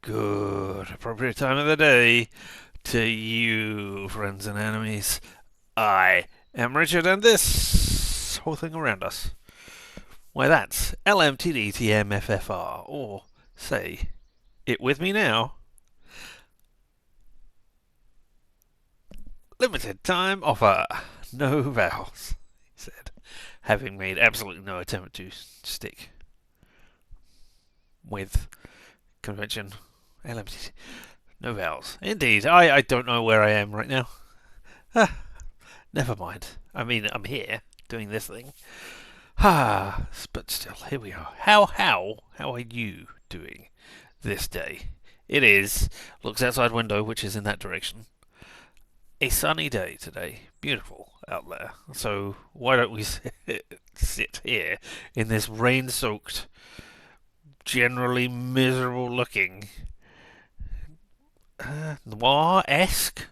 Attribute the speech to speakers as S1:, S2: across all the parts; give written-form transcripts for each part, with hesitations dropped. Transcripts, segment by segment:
S1: Good, appropriate time of the day to you, friends and enemies. I am Richard, and this whole thing around us, why, that's LMTDTMFFR, or say it with me now. Limited time offer, no vowels, he said, having made absolutely no attempt to stick with convention. LMTD. No vowels. Indeed, I don't know where I am right now. Never mind. I mean, I'm here doing this thing. But still, here we are. How are you doing this day? It is, looks outside window, which is in that direction. A sunny day today. Beautiful out there. So why don't we sit here in this rain-soaked, generally miserable looking noir-esque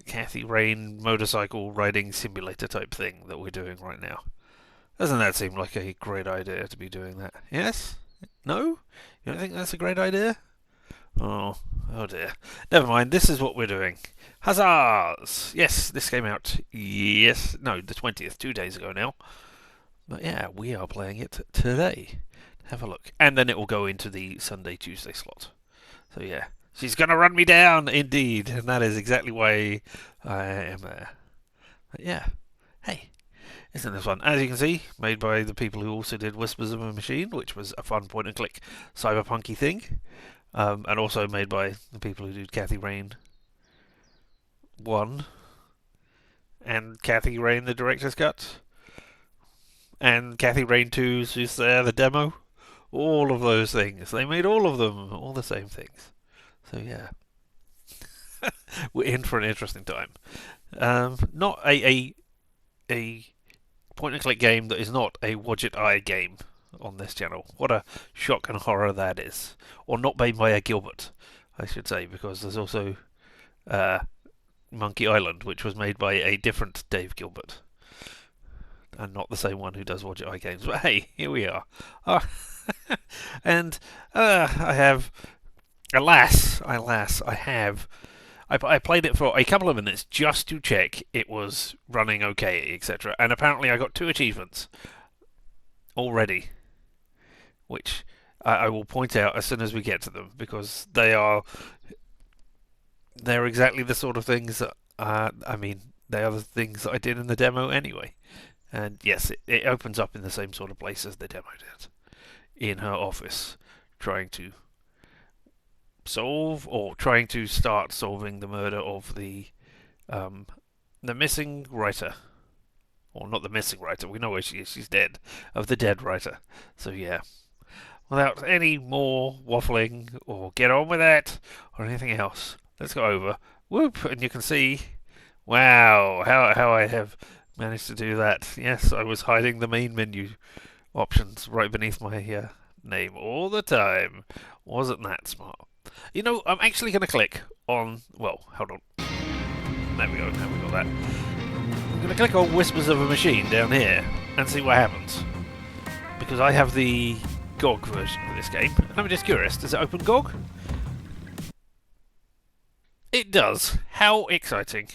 S1: Kathy Rain motorcycle riding simulator type thing that we're doing right now. Doesn't that seem like a great idea to be doing that? Yes? No? You don't think that's a great idea? Oh dear. Never mind, this is what we're doing. Huzzahs! Yes, this came out, the 20th, 2 days ago now. But yeah, we are playing it today. Have a look. And then it will go into the Sunday, Tuesday slot. So yeah. She's going to run me down, indeed. And that is exactly why I am there. But yeah. Hey, isn't this fun? As you can see, made by the people who also did Whispers of a Machine, which was a fun point-and-click cyberpunky thing. And also made by the people who did Kathy Rain 1. And Kathy Rain, the Director's Cut. And Kathy Rain 2, Soothsayer, the demo. All of those things. They made all of them, all the same things. So yeah, we're in for an interesting time. Not a point-and-click game that is not a Wadget Eye game on this channel. What a shock and horror that is. Or not made by a Gilbert, I should say, because there's also Monkey Island, which was made by a different Dave Gilbert. And not the same one who does Wadget Eye games. But hey, here we are. And I have... Alas, I have. I played it for a couple of minutes just to check it was running okay, etc. And apparently I got 2 achievements already, which I will point out as soon as we get to them, because they're exactly the sort of things that, they are the things that I did in the demo anyway. And yes, it opens up in the same sort of place as the demo did, in her office, trying to start solving the murder of the missing writer. Or not the missing writer, we know where she is, she's dead. Of the dead writer. So yeah. Without any more waffling, or get on with it, or anything else, let's go over. Whoop! And you can see, wow, how I have managed to do that. Yes, I was hiding the main menu options right beneath my name all the time. Wasn't that smart? You know, I'm actually going to click on... Well, hold on. There we go, now we got that. I'm going to click on Whispers of a Machine down here and see what happens. Because I have the GOG version of this game. And I'm just curious, does it open GOG? It does. How exciting.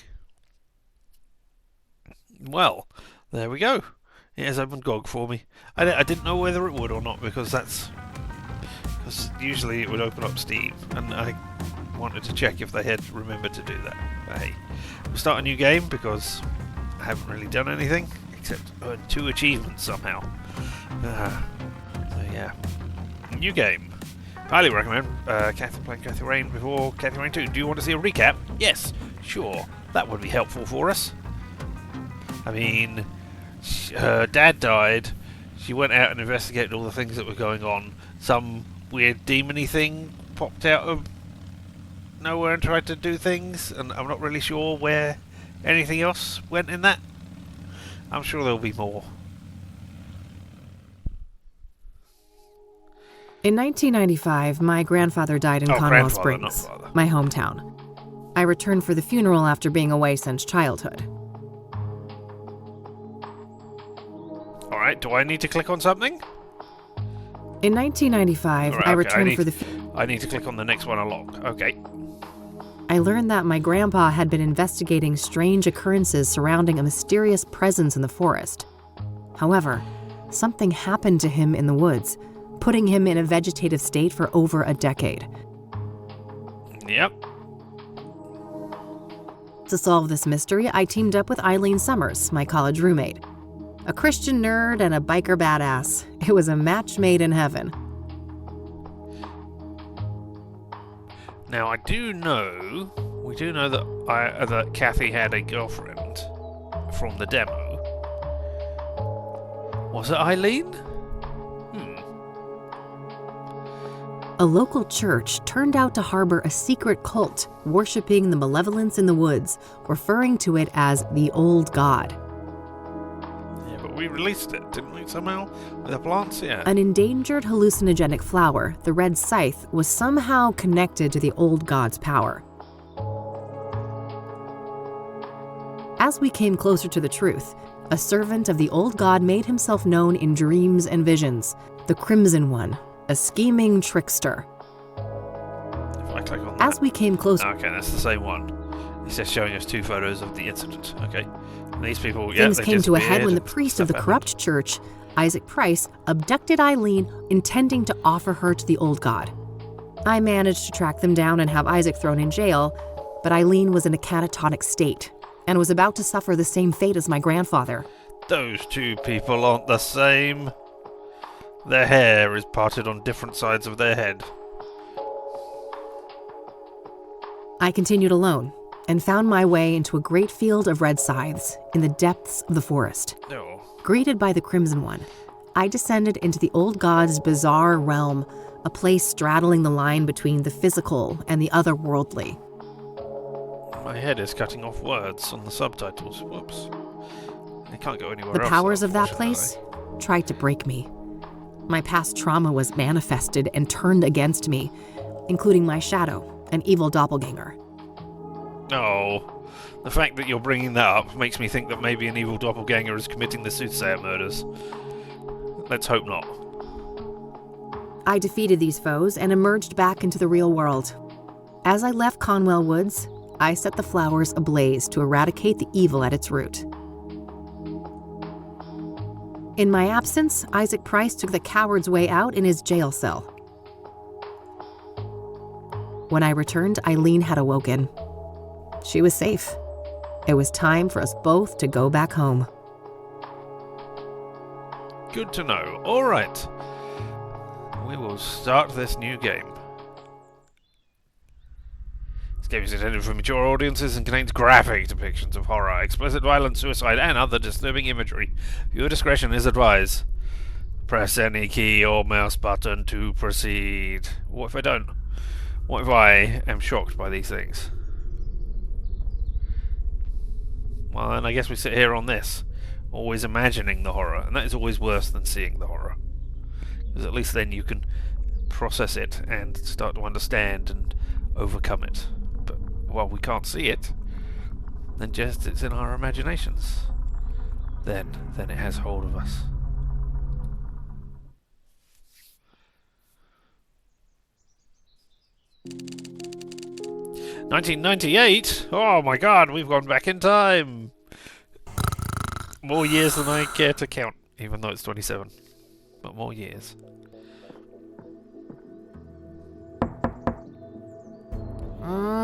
S1: Well, there we go. It has opened GOG for me. I didn't know whether it would or not, because that's... Because usually it would open up Steam, and I wanted to check if they had remembered to do that. But hey, we'll start a new game because I haven't really done anything except earn 2 achievements somehow. So yeah, new game. Highly recommend playing Kathy Rain before Kathy Rain 2. Do you want to see a recap? Yes, sure. That would be helpful for us. I mean, her dad died. She went out and investigated all the things that were going on. Some weird demony thing popped out of nowhere and tried to do things, and I'm not really sure where anything else went in that. I'm sure there'll be more.
S2: In 1995, my grandfather died in Conwell Springs, my hometown. I returned for the funeral after being away since childhood.
S1: Alright, do I need to click on something?
S2: In 1995, I returned for the...
S1: I need to click on the next one along. Okay.
S2: I learned that my grandpa had been investigating strange occurrences surrounding a mysterious presence in the forest. However, something happened to him in the woods, putting him in a vegetative state for over a decade.
S1: Yep.
S2: To solve this mystery, I teamed up with Eileen Summers, my college roommate. A Christian nerd and a biker badass. It was a match made in heaven.
S1: Now, we do know that Kathy had a girlfriend from the demo. Was it Eileen?
S2: A local church turned out to harbor a secret cult worshipping the malevolence in the woods, referring to it as the Old God.
S1: Yeah, but we released it, didn't we, somehow? With the plants, yeah.
S2: An endangered hallucinogenic flower, the red scythe, was somehow connected to the Old God's power. As we came closer to the truth, a servant of the Old God made himself known in dreams and visions, the Crimson One, a scheming trickster.
S1: If I click on that.
S2: As we came closer...
S1: Okay, that's the same one. It's just showing us 2 photos of the incident. Okay. And these people,
S2: Things
S1: they
S2: came to a head when the
S1: disappeared
S2: priest
S1: and
S2: of the
S1: stuff
S2: corrupt church, Isaac Price, abducted Eileen, intending to offer her to the Old God. I managed to track them down and have Isaac thrown in jail, but Eileen was in a catatonic state and was about to suffer the same fate as my grandfather.
S1: Those 2 people aren't the same. Their hair is parted on different sides of their head.
S2: I continued alone and found my way into a great field of red scythes in the depths of the forest.
S1: No.
S2: Greeted by the Crimson One, I descended into the Old God's bizarre realm, a place straddling the line between the physical and the otherworldly.
S1: My head is cutting off words on the subtitles. Whoops. I can't go anywhere
S2: The
S1: else.
S2: powers of that place tried to break me. My past trauma was manifested and turned against me, including my shadow, an evil doppelganger.
S1: No. The fact that you're bringing that up makes me think that maybe an evil doppelganger is committing the Soothsayer murders. Let's hope not.
S2: I defeated these foes and emerged back into the real world. As I left Conwell Woods, I set the flowers ablaze to eradicate the evil at its root. In my absence, Isaac Price took the coward's way out in his jail cell. When I returned, Eileen had awoken. She was safe. It was time for us both to go back home.
S1: Good to know. All right. We will start this new game. This game is intended for mature audiences and contains graphic depictions of horror, explicit violence, suicide, and other disturbing imagery. Viewer discretion is advised. Press any key or mouse button to proceed. What if I don't? What if I am shocked by these things? Well, then I guess we sit here on this, always imagining the horror, and that is always worse than seeing the horror. Because at least then you can process it and start to understand and overcome it. But while we can't see it, then just it's in our imaginations. Then it has hold of us. "1998? Oh my god, we've gone back in time! More years than I care to count, even though it's 27. But more years."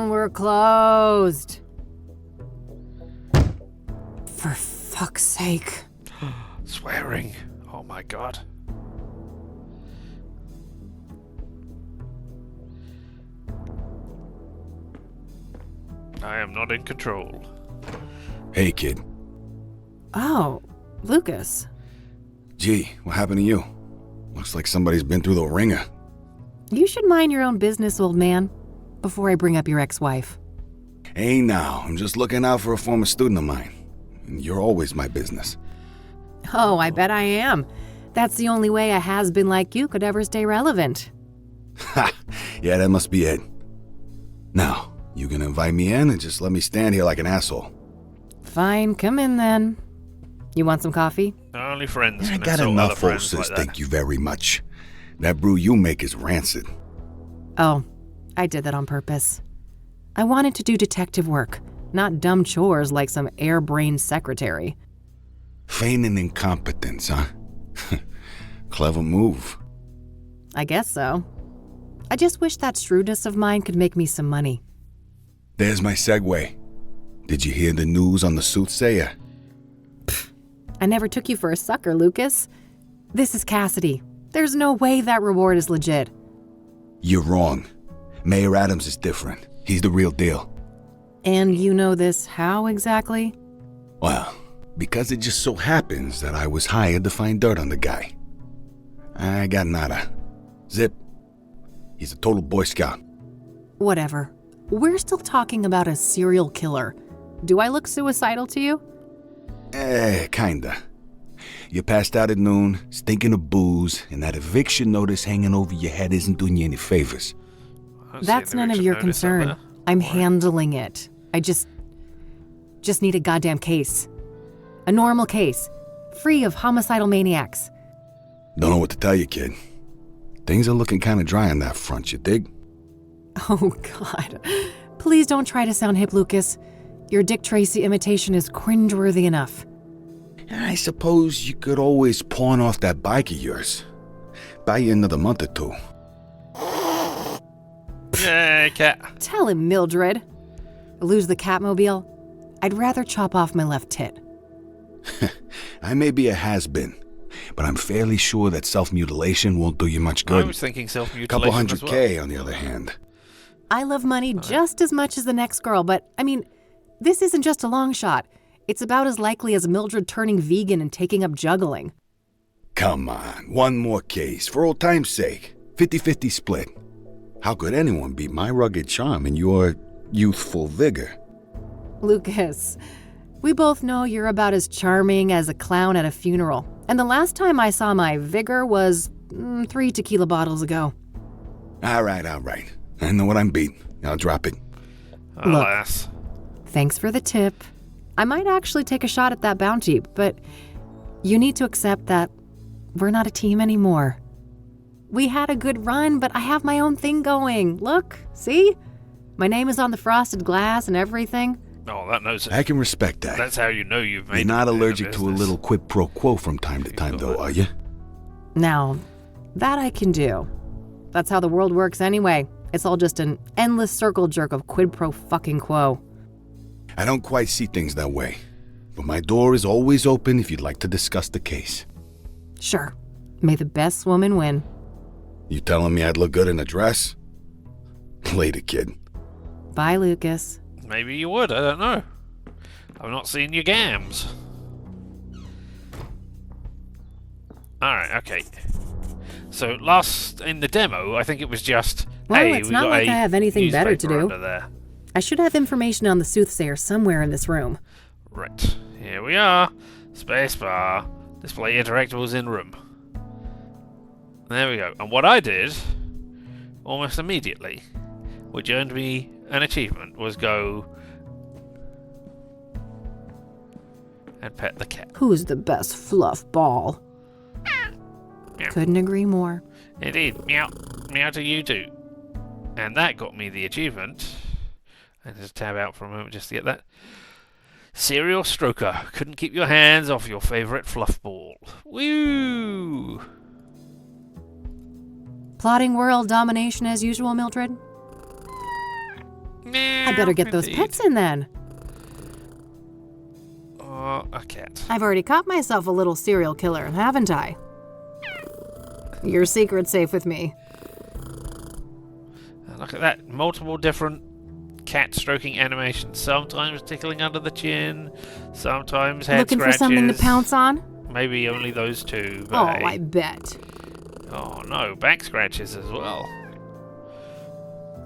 S2: We're closed. For fuck's sake.
S1: Swearing. Oh my god. I am not in control.
S3: Hey, kid.
S2: Oh, Lucas.
S3: Gee, what happened to you? Looks like somebody's been through the ringer.
S2: You should mind your own business, old man, before I bring up your ex-wife.
S3: Hey now, I'm just looking out for a former student of mine. And you're always my business.
S2: Oh, I bet I am. That's the only way a has-been like you could ever stay relevant.
S3: Ha! Yeah, that must be it. Now, you gonna invite me in and just let me stand here like an asshole?
S2: Fine, come in then. You want some coffee?
S1: Only friends
S3: I
S1: can
S3: got
S1: insult
S3: enough,
S1: other
S3: old
S1: friends
S3: sis,
S1: like that.
S3: thank you very much. That brew you make is rancid.
S2: Oh, I did that on purpose. I wanted to do detective work, not dumb chores like some air-brained secretary.
S3: Feigning incompetence, huh? Clever move.
S2: I guess so. I just wish that shrewdness of mine could make me some money.
S3: There's my segue. Did you hear the news on the Soothsayer?
S2: I never took you for a sucker, Lucas. This is Kassidy. There's no way that reward is legit.
S3: You're wrong. Mayor Adams is different. He's the real deal.
S2: And you know this how exactly?
S3: Well, because it just so happens that I was hired to find dirt on the guy. I got nada. Zip. He's a total Boy Scout.
S2: Whatever. We're still talking about a serial killer. Do I look suicidal to you?
S3: Kinda. You passed out at noon, stinking of booze, and that eviction notice hanging over your head isn't doing you any favors.
S2: That's none of your concern. I'm handling it. I just need a goddamn case. A normal case. Free of homicidal maniacs.
S3: Don't know what to tell you, kid. Things are looking kinda dry on that front, you dig?
S2: Oh, God. Please don't try to sound hip, Lucas. Your Dick Tracy imitation is cringeworthy enough.
S3: I suppose you could always pawn off that bike of yours. Buy you another month or two.
S1: Yay, cat.
S2: Tell him, Mildred. Lose the Katmobile? I'd rather chop off my left tit.
S3: I may be a has-been, but I'm fairly sure that self-mutilation won't do you much good.
S1: I was thinking self-mutilation
S3: Couple hundred
S1: as well.
S3: K, on the other hand.
S2: I love money just as much as the next girl, but, I mean, this isn't just a long shot. It's about as likely as Mildred turning vegan and taking up juggling.
S3: Come on, one more case, for old time's sake. 50-50 split. How could anyone beat my rugged charm and your youthful vigor?
S2: Lucas, we both know you're about as charming as a clown at a funeral. And the last time I saw my vigor was 3 tequila bottles ago.
S3: All right. I know what I'm beating. I'll drop it.
S1: Alas.
S2: Thanks for the tip. I might actually take a shot at that bounty, but you need to accept that we're not a team anymore. We had a good run, but I have my own thing going. Look, see? My name is on the frosted glass and everything.
S1: Oh, that knows it.
S3: I can respect that.
S1: That's how you know you've made
S3: You're
S1: it
S3: not
S1: in the
S3: allergic to a
S1: business.
S3: little quid pro quo from time to time, though, are you?
S2: Now, that I can do. That's how the world works anyway. It's all just an endless circle jerk of quid pro fucking quo.
S3: I don't quite see things that way, but my door is always open if you'd like to discuss the case.
S2: Sure. May the best woman win.
S3: You telling me I'd look good in a dress? Later, kid.
S2: Bye, Lucas.
S1: Maybe you would, I don't know. I've not seen your gams. Alright, okay. So last in the demo, I think it was just,
S2: Well,
S1: hey,
S2: it's
S1: we
S2: not
S1: got
S2: like
S1: a
S2: I have anything better to
S1: newspaper
S2: do.
S1: under there.
S2: I should have information on the Soothsayer somewhere in this room.
S1: Right, here we are. Spacebar. Display interactables in room. There we go. And what I did, almost immediately, which earned me an achievement, was go and pet the cat.
S2: Who's the best fluff ball?
S1: Meow.
S2: Couldn't agree more.
S1: Indeed. Meow. Meow to you too. And that got me the achievement. And just tab out for a moment just to get that. Serial stroker. Couldn't keep your hands off your favourite fluff ball. Woo!
S2: Plotting world domination as usual, Mildred? I better get those pets in then.
S1: Oh, a cat.
S2: I've already caught myself a little serial killer, haven't I? Your secret's safe with me.
S1: Look at that. Multiple different cat stroking animations. Sometimes tickling under the chin. Sometimes head
S2: Looking
S1: scratches.
S2: for something to pounce on?
S1: Maybe only those two.
S2: Oh,
S1: But hey.
S2: I bet.
S1: Oh no, back scratches as well.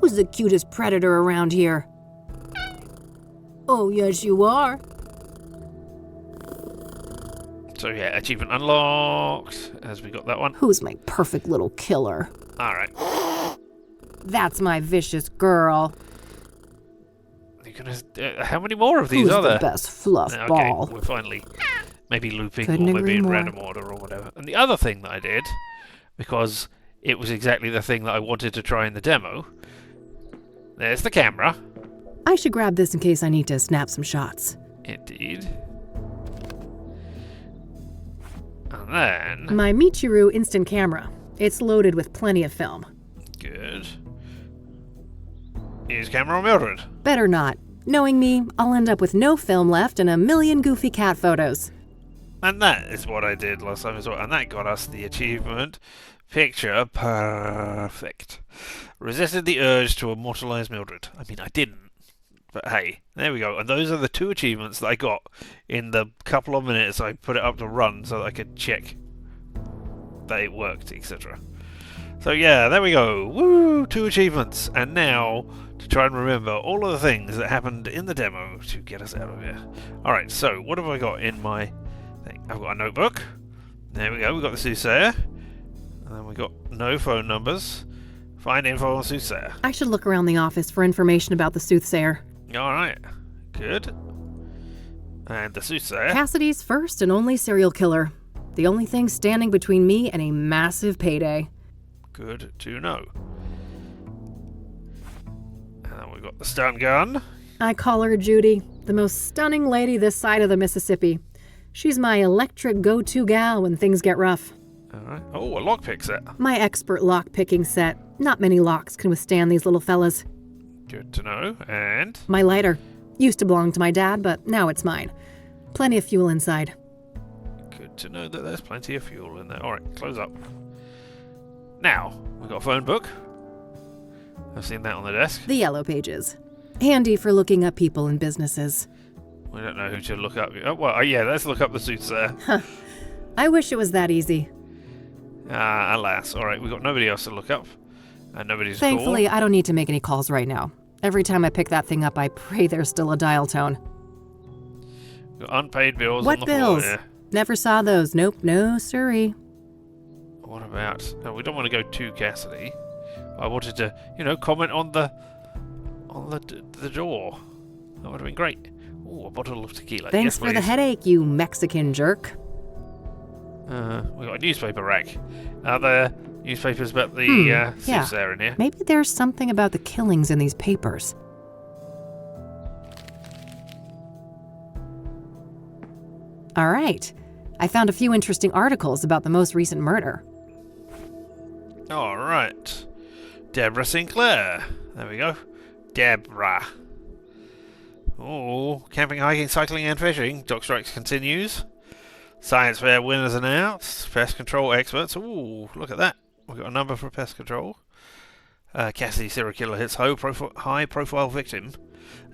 S2: Who's the cutest predator around here? Oh, yes, you are.
S1: So yeah, achievement unlocked. As we got that one.
S2: Who's my perfect little killer?
S1: Alright.
S2: That's my vicious girl.
S1: You're gonna, how many more of these
S2: Who's
S1: are
S2: the
S1: there?
S2: best fluff
S1: Okay,
S2: ball?
S1: we're finally maybe looping
S2: Couldn't
S1: or maybe
S2: agree
S1: in
S2: more.
S1: random order or whatever. And the other thing that I did, because it was exactly the thing that I wanted to try in the demo. There's the camera.
S2: I should grab this in case I need to snap some shots.
S1: Indeed. And then...
S2: My Michiru instant camera. It's loaded with plenty of film.
S1: Good. Is camera on Mildred?
S2: Better not. Knowing me, I'll end up with no film left and a million goofy cat photos.
S1: And that is what I did last time as well. And that got us the achievement. Picture perfect. Resisted the urge to immortalize Mildred. I mean, I didn't. But hey, there we go. And those are the 2 achievements that I got in the couple of minutes I put it up to run so that I could check that it worked, etc. So yeah, there we go. Woo! 2 achievements. And now, to try and remember all of the things that happened in the demo to get us out of here. Alright, so what have I got in my thing? I've got a notebook. There we go, we've got the Soothsayer. And then we've got no phone numbers. Find info on Soothsayer.
S2: I should look around the office for information about the Soothsayer.
S1: Alright, good. And the Soothsayer.
S2: Kassidy's first and only serial killer. The only thing standing between me and a massive payday.
S1: Good to know. And then we've got the stun gun.
S2: I call her Judy, the most stunning lady this side of the Mississippi. She's my electric go-to gal when things get rough.
S1: Alright. Oh, a lockpick set.
S2: My expert lock-picking set. Not many locks can withstand these little fellas.
S1: Good to know. And?
S2: My lighter. Used to belong to my dad, but now it's mine. Plenty of fuel inside.
S1: Good to know that there's plenty of fuel in there. Alright, close up. Now, we've got a phone book. I've seen that on the desk.
S2: The yellow pages. Handy for looking up people and businesses.
S1: We don't know who to look up. Oh, well, yeah, let's look up the Soothsayer.
S2: I wish it was that easy.
S1: Alas. Alright, we've got nobody else to look up. And nobody's called.
S2: Thankfully, I don't need to make any calls right now. Every time I pick that thing up, I pray there's still a dial tone.
S1: Got unpaid bills
S2: What
S1: on the
S2: bills?
S1: floor. Yeah.
S2: Never saw those. Nope, no siree.
S1: What about... No, we don't want to go to Kassidy. I wanted to, comment on the door. That would have been great. Ooh, a bottle of tequila.
S2: Thanks
S1: yes,
S2: for the
S1: please.
S2: headache, you Mexican jerk.
S1: We've got a newspaper rack. Are there newspapers about the Soothsayer in here?
S2: Maybe there's something about the killings in these papers. All right. I found a few interesting articles about the most recent murder.
S1: All right. Deborah Sinclair. There we go. Deborah. Oh, camping, hiking, cycling and fishing. Dog strikes continues. Science fair winners announced. Pest control experts. Ooh, look at that. We've got a number for pest control. Kassidy serial killer hits high-profile victim.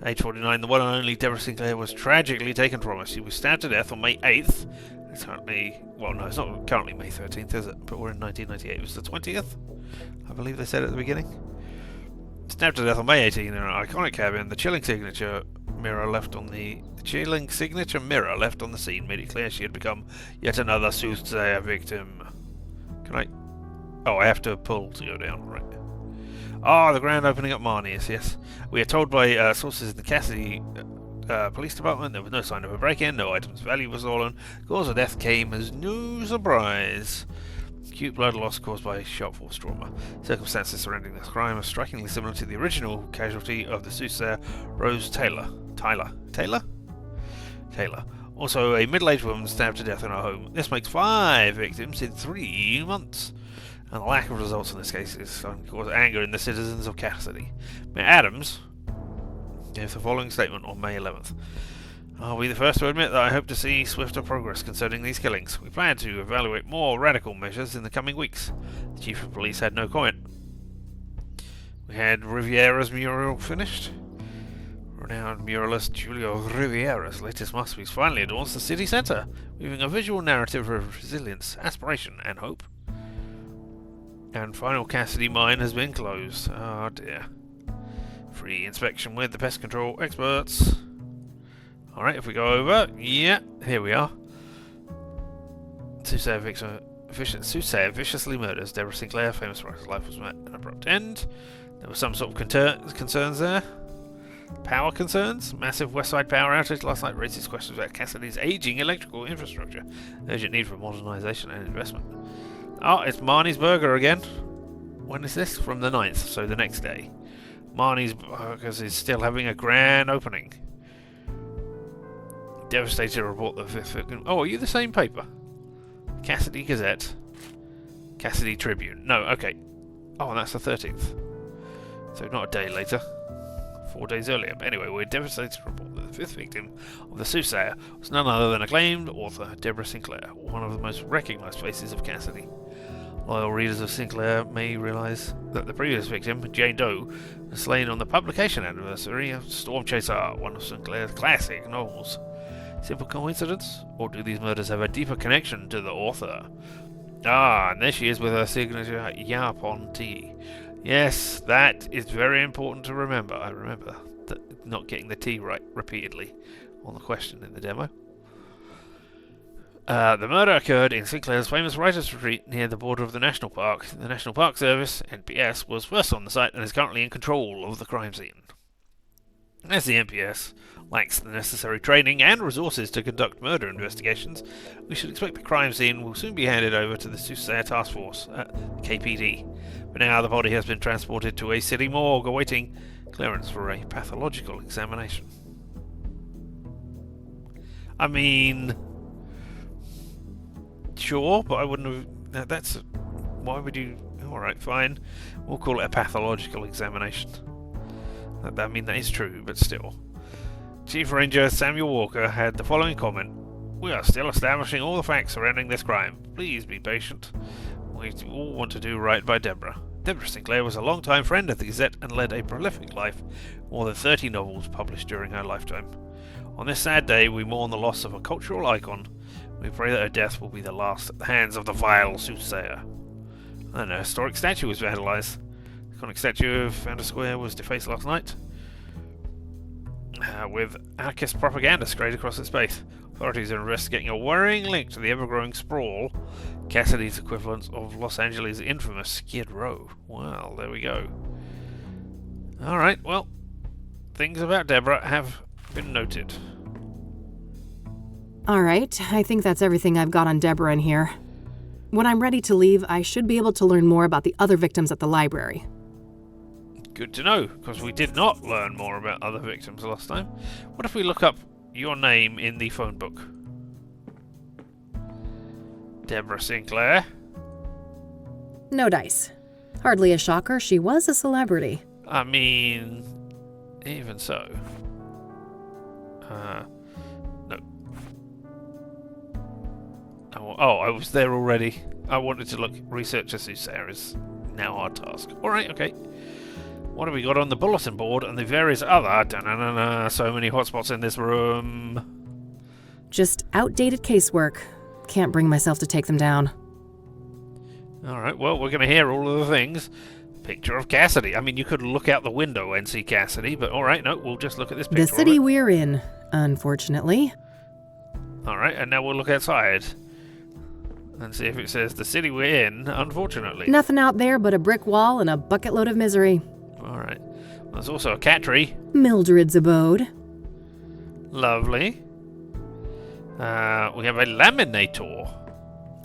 S1: Age 49, the one and only Deborah Sinclair was tragically taken from us. She was stabbed to death on May 8th. It's currently... Well, no, it's not currently May 13th, is it? But we're in 1998. It was the 20th, I believe they said at the beginning. Stabbed to death on May 18th in an iconic cabin. The chilling signature mirror left on the scene made it clear she had become yet another Soothsayer victim. Can I... Oh, I have to pull to go down, right. Ah, the grand opening at Marnie's, yes. We are told by sources in the Kassidy police department there was no sign of a break-in, no items of value was stolen. Cause of death came as no surprise. Acute blood loss caused by sharp force trauma. Circumstances surrounding this crime are strikingly similar to the original casualty of the Soothsayer, Rose Taylor. Taylor? Also, a middle-aged woman stabbed to death in her home. This makes 5 victims in 3 months. And the lack of results in this case is going to cause anger in the citizens of Kassidy. Mayor Adams gave the following statement on May 11th. I'll be the first to admit that I hope to see swifter progress concerning these killings. We plan to evaluate more radical measures in the coming weeks. The Chief of Police had no comment. We had Riviera's mural finished. Renowned muralist Julio Riviera's latest masterpiece finally adorns the city centre, weaving a visual narrative of resilience, aspiration and hope. And final Kassidy mine has been closed. Oh dear. Free inspection with the pest control experts. Alright, if we go over, yeah, here we are. Soothsayer viciously murders Deborah Sinclair, famous for his life was met an abrupt end. There was some sort of concerns there. Power concerns? Massive Westside power outage last night raises questions about Kassidy's aging electrical infrastructure. Urgent need for modernisation and investment. Oh, it's Marnie's Burger again. when is this? From the 9th, so the next day. Marnie's Burgers is still having a grand opening. Devastated to report the 5th victim. Oh, are you the same paper? Kassidy Gazette. Kassidy Tribune. No, okay. Oh, and that's the 13th. So not a day later. 4 days earlier. But anyway, we're devastated to report that the 5th victim of the Soothsayer was none other than acclaimed author Deborah Sinclair, one of the most recognised faces of Kassidy. Loyal readers of Sinclair may realise that the previous victim, Jane Doe, was slain on the publication anniversary of Storm Chaser, one of Sinclair's classic novels. Simple coincidence? Or do these murders have a deeper connection to the author? Ah, and there she is with her signature Yap on T. Yes, that is very important to remember. I remember not getting the T right repeatedly on the question in the demo. The murder occurred in Sinclair's famous writer's retreat near the border of the National Park. The National Park Service, NPS, was first on the site and is currently in control of the crime scene. As the NPS lacks the necessary training and resources to conduct murder investigations, we should expect the crime scene will soon be handed over to the Soothsayer Task Force, KPD. For now, the body has been transported to a city morgue awaiting clearance for a pathological examination. I mean, sure, but I wouldn't have... That's... Why would you... Alright, fine. We'll call it a pathological examination. I mean, that is true, but still. Chief Ranger Samuel Walker had the following comment. We are still establishing all the facts surrounding this crime. Please be patient. We all want to do right by Deborah. Deborah Sinclair was a long-time friend of the Gazette and led a prolific life, more than 30 novels published during her lifetime. On this sad day, we mourn the loss of a cultural icon. We pray that her death will be the last at the hands of the vile Soothsayer. And a historic statue was vandalised. The iconic statue of Founders Square was defaced last night, with anarchist propaganda sprayed across its base. Authorities are investigating a worrying link to the ever-growing sprawl, Kassidy's equivalent of Los Angeles' infamous Skid Row. Well, there we go. Alright, well, things about Deborah have been noted.
S2: Alright, I think that's everything I've got on Deborah in here. When I'm ready to leave, I should be able to learn more about the other victims at the library.
S1: Good to know, because we did not learn more about other victims last time. What if we look up your name in the phone book? Deborah Sinclair.
S2: No dice. Hardly a shocker, she was a celebrity.
S1: I mean, even so. No. Oh, I was there already. I wanted to look. Research a Soothsayer is now our task. Alright, okay. What have we got on the bulletin board and the various other... So many hotspots in this room.
S2: Just outdated casework. Can't bring myself to take them down.
S1: Alright, well, we're going to hear all of the things. Picture of Kassidy. I mean, you could look out the window and see Kassidy, but alright, no, we'll just look at this picture.
S2: The city we're in, unfortunately.
S1: Alright, and now we'll look outside. And see if it says the city we're in, unfortunately.
S2: Nothing out there but a brick wall and a bucket load of misery.
S1: Alright. There's also a cat tree.
S2: Mildred's abode.
S1: Lovely. We have a laminator.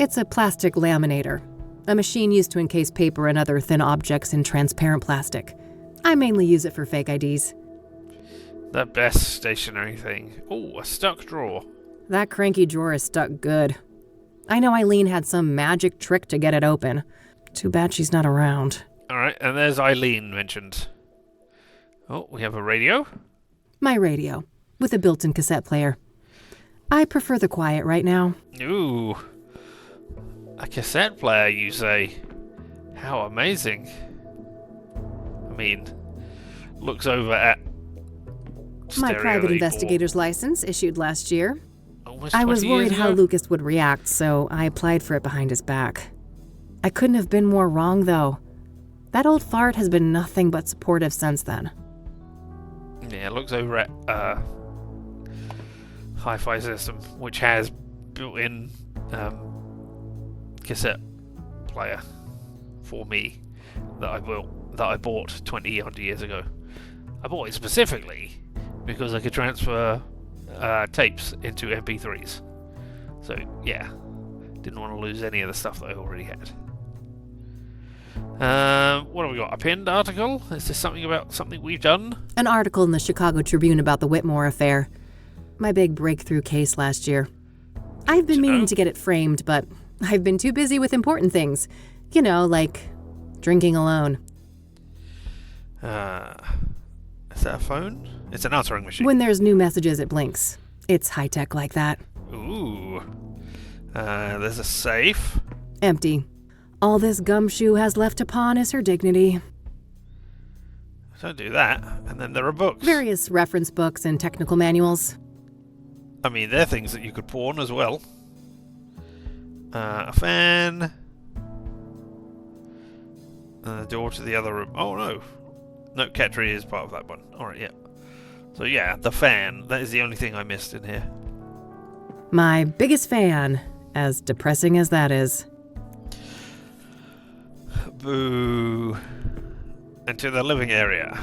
S2: It's a plastic laminator. A machine used to encase paper and other thin objects in transparent plastic. I mainly use it for fake IDs.
S1: The best stationary thing. Oh, a stuck drawer.
S2: That cranky drawer is stuck good. I know Eileen had some magic trick to get it open. Too bad she's not around.
S1: Alright, and there's Eileen mentioned. Oh, we have a radio.
S2: My radio, with a built-in cassette player. I prefer the quiet right now.
S1: Ooh. A cassette player, you say? How amazing. I mean, looks over at...
S2: My private investigator's license, issued last year.
S1: Almost
S2: I was
S1: 20 years
S2: worried how
S1: ago?
S2: Lucas would react, so I applied for it behind his back. I couldn't have been more wrong, though. That old fart has been nothing but supportive since then.
S1: Yeah, it looks over at Hi-Fi System, which has built-in cassette player for me that I bought 20 odd years ago. I bought it specifically because I could transfer tapes into MP3s. So yeah, didn't want to lose any of the stuff that I already had. What have we got? A pinned article? Is this something about something we've done?
S2: An article in the Chicago Tribune about the Whitmore affair. My big breakthrough case last year. I've been meaning to get it framed, but I've been too busy with important things. You know, like drinking alone.
S1: Is that a phone? It's an answering machine.
S2: When there's new messages, it blinks. It's high-tech like that.
S1: Ooh. There's a safe.
S2: Empty. All this gumshoe has left to pawn is her dignity.
S1: Don't do that. And then there are books.
S2: Various reference books and technical manuals.
S1: I mean, they're things that you could pawn as well. A fan. The door to the other room. Oh, no. No, Ketri is part of that one. Alright, yeah. So, yeah, the fan. That is the only thing I missed in here.
S2: My biggest fan, as depressing as that is.
S1: Boo. Into the living area.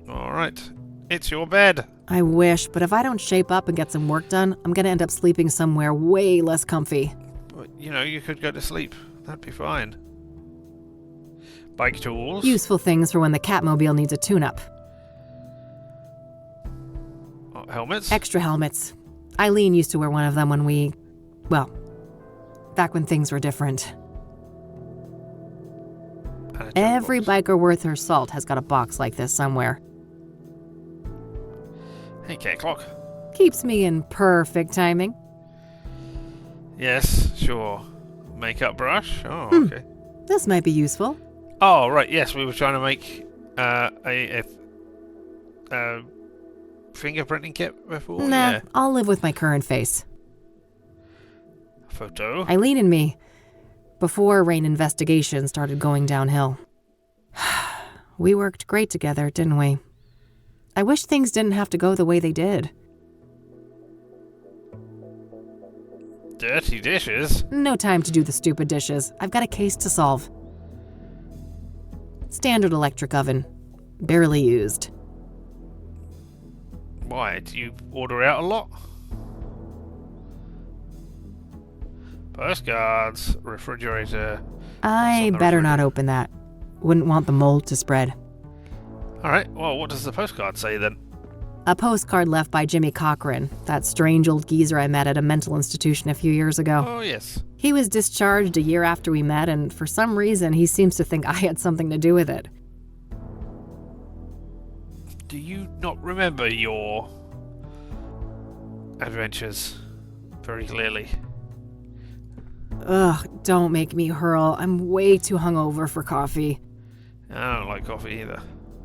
S1: Alright. It's your bed.
S2: I wish, but if I don't shape up and get some work done, I'm gonna end up sleeping somewhere way less comfy.
S1: But, you know, you could go to sleep. That'd be fine. Bike tools.
S2: Useful things for when the Katmobile needs a tune-up.
S1: Oh, helmets.
S2: Extra helmets. Eileen used to wear one of them when back when things were different.
S1: And a
S2: Every
S1: toolbox.
S2: biker worth her salt has got a box like this somewhere.
S1: Hey, cat clock.
S2: Keeps me in perfect timing.
S1: Yes, sure. Makeup brush. Oh, okay.
S2: This might be useful.
S1: Oh, right. Yes, we were trying to make a fingerprinting kit before.
S2: Nah,
S1: Yeah.
S2: I'll live with my current face.
S1: Photo.
S2: Eileen and me. Before Rain investigation started going downhill. We worked great together, didn't we? I wish things didn't have to go the way they did.
S1: Dirty dishes.
S2: No time to do the stupid dishes. I've got a case to solve. Standard electric oven. Barely used.
S1: Why? Do you order out a lot? Postcards. Refrigerator.
S2: I
S1: on the
S2: better not
S1: refrigerator.
S2: open that. Wouldn't want the mold to spread.
S1: Alright, well, what does the postcard say then?
S2: A postcard left by Jimmy Cochran, that strange old geezer I met at a mental institution a few years ago.
S1: Oh, yes.
S2: He was discharged a year after we met, and for some reason he seems to think I had something to do with it.
S1: Do you not remember your adventures very clearly?
S2: Ugh, don't make me hurl. I'm way too hungover for coffee.
S1: I don't like coffee either.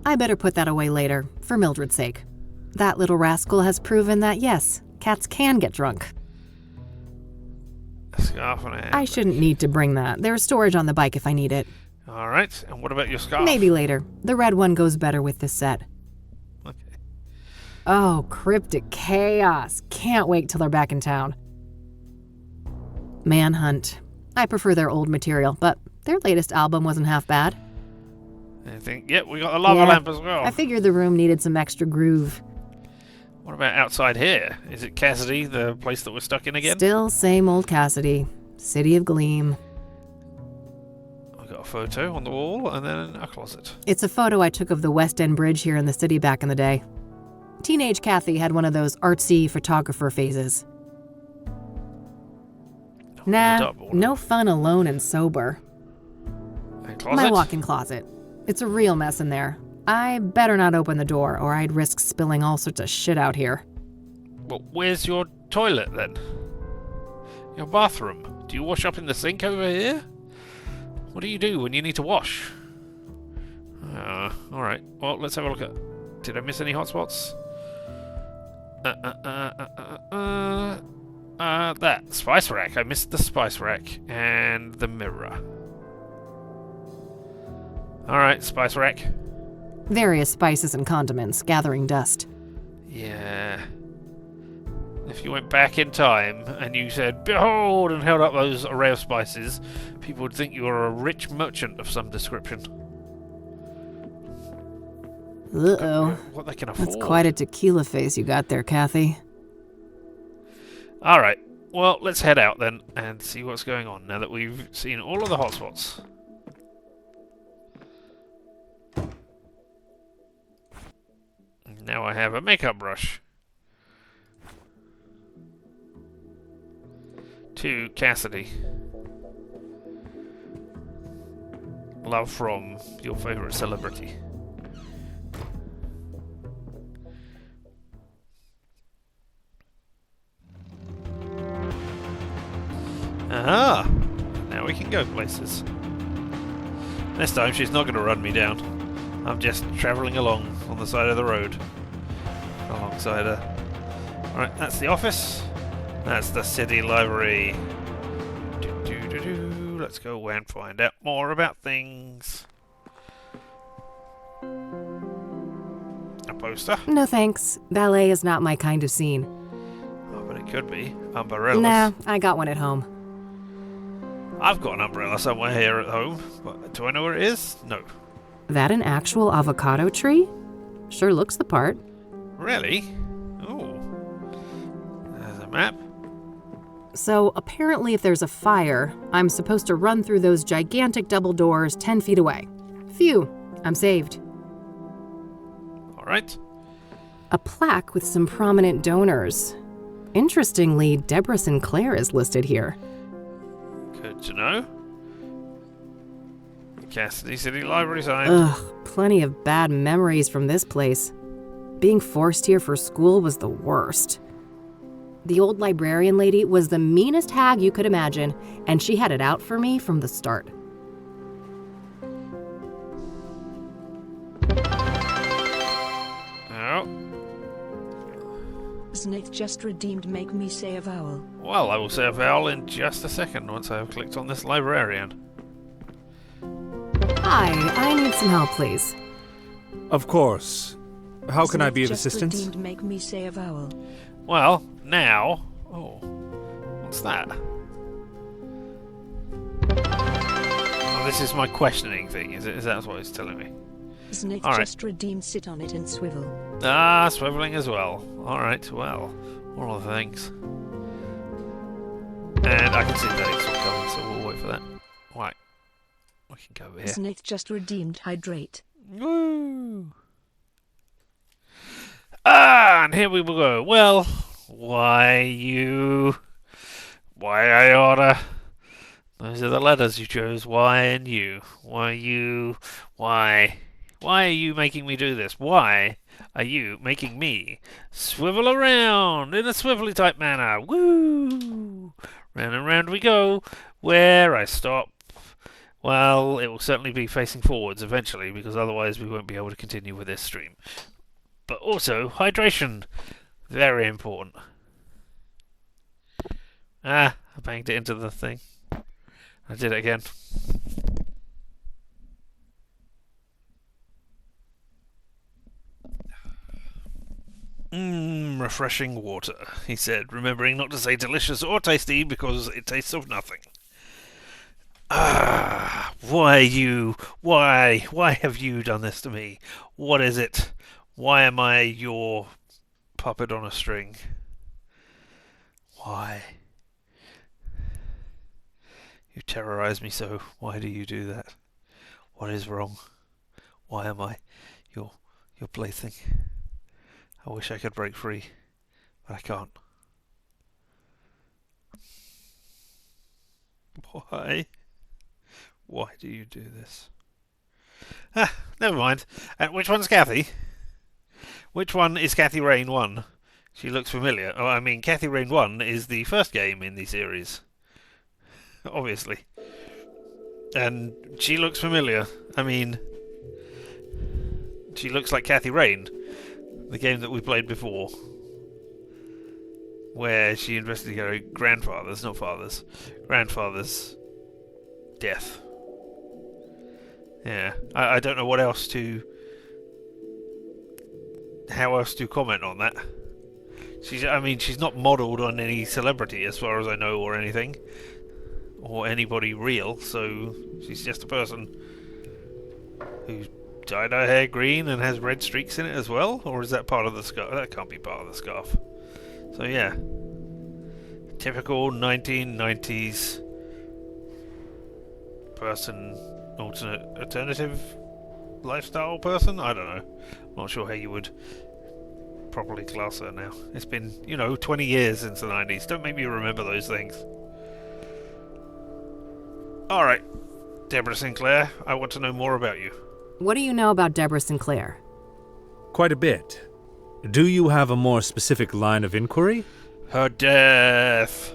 S2: I better put that away later, for Mildred's sake. That little rascal has proven that, yes, cats can get drunk.
S1: A scarf and a hat.
S2: I shouldn't need to bring that. There's storage on the bike if I need it.
S1: Alright, and what about your scarf?
S2: Maybe later. The red one goes better with this set.
S1: Okay.
S2: Oh, cryptic chaos. Can't wait till they're back in town. Manhunt. I prefer their old material, but their latest album wasn't half bad.
S1: Anything? Yep, we got a lava
S2: Yeah,
S1: lamp as well.
S2: I figured the room needed some extra groove.
S1: What about outside here? Is it Kassidy, the place that we're stuck in again?
S2: Still same old Kassidy. City of Gleam.
S1: I've got a photo on the wall and then a closet.
S2: It's a photo I took of the West End Bridge here in the city back in the day. Teenage Kathy had one of those artsy photographer phases. Nah, no fun alone and sober.
S1: A closet?
S2: My walk-in closet. It's a real mess in there. I better not open the door or I'd risk spilling all sorts of shit out here.
S1: Well, where's your toilet then? Your bathroom? Do you wash up in the sink over here? What do you do when you need to wash? Alright. Well, let's have a look at... Did I miss any hotspots? That. Spice rack. I missed the spice rack. And the mirror. Alright, spice rack.
S2: Various spices and condiments gathering dust.
S1: Yeah. If you went back in time and you said, "Behold," and held up those array of spices, people would think you were a rich merchant of some description.
S2: Uh-oh.
S1: What they can afford.
S2: That's quite a tequila face you got there, Kathy.
S1: Alright, Well, let's head out then and see what's going on now that we've seen all of the hotspots. Now I have a makeup brush. To Kassidy. Love from your favourite celebrity. Aha! Now we can go places. This time she's not going to run me down. I'm just travelling along on the side of the road. Alongside her. Alright, that's the office. That's the city library. Let's go and find out more about things. A poster?
S2: No thanks. Ballet is not my kind of scene.
S1: Oh, but it could be. Umbrellas.
S2: Nah, I got one at home.
S1: I've got an umbrella somewhere here at home, but do I know where it is? No.
S2: That an actual avocado tree? Sure looks the part.
S1: Really? Oh. There's a map.
S2: So apparently if there's a fire, I'm supposed to run through those gigantic double doors 10 feet away. Phew, I'm saved.
S1: Alright.
S2: A plaque with some prominent donors. Interestingly, Deborah Sinclair is listed here.
S1: Good to know. Kassidy City Library sign.
S2: Ugh, plenty of bad memories from this place. Being forced here for school was the worst. The old librarian lady was the meanest hag you could imagine, and she had it out for me from the start.
S1: Oh.
S4: Snake just redeemed make me say a vowel.
S1: Well, I will say a vowel in just a second once I have clicked on this librarian.
S2: Hi, I need some help, please.
S5: Of course. How can I be of
S4: Snake just
S5: assistance?
S4: redeemed make me say a vowel.
S1: Well, now... Oh. What's that? Oh, this is my questioning thing, is it? Is that what it's telling me?
S4: Snake
S1: All right.
S4: just redeemed sit on it and swivel.
S1: Ah, swiveling as well. Alright, well, all of the things. And I can see that it's all coming, so we'll wait for that. Right. We can go over here.
S4: Snake just redeemed hydrate.
S1: Woo! Ah, and here we will go. Well, why you... Why I order... Those are the letters you chose. Y and U. Why you... Why... Why are you making me do this? Why are you making me swivel around in a swivelly type manner? Woo! Round and round we go. Where I stop. Well, it will certainly be facing forwards eventually, because otherwise we won't be able to continue with this stream. But also, hydration. Very important. Ah, I banged it into the thing. I did it again. Refreshing water, he said, remembering not to say delicious or tasty because it tastes of nothing. Ah, why you? Why have you done this to me? What is it? Why am I your puppet on a string? Why? You terrorize me so. Why do you do that? What is wrong? Why am I your plaything? I wish I could break free, but I can't. Why? Why do you do this? Ah, never mind. Which one's Kathy? Which one is Kathy Rain 1? She looks familiar. Oh, I mean, Kathy Rain 1 is the first game in the series. Obviously. And she looks familiar. I mean, she looks like Kathy Rain. The game that we played before, where she investigated her grandfather's, not father's, grandfather's death. Yeah, I don't know what else to, how else to comment on that. She's not modelled on any celebrity as far as I know, or anything, or anybody real, so she's just a person who dyed her hair green and has red streaks in it as well? Or is that part of the scarf? That can't be part of the scarf. So yeah. typical 1990s person, alternative lifestyle person? I don't know. Not sure how you would properly class her now. It's been, 20 years since the 90s. Don't make me remember those things. Alright, Deborah Sinclair, I want to know more about you.
S2: What do you know about Deborah Sinclair?
S5: Quite a bit. Do you have a more specific line of inquiry?
S1: Her death.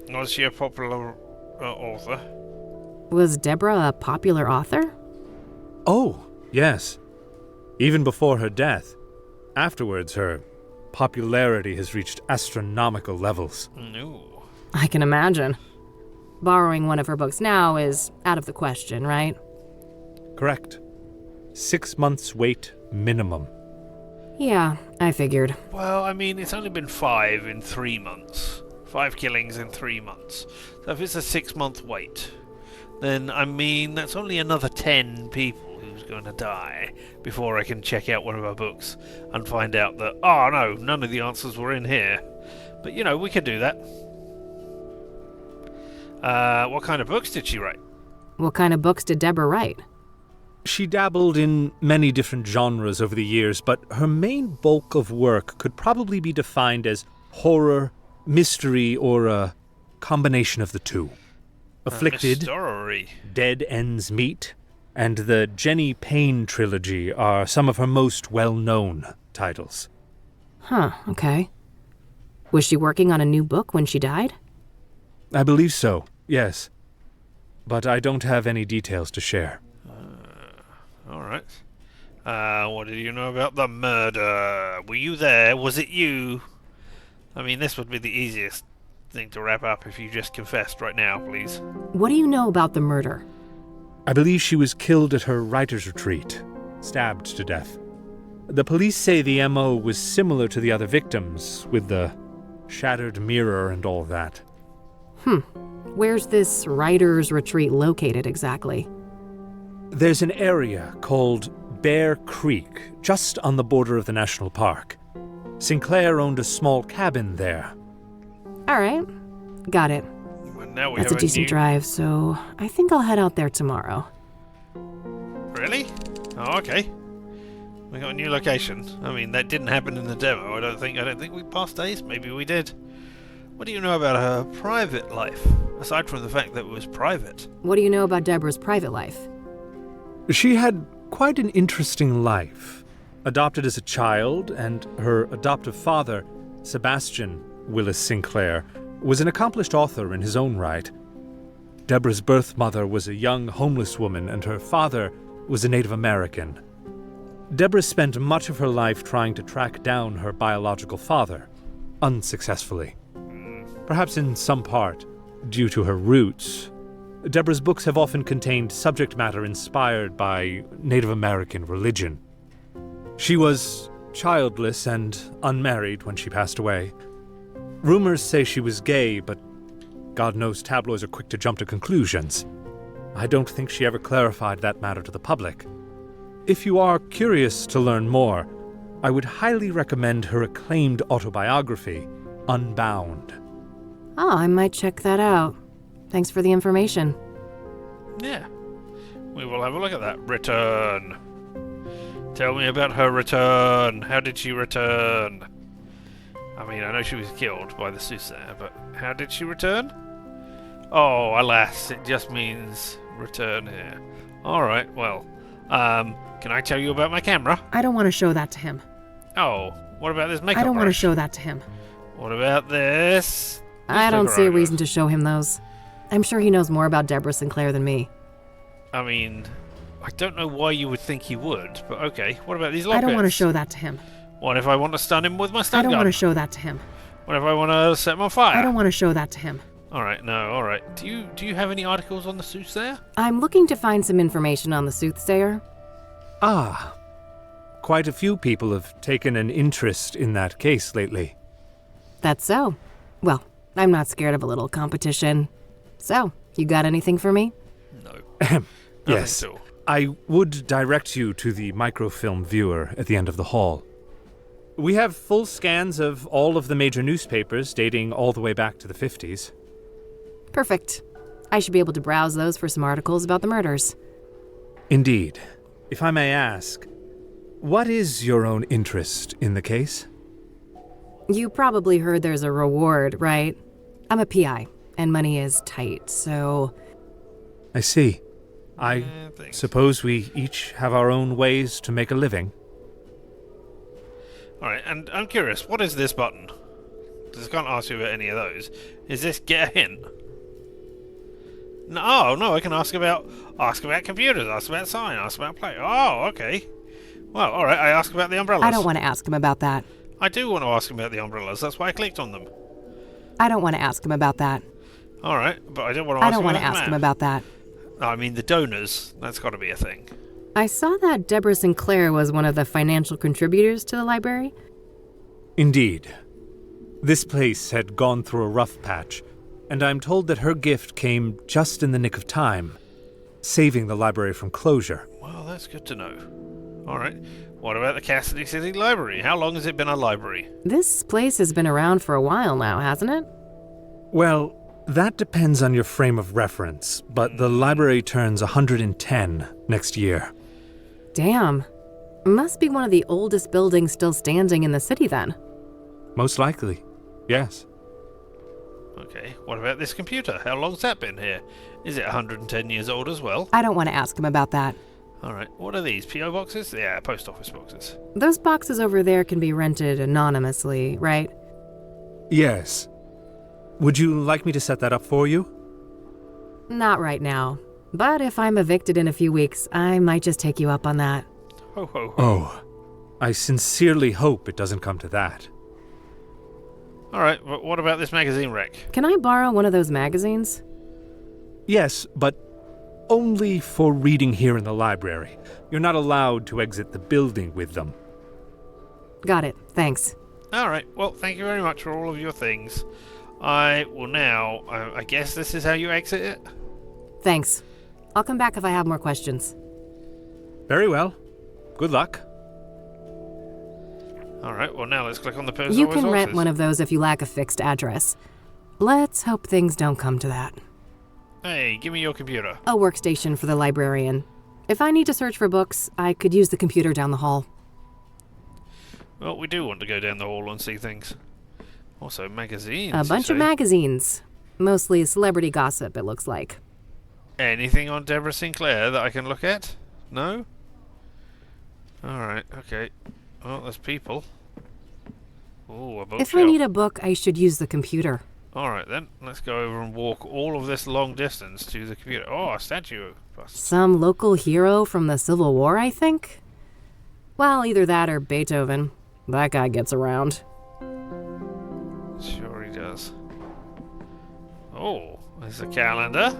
S1: Was she a popular author?
S2: Was Deborah a popular author?
S5: Oh, yes. Even before her death. Afterwards, her popularity has reached astronomical levels.
S1: No.
S2: I can imagine. Borrowing one of her books now is out of the question, right?
S5: Correct. 6 months wait minimum.
S2: Yeah, I figured.
S1: Well, I mean, it's only been 5 in 3 months. 5 killings in 3 months. So if it's a 6-month wait, then, I mean, that's only another 10 people who's going to die before I can check out one of her books and find out that, oh no, none of the answers were in here. But, we can do that. What kind of books did she write?
S2: What kind of books did Deborah write?
S5: She dabbled in many different genres over the years, but her main bulk of work could probably be defined as horror, mystery, or a combination of the two. Afflicted,
S1: Mystery.
S5: Dead Ends Meet, and the Jenny Payne trilogy are some of her most well-known titles.
S2: Huh, okay. Was she working on a new book when she died?
S5: I believe so, yes. But I don't have any details to share.
S1: Alright. What do you know about the murder? Were you there? Was it you? I mean, this would be the easiest thing to wrap up if you just confessed right now, please.
S2: What do you know about the murder?
S5: I believe she was killed at her writer's retreat, stabbed to death. The police say the MO was similar to the other victims, with the shattered mirror and all that.
S2: Where's this writer's retreat located exactly?
S5: There's an area called Bear Creek, just on the border of the national park. Sinclair owned a small cabin there.
S2: All right, got it.
S1: Well, now we
S2: That's a
S1: have
S2: decent
S1: new...
S2: drive, so I think I'll head out there tomorrow.
S1: Really? Oh, okay. We got a new location. I mean, that didn't happen in the demo. I don't think we passed days. Maybe we did. What do you know about her private life, aside from the fact that it was private?
S2: What do you know about Deborah's private life?
S5: She had quite an interesting life. Adopted as a child, and her adoptive father, Sebastian Willis Sinclair, was an accomplished author in his own right. Deborah's birth mother was a young homeless woman, and her father was a Native American. Deborah spent much of her life trying to track down her biological father, unsuccessfully. Perhaps in some part, due to her roots, Deborah's books have often contained subject matter inspired by Native American religion. She was childless and unmarried when she passed away. Rumors say she was gay, but God knows tabloids are quick to jump to conclusions. I don't think she ever clarified that matter to the public. If you are curious to learn more, I would highly recommend her acclaimed autobiography, Unbound.
S2: Oh, I might check that out. Thanks for the information.
S1: Yeah. We will have a look at that. Return. Tell me about her return. How did she return? I mean, I know she was killed by the Soothsayer, but how did she return? Oh, alas, it just means return here. Alright, well, can I tell you about my camera?
S2: I don't want to show that to him.
S1: Oh, what about this makeup
S2: I don't want to
S1: brush?
S2: show that to him.
S1: What about this?
S2: I don't see a
S1: Newspaper
S2: reason to show him those. I'm sure he knows more about Deborah Sinclair than me.
S1: I mean, I don't know why you would think he would, but okay. What about these lockpicks?
S2: I don't want to show that to him.
S1: What if I want to stun him with my stun
S2: I don't
S1: gun?
S2: want to show that to him.
S1: What if I want to set him on fire?
S2: I don't want to show that to him.
S1: Alright, no, alright. Do you have any articles on the Soothsayer?
S2: I'm looking to find some information on the Soothsayer.
S5: Ah, quite a few people have taken an interest in that case lately.
S2: That's so. Well, I'm not scared of a little competition. So, you got anything for me?
S1: No.
S5: Yes,
S1: Nothing at all.
S5: I would direct you to the microfilm viewer at the end of the hall. We have full scans of all of the major newspapers dating all the way back to the 50s.
S2: Perfect. I should be able to browse those for some articles about the murders.
S5: Indeed. If I may ask, what is your own interest in the case?
S2: You probably heard there's a reward, right? I'm a PI, and money is tight, so...
S5: I see. I
S1: Thanks.
S5: suppose we each have our own ways to make a living.
S1: Alright, and I'm curious, what is this button? Because I can't ask you about any of those. Is this get a hint? No, I can ask about computers, ask about sign, ask about play. Oh, okay. Well, alright, I ask about the umbrellas.
S2: I don't want to ask him about that.
S1: I do want to ask him about the umbrellas, that's why I clicked on them.
S2: I don't want to ask him about that.
S1: Alright, but I don't want to
S2: I
S1: ask
S2: don't
S1: him
S2: want
S1: about
S2: to
S1: the
S2: ask him
S1: map.
S2: about that.
S1: I mean, the donors, that's got to be a thing.
S2: I saw that Deborah Sinclair was one of the financial contributors to the library.
S5: Indeed. This place had gone through a rough patch, and I'm told that her gift came just in the nick of time, saving the library from closure.
S1: Well, that's good to know. Alright, what about the Kassidy City Library? How long has it been a library?
S2: This place has been around for a while now, hasn't it?
S5: Well, that depends on your frame of reference, but the library turns 110 next year.
S2: Damn. Must be one of the oldest buildings still standing in the city then.
S5: Most likely, yes.
S1: Okay, what about this computer? How long's that been here? Is it 110 years old as well?
S2: I don't want to ask him about that.
S1: Alright, what are these? P.O. boxes? Yeah, post office boxes.
S2: Those boxes over there can be rented anonymously, right?
S5: Yes. Would you like me to set that up for you?
S2: Not right now. But if I'm evicted in a few weeks, I might just take you up on that.
S1: Ho ho ho.
S5: Oh, I sincerely hope it doesn't come to that.
S1: Alright, but what about this magazine wreck?
S2: Can I borrow one of those magazines?
S5: Yes, but only for reading here in the library. You're not allowed to exit the building with them.
S2: Got it, thanks.
S1: Alright, well, thank you very much for all of your things. I will now, I guess this is how you exit it?
S2: Thanks. I'll come back if I have more questions.
S5: Very well. Good luck.
S1: Alright, well now let's click on the personal
S2: You can
S1: resources.
S2: rent one of those if you lack a fixed address. Let's hope things don't come to that.
S1: Hey, give me your computer.
S2: A workstation for the librarian. If I need to search for books, I could use the computer down the hall.
S1: Well, we do want to go down the hall and see things. Also, magazines.
S2: A bunch of magazines. Mostly celebrity gossip, it looks like.
S1: Anything on Deborah Sinclair that I can look at? No? Alright, okay. Well, there's people. Ooh, a bookshelf.
S2: If I need a book, I should use the computer.
S1: Alright then, let's go over and walk all of this long distance to the computer. Oh, a statue bust.
S2: Some local hero from the Civil War, I think? Well, either that or Beethoven. That guy gets around.
S1: Sure he does. Oh, there's a calendar.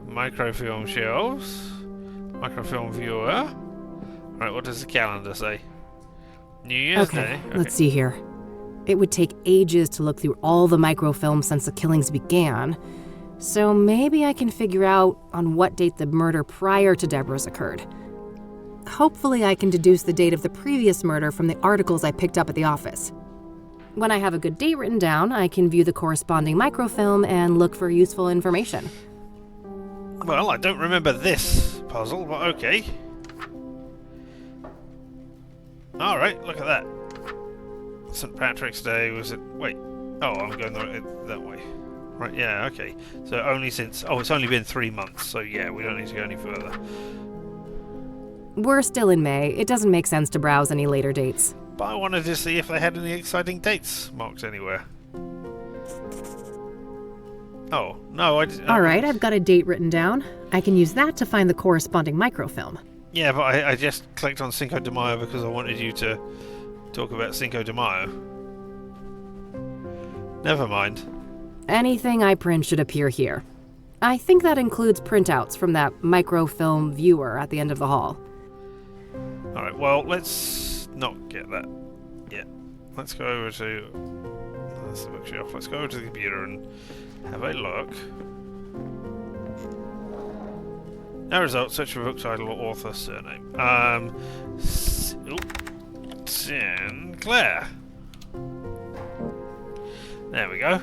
S1: Microfilm shelves. Microfilm viewer. Alright, what does the calendar say? New Year's Day.
S2: Let's see here. It would take ages to look through all the microfilms since the killings began, so maybe I can figure out on what date the murder prior to Deborah's occurred. Hopefully I can deduce the date of the previous murder from the articles I picked up at the office. When I have a good date written down, I can view the corresponding microfilm and look for useful information.
S1: Well, I don't remember this puzzle, but okay. Alright, look at that. St. Patrick's Day was it... Wait. Oh, I'm going that way. Right, yeah, okay. So only since... Oh, it's only been 3 months, so yeah, we don't need to go any further.
S2: We're still in May. It doesn't make sense to browse any later dates.
S1: But I wanted to see if they had any exciting dates marked anywhere. Oh, no,
S2: All right, I've got a date written down. I can use that to find the corresponding microfilm.
S1: Yeah, but I just clicked on Cinco de Mayo because I wanted you to talk about Cinco de Mayo. Never mind.
S2: Anything I print should appear here. I think that includes printouts from that microfilm viewer at the end of the hall.
S1: Alright, well, let's not get that yet. Let's go over to... That's the bookshelf. Let's go over to the computer and have a look. No results. Search for book title or author surname. Sinclair. There we go.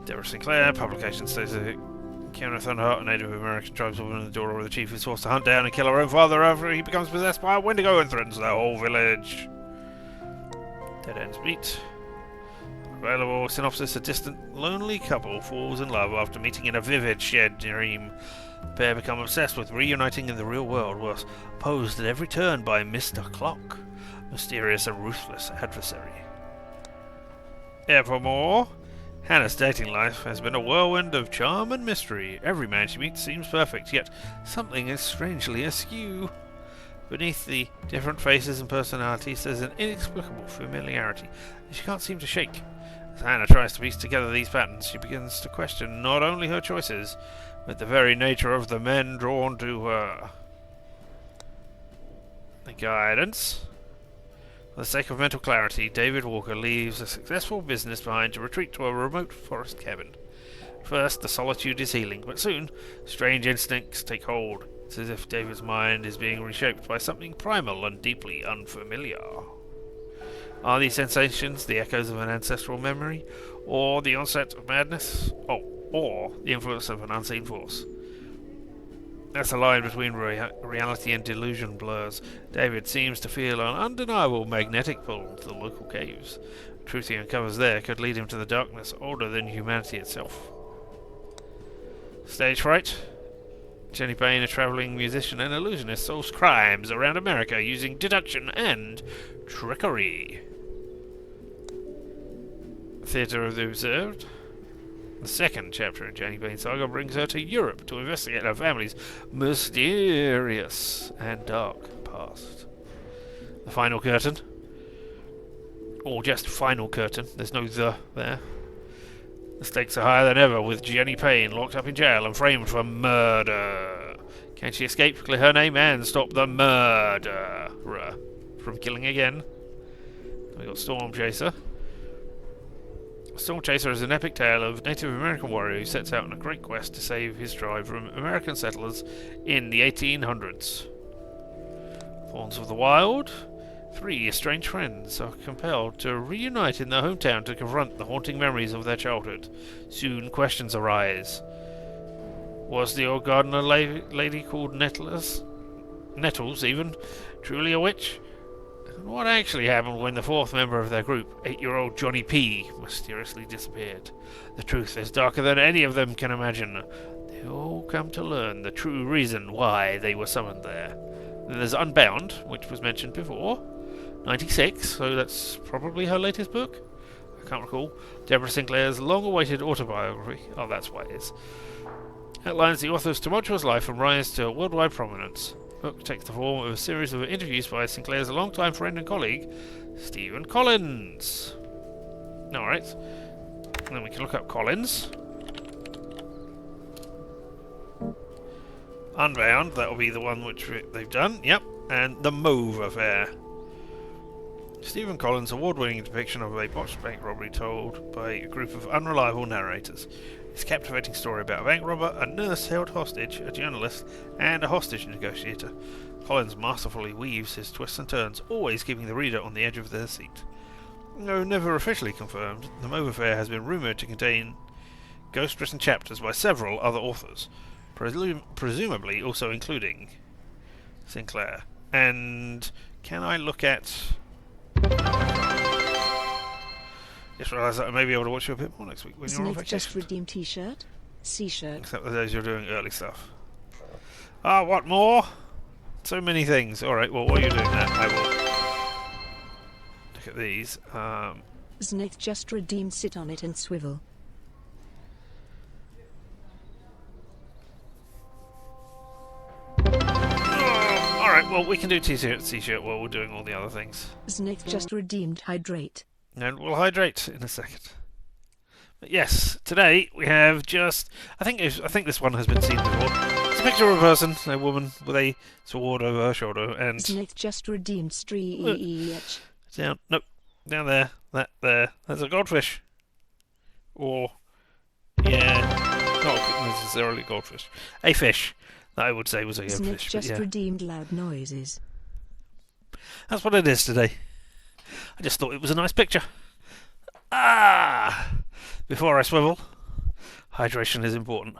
S1: Deborah Sinclair, publication states that Keanu Thunderheart, a Native American tribeswoman and the daughter of the chief, is forced to hunt down and kill her own father after he becomes possessed by a Wendigo and threatens the whole village. Dead ends beat. Available synopsis: a distant, lonely couple falls in love after meeting in a vivid shared dream. The pair become obsessed with reuniting in the real world, whilst opposed at every turn by Mr. Clock, mysterious and ruthless adversary. Evermore, Hannah's dating life has been a whirlwind of charm and mystery. Every man she meets seems perfect, yet something is strangely askew. Beneath the different faces and personalities, there's an inexplicable familiarity that she can't seem to shake. As Hannah tries to piece together these patterns, she begins to question not only her choices, but the very nature of the men drawn to her. The guidance. For the sake of mental clarity, David Walker leaves a successful business behind to retreat to a remote forest cabin. First, the solitude is healing, but soon, strange instincts take hold. It's as if David's mind is being reshaped by something primal and deeply unfamiliar. Are these sensations the echoes of an ancestral memory, or the onset of madness? Or the influence of an unseen force? As the line between reality and delusion blurs, David seems to feel an undeniable magnetic pull to the local caves. The truth he uncovers there could lead him to the darkness older than humanity itself. Stage fright. Jenny Payne, a travelling musician and illusionist, solves crimes around America using deduction and trickery. Theatre of the Observed. The second chapter in Jenny Payne's saga brings her to Europe to investigate her family's mysterious and dark past. The Final Curtain. Or just Final Curtain, there's no "the" there. The stakes are higher than ever, with Jenny Payne locked up in jail and framed for murder. Can she escape, clear her name, and stop the murderer from killing again? We got Storm Chaser. Storm Chaser is an epic tale of a Native American warrior who sets out on a great quest to save his tribe from American settlers in the 1800s. Thorns of the Wild. 3 estranged friends are compelled to reunite in their hometown to confront the haunting memories of their childhood. Soon questions arise. Was the old gardener lady called Nettles even, truly a witch? And what actually happened when the 4th member of their group, 8-year-old Johnny P., mysteriously disappeared? The truth is darker than any of them can imagine. They all come to learn the true reason why they were summoned there. Then there's Unbound, which was mentioned before. 96, so that's probably her latest book. I can't recall. Deborah Sinclair's long-awaited autobiography. Oh, that's why it is. Outlines the author's tumultuous life and rise to worldwide prominence. The book takes the form of a series of interviews by Sinclair's longtime friend and colleague, Stephen Collins. Alright. And then we can look up Collins. Unbound, that'll be the one which they've done. Yep. And The Mauve Affair. Stephen Collins' award-winning depiction of a botched bank robbery told by a group of unreliable narrators. His captivating story about a bank robber, a nurse held hostage, a journalist, and a hostage negotiator. Collins masterfully weaves his twists and turns, always keeping the reader on the edge of their seat. Though never officially confirmed, The Mauve Affair has been rumoured to contain ghost-written chapters by several other authors, presumably also including Sinclair. And can I look at... Just realised that I may be able to watch you a bit more next week when you're on vacation.
S4: Just redeemed T-shirt, C-shirt.
S1: Except the days you're doing early stuff. Ah, what more? So many things. Alright, well, while you're doing that, I will look at these.
S4: Znith just redeemed sit on it and swivel.
S1: Alright, well, we can do T-shirt while we're doing all the other things.
S4: Znith just redeemed hydrate.
S1: And we'll hydrate in a second. But yes, today we have just... I think this one has been seen before. It's a picture of a person, a woman, with a sword over her shoulder, and...
S4: Znith just redeemed streech.
S1: Down, nope, down there, that there. There's a goldfish. Or, yeah, not necessarily a goldfish. A fish, that I would say was a goldfish.
S4: Znith just
S1: yeah.
S4: redeemed loud noises.
S1: That's what it is today. I just thought it was a nice picture. Ah! Before I swivel, hydration is important.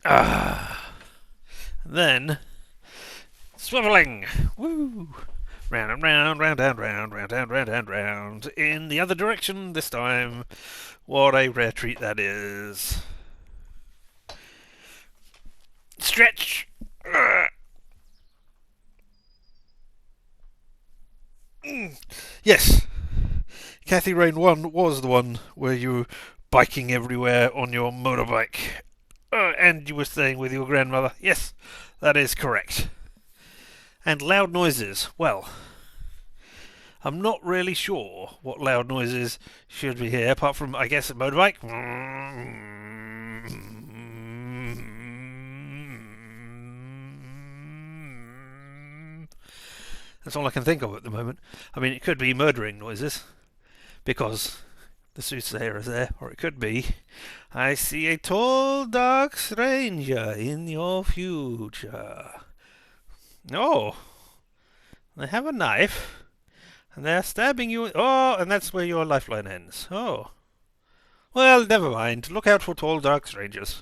S1: Ah! Then, swiveling! Woo! Round and round, round and round, round and round and round. In the other direction this time. What a rare treat that is. Stretch! Yes. Kathy Rain 1 was the one where you were biking everywhere on your motorbike. And you were staying with your grandmother. Yes, that is correct. And loud noises. Well, I'm not really sure what loud noises should be here, apart from, I guess, a motorbike. That's all I can think of at the moment. I mean, it could be murdering noises, because the Soothsayer is there, or it could be, I see a tall, dark stranger in your future. Oh, they have a knife, and they're stabbing you. Oh, and that's where your lifeline ends. Oh. Well, never mind. Look out for tall, dark strangers.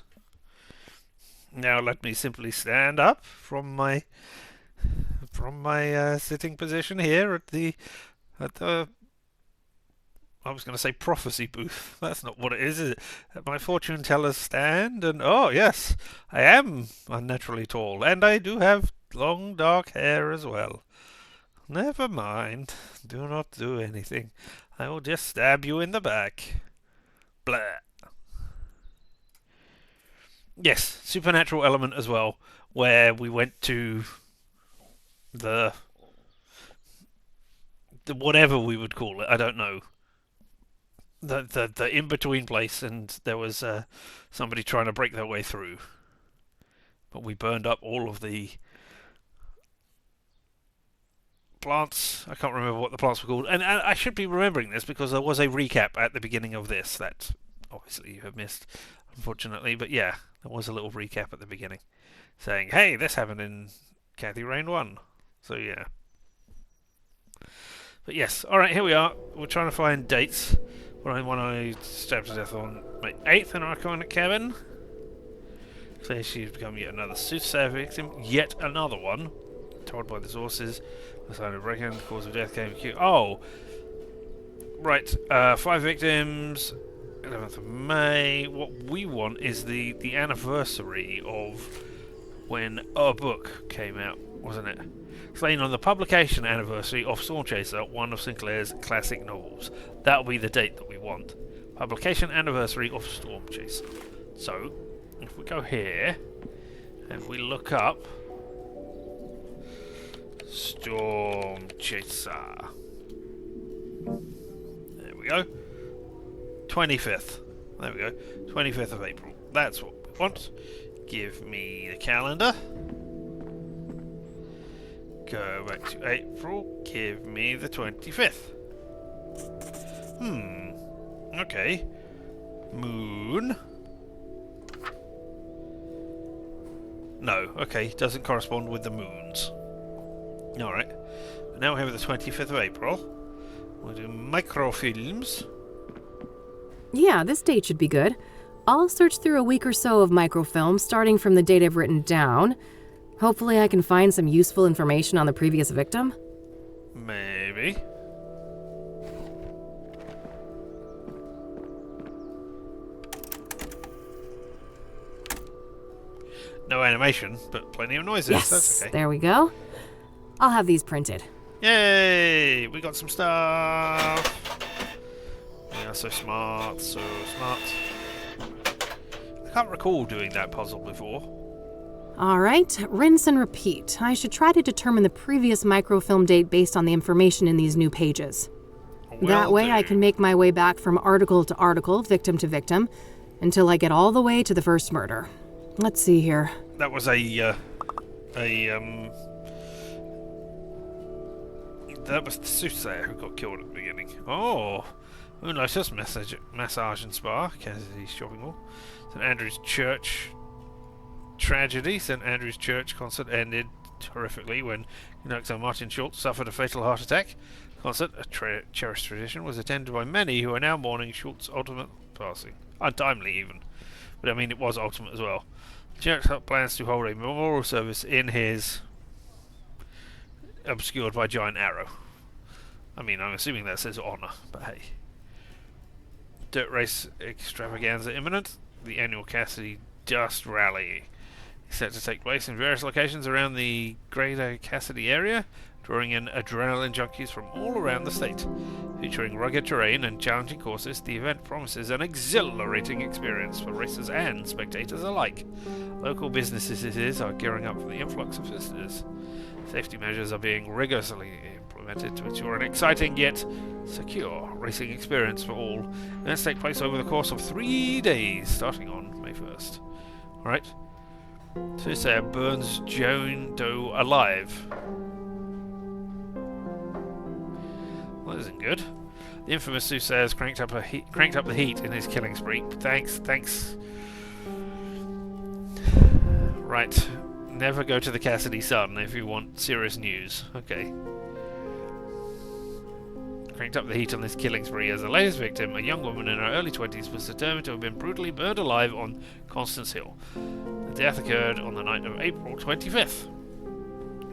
S1: Now let me simply stand up from my sitting position here at the I was going to say prophecy booth. That's not what it is it? At my fortune teller's stand, and oh yes, I am unnaturally tall, and I do have long dark hair as well. Never mind. Do not do anything. I will just stab you in the back. Blah. Yes, supernatural element as well, where we went to the whatever we would call it, I don't know. The in-between place, and there was somebody trying to break their way through. But we burned up all of the plants. I can't remember what the plants were called. And I should be remembering this because there was a recap at the beginning of this that obviously you have missed, unfortunately. But yeah, there was a little recap at the beginning saying, hey, this happened in Kathy Rain 1. So yeah. But yes, alright, here we are. We're trying to find dates. When I stabbed to death on my 8th in our iconic cabin. Clearly she's become yet another Soothsayer victim. Yet another one. Told by the sources. The sign of break-in, the cause of death came acute. Oh! Right, 5 victims. 11th of May. What we want is the anniversary of when our book came out, wasn't it? Slain on the publication anniversary of Storm Chaser, one of Sinclair's classic novels. That'll be the date that we want. Publication anniversary of Storm Chaser. So, if we go here, and we look up Storm Chaser. There we go. 25th. There we go. 25th of April. That's what we want. Give me the calendar. Go back to April. Give me the 25th. Okay. Moon. No. Okay. Doesn't correspond with the moons. Alright. Now we have the 25th of April. We'll do microfilms.
S2: Yeah, this date should be good. I'll search through a week or so of microfilms, starting from the date I've written down. Hopefully I can find some useful information on the previous victim.
S1: Maybe. No animation, but plenty of noises.
S2: Yes,
S1: that's okay.
S2: There we go. I'll have these printed.
S1: Yay! We got some stuff. We are so smart, so smart. I can't recall doing that puzzle before.
S2: All right, rinse and repeat. I should try to determine the previous microfilm date based on the information in these new pages. That way I can make my way back from article to article, victim to victim, until I get all the way to the first murder. Let's see here.
S1: That was that was the Soothsayer who got killed at the beginning. Oh, Moonlighters Massage and Spa, Kassidy Shopping Mall, St Andrew's Church, tragedy. St Andrew's Church concert ended horrifically when conductor Martin Schultz suffered a fatal heart attack. Concert, a cherished tradition, was attended by many who are now mourning Schultz's ultimate passing. Untimely, even. But I mean, it was ultimate as well. The church plans to hold a memorial service in his... obscured by giant arrow. I mean, I'm assuming that says honour, but hey. Dirt race extravaganza imminent. The annual Kassidy Dust Rally is set to take place in various locations around the greater Kassidy area, drawing in adrenaline junkies from all around the state. Featuring rugged terrain and challenging courses, the event promises an exhilarating experience for racers and spectators alike. Local businesses are gearing up for the influx of visitors. Safety measures are being rigorously implemented to ensure an exciting yet secure racing experience for all. Events take place over the course of 3 days, starting on May 1st. Alright. Soothsayer burns Joan Doe alive. Well, that isn't good. The infamous Soothsayer has cranked up the heat in his killing spree. Thanks. Right. Never go to the Kassidy Sun if you want serious news. Okay. Cranked up the heat on this killing spree as the latest victim, a young woman in her early 20s, was determined to have been brutally burned alive on Constance Hill. The death occurred on the night of April 25th.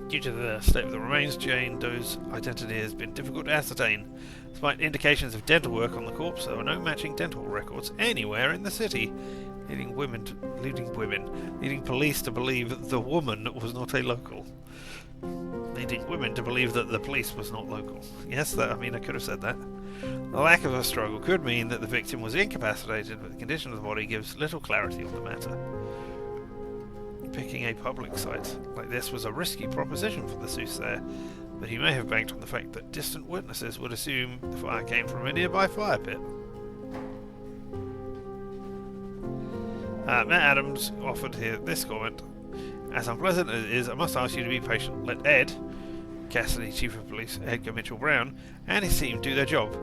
S1: Due to the state of the remains, Jane Doe's identity has been difficult to ascertain. Despite indications of dental work on the corpse, there were no matching dental records anywhere in the city, leading police to believe the woman was not a local. Leading women to believe that the police was not local. Yes, I could have said that. The lack of a struggle could mean that the victim was incapacitated, but the condition of the body gives little clarity on the matter. Picking a public site like this was a risky proposition for the Soothsayer, but he may have banked on the fact that distant witnesses would assume the fire came from a nearby fire pit. Matt Adams offered here this comment: "As unpleasant as it is, I must ask you to be patient. Let Ed, Kassidy Chief of Police Edgar Mitchell Brown, and his team do their job.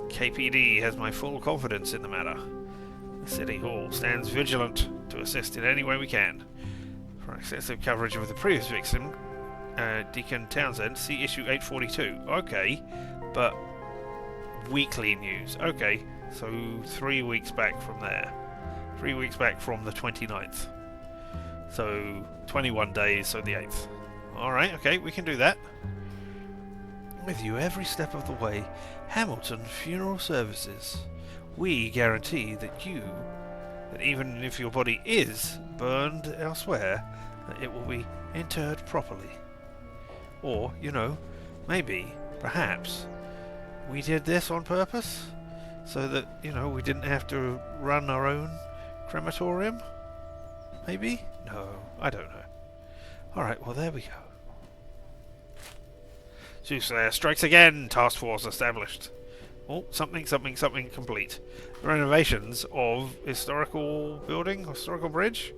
S1: KPD has my full confidence in the matter. The City Hall stands vigilant to assist in any way we can. For extensive coverage of the previous victim, Deacon Townsend, see issue 842. Okay, but weekly news. Okay, so 3 weeks back from there. 3 weeks back from the 29th. So 21 days, so the 8th. Alright, okay, we can do that. With you every step of the way, Hamilton Funeral Services. We guarantee that even if your body is burned elsewhere, that it will be interred properly. Or, maybe, perhaps, we did this on purpose, so that, we didn't have to run our own crematorium? Maybe? No, I don't know. Alright, well there we go. Soothsayer strikes again! Task force established. Oh, something complete. Renovations of historical bridge?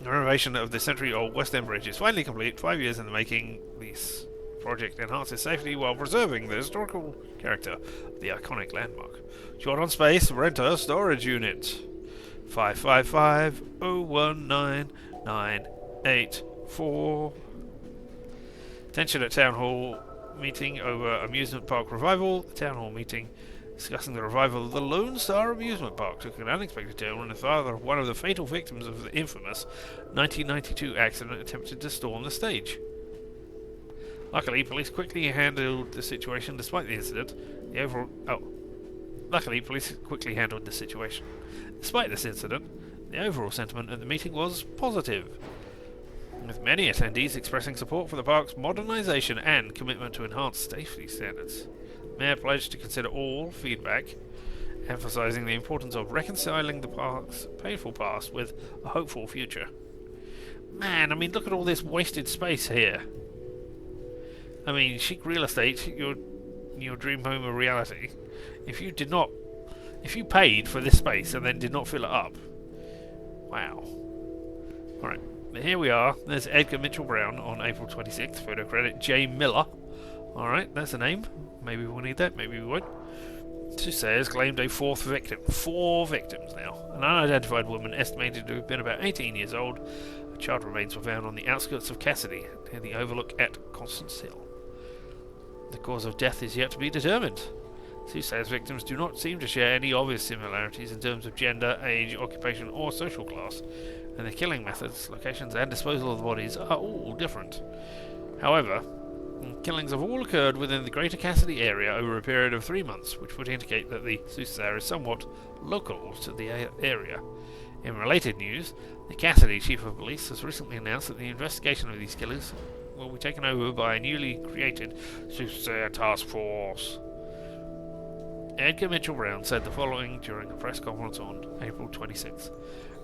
S1: The renovation of the century-old West End Bridge is finally complete. 5 years in the making. This project enhances safety while preserving the historical character of the iconic landmark. Short on space, rent a storage unit. 555-019-984. Tension at Town Hall meeting over amusement park revival. The Town Hall meeting discussing the revival of the Lone Star amusement park took an unexpected turn when the father of one of the fatal victims of the infamous 1992 accident attempted to storm the stage. Luckily, police quickly handled the situation despite the incident. Despite this incident, the overall sentiment at the meeting was positive, with many attendees expressing support for the park's modernisation and commitment to enhanced safety standards. The Mayor pledged to consider all feedback, emphasising the importance of reconciling the park's painful past with a hopeful future. Man, look at all this wasted space here. Chic real estate, your dream home a reality. If you paid for this space and then did not fill it up, wow. Alright, here we are. There's Edgar Mitchell Brown on April 26th. Photo credit J. Miller. Alright, that's a name. Maybe we'll need that, maybe we won't. Soothsayer has claimed a fourth victim. 4 victims now. An unidentified woman estimated to have been about 18 years old. Her child remains were found on the outskirts of Kassidy, near the overlook at Constance Hill. The cause of death is yet to be determined. Soothsayer's victims do not seem to share any obvious similarities in terms of gender, age, occupation, or social class, and their killing methods, locations, and disposal of the bodies are all different. However, killings have all occurred within the Greater Kassidy area over a period of 3 months, which would indicate that the Soothsayer is somewhat local to the area. In related news, the Kassidy Chief of Police has recently announced that the investigation of these killings will be taken over by a newly created Soothsayer Task Force. Edgar Mitchell-Brown said the following during a press conference on April 26th.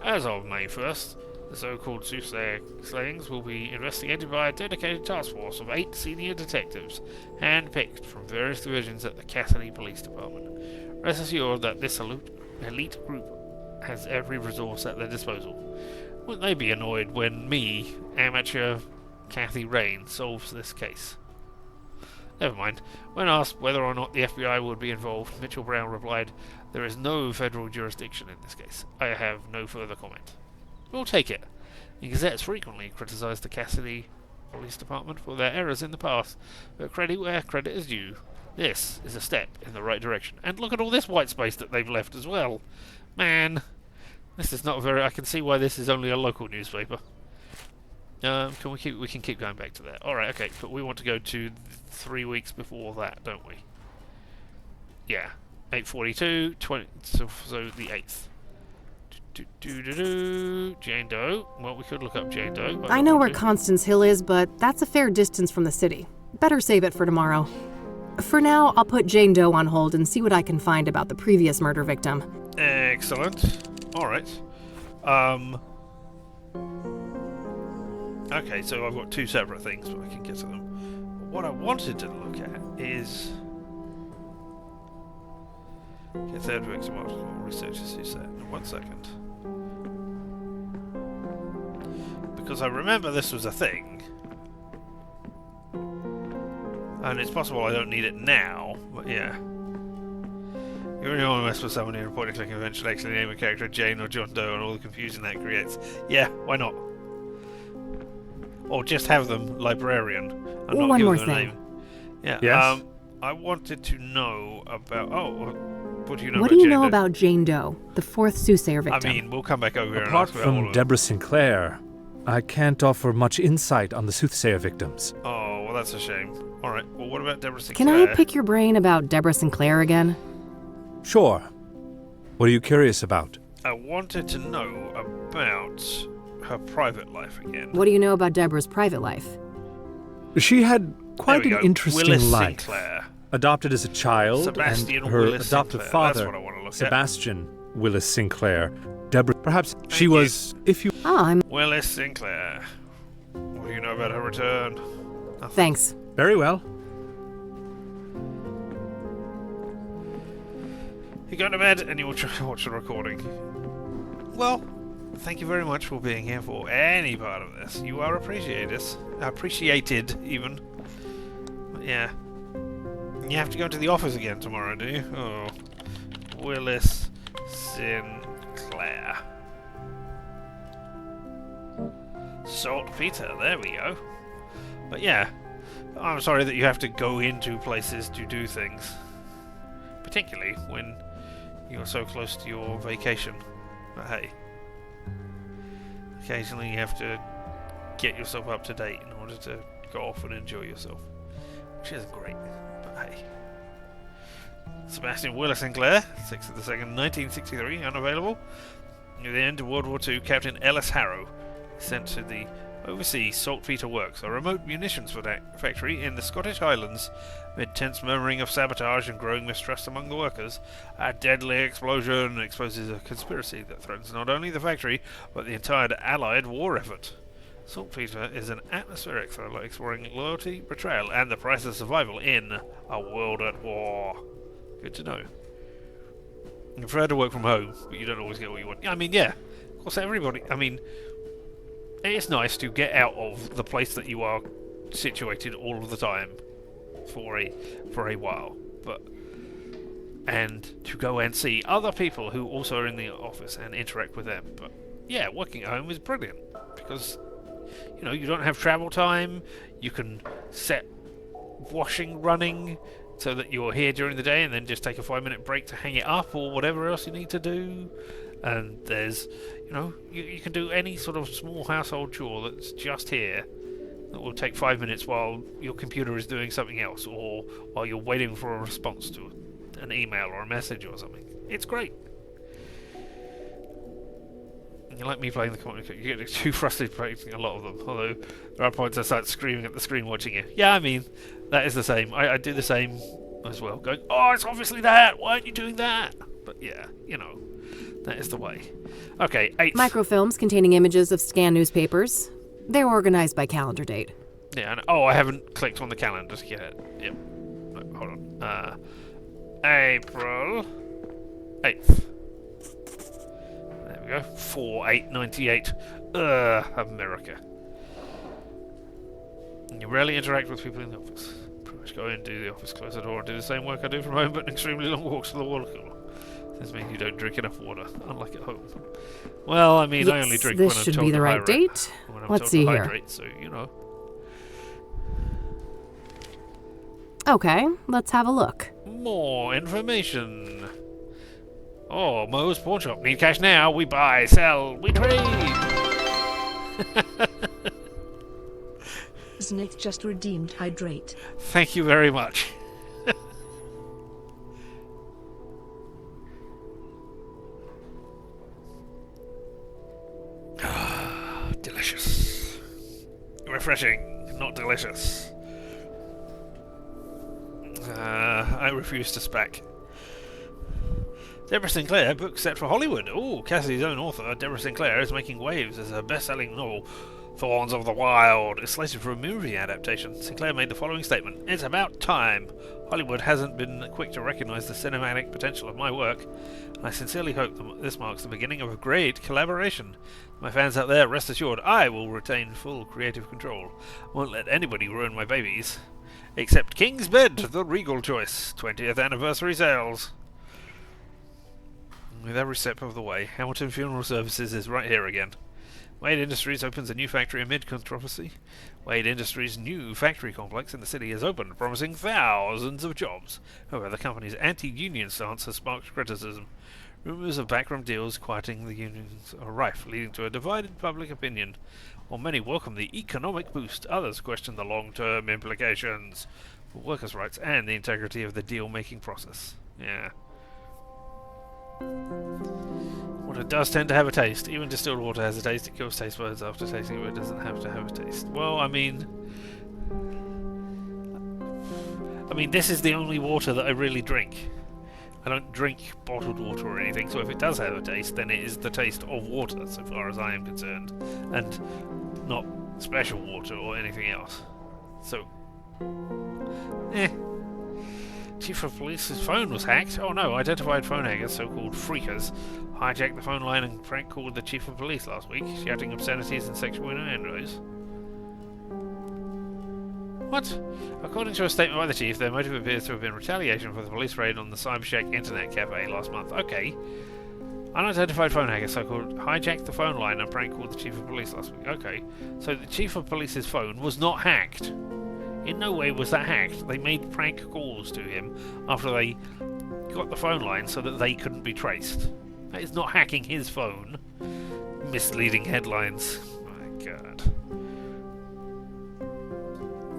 S1: As of May 1st, the so-called Soothsayer slayings will be investigated by a dedicated task force of 8 senior detectives, hand-picked from various divisions at the Kassidy Police Department. Rest assured that this elite group has every resource at their disposal. Wouldn't they be annoyed when me, amateur Kathy Rain, solves this case? Never mind. When asked whether or not the FBI would be involved, Mitchell-Brown replied, "There is no federal jurisdiction in this case. I have no further comment." We'll take it. The Gazette's frequently criticised the Kassidy Police Department for their errors in the past, but credit where credit is due. This is a step in the right direction. And look at all this white space that they've left as well. Man, this is not very... I can see why this is only a local newspaper. We can keep going back to that. Alright, okay, but we want to go to 3 weeks before that, don't we? Yeah. 8:42, so the 8th. Jane Doe. Well, we could look up Jane Doe.
S2: I know where Constance Hill is, but that's a fair distance from the city. Better save it for tomorrow. For now, I'll put Jane Doe on hold and see what I can find about the previous murder victim.
S1: Excellent. Alright. Okay, so I've got 2 separate things, but I can get to them. But what I wanted to look at is... Get third victim of researchers who said... 1 second. Because I remember this was a thing. And it's possible I don't need it now, but yeah. You really want to mess with someone here and point-and-click and eventually actually name a character Jane or John Doe and all the confusion that creates. Yeah, why not? Or just have them librarian and not
S2: One
S1: give
S2: more
S1: them a
S2: thing.
S1: name. Yeah.
S5: Yes?
S1: I wanted to know about... Oh, what do you know
S2: What
S1: about
S2: do you
S1: Jane
S2: know
S1: Doe?
S2: about Jane Doe, the 4th Soothsayer victim?
S1: I mean, we'll come back over here and
S5: Apart
S1: ask about all
S5: from
S1: of
S5: Deborah Sinclair, I can't offer much insight on the Soothsayer victims.
S1: Oh, well, that's a shame. Alright, well, what about Deborah
S2: Can
S1: Sinclair?
S2: I pick your brain about Deborah Sinclair again?
S5: Sure. What are you curious about?
S1: I wanted to know about her private life again.
S2: What do you know about Deborah's private life?
S5: She had quite
S1: There we
S5: an
S1: go.
S5: interesting
S1: Willis
S5: life.
S1: Sinclair.
S5: Adopted as a child,
S1: Sebastian
S5: and her
S1: Willis
S5: adoptive
S1: Sinclair. That's
S5: father,
S1: what I want to look at.
S5: Sebastian Willis Sinclair. Deborah, perhaps she
S1: you.
S5: was, if you...
S2: Oh, I'm...
S1: Willis Sinclair. What do you know about her return?
S2: Thanks.
S5: Very well.
S1: You go to bed and you will watch the recording. Well, thank you very much for being here for any part of this. You are appreciated even. But yeah. You have to go to the office again tomorrow, do you? Oh. Willis Sinclair. Saltpeter, there we go. But yeah, I'm sorry that you have to go into places to do things. Particularly when you're so close to your vacation. But hey, occasionally you have to get yourself up to date in order to go off and enjoy yourself. Which isn't great, but hey. Sebastian Willis Sinclair, 6th of the 2nd, 1963, unavailable. Near the end of World War II, Captain Ellis Harrow sent to the overseas Saltpeter Works, a remote munitions factory in the Scottish Highlands. Amid tense murmuring of sabotage and growing mistrust among the workers, a deadly explosion exposes a conspiracy that threatens not only the factory, but the entire Allied war effort. Saltpeter is an atmospheric thriller exploring loyalty, betrayal, and the price of survival in a world at war. Good to know. You prefer to work from home, but you don't always get what you want. I mean, yeah. Of course, everybody... I mean, it's nice to get out of the place that you are situated all of the time for a while. But and to go and see other people who also are in the office and interact with them. But yeah, working at home is brilliant because you don't have travel time. You can set washing running so that you're here during the day and then just take a 5-minute break to hang it up or whatever else you need to do. And there's, you can do any sort of small household chore that's just here that will take 5 minutes while your computer is doing something else or while you're waiting for a response to an email or a message or something. It's great. You like me playing the comic, you get too frustrated playing a lot of them, although there are points I start screaming at the screen watching you. Yeah, I mean, that is the same. I do the same as well, going, oh, it's obviously that, why aren't you doing that? But yeah, that is the way. Okay, 8th.
S2: Microfilms containing images of scanned newspapers. They're organized by calendar date.
S1: Yeah, I haven't clicked on the calendar yet. Yep. No, hold on. April 8th. There we go. 4/8/98. America. And you rarely interact with people in the office. Pretty much go in, do the office, close the door, and do the same work I do from home, but extremely long walks to the water cooler. This means you don't drink enough water, unlike at home. Well, I mean,
S2: yes,
S1: I only drink when I'm
S2: this
S1: told
S2: should be the
S1: to
S2: right
S1: hydrate.
S2: date.
S1: When I'm
S2: Let's
S1: told
S2: see
S1: to
S2: here.
S1: hydrate, so
S2: Okay, let's have a look.
S1: More information. Oh, Moe's Pawn Shop. Need cash now. We buy, sell, we trade.
S4: Znith just redeemed hydrate.
S1: Thank you very much. Delicious. Refreshing, not delicious. I refuse to spec. Deborah Sinclair, book set for Hollywood. Oh, Cassidy's own author, Deborah Sinclair, is making waves as her best-selling novel, Thorns of the Wild, is slated for a movie adaptation. Sinclair made the following statement: "It's about time. Hollywood hasn't been quick to recognize the cinematic potential of my work, and I sincerely hope that this marks the beginning of a great collaboration. My fans out there, rest assured, I will retain full creative control. I won't let anybody ruin my babies. Except King's Bed, the Regal choice. 20th anniversary sales." With every step of the way, Hamilton Funeral Services is right here again. Wade Industries opens a new factory amid controversy. Wade Industries' new factory complex in the city has opened, promising thousands of jobs. However, the company's anti-union stance has sparked criticism. Rumours of backroom deals quieting the unions are rife, leading to a divided public opinion. While many welcome the economic boost, others question the long-term implications for workers' rights and the integrity of the deal-making process. Yeah. Water does tend to have a taste. Even distilled water has a taste. It kills taste buds after tasting it, but it doesn't have to have a taste. Well, I mean, this is the only water that I really drink. I don't drink bottled water or anything, so if it does have a taste, then it is the taste of water, so far as I am concerned, and not special water or anything else. So, Chief of Police's phone was hacked. Oh no, identified phone hackers, so-called freakers, hijacked the phone line and prank called the Chief of Police last week, shouting obscenities and sexual innuendos. What? According to a statement by the Chief, their motive appears to have been retaliation for the police raid on the CyberShack internet cafe last month. Okay. Unidentified phone hackers, so-called, hijacked the phone line and prank called the Chief of Police last week. Okay. So the Chief of Police's phone was not hacked. In no way was that hacked. They made prank calls to him after they got the phone line so that they couldn't be traced. That is not hacking his phone. Misleading headlines. My god.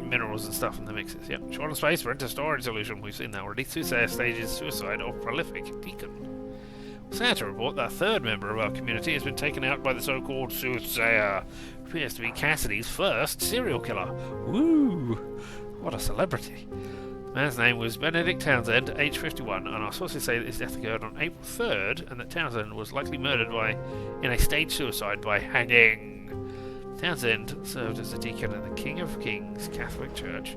S1: Minerals and stuff in the mixes. Yep. Short on space, rent a storage solution. We've seen that already. Soothsayer stages suicide of prolific deacon. Sad to report that a third member of our community has been taken out by the so-called Soothsayer. Appears to be Kassidy's first serial killer. Woo! What a celebrity. The man's name was Benedict Townsend, age 51, and our sources say that his death occurred on April 3rd, and that Townsend was likely murdered in a staged suicide by hanging. Townsend served as a deacon at the King of Kings Catholic Church,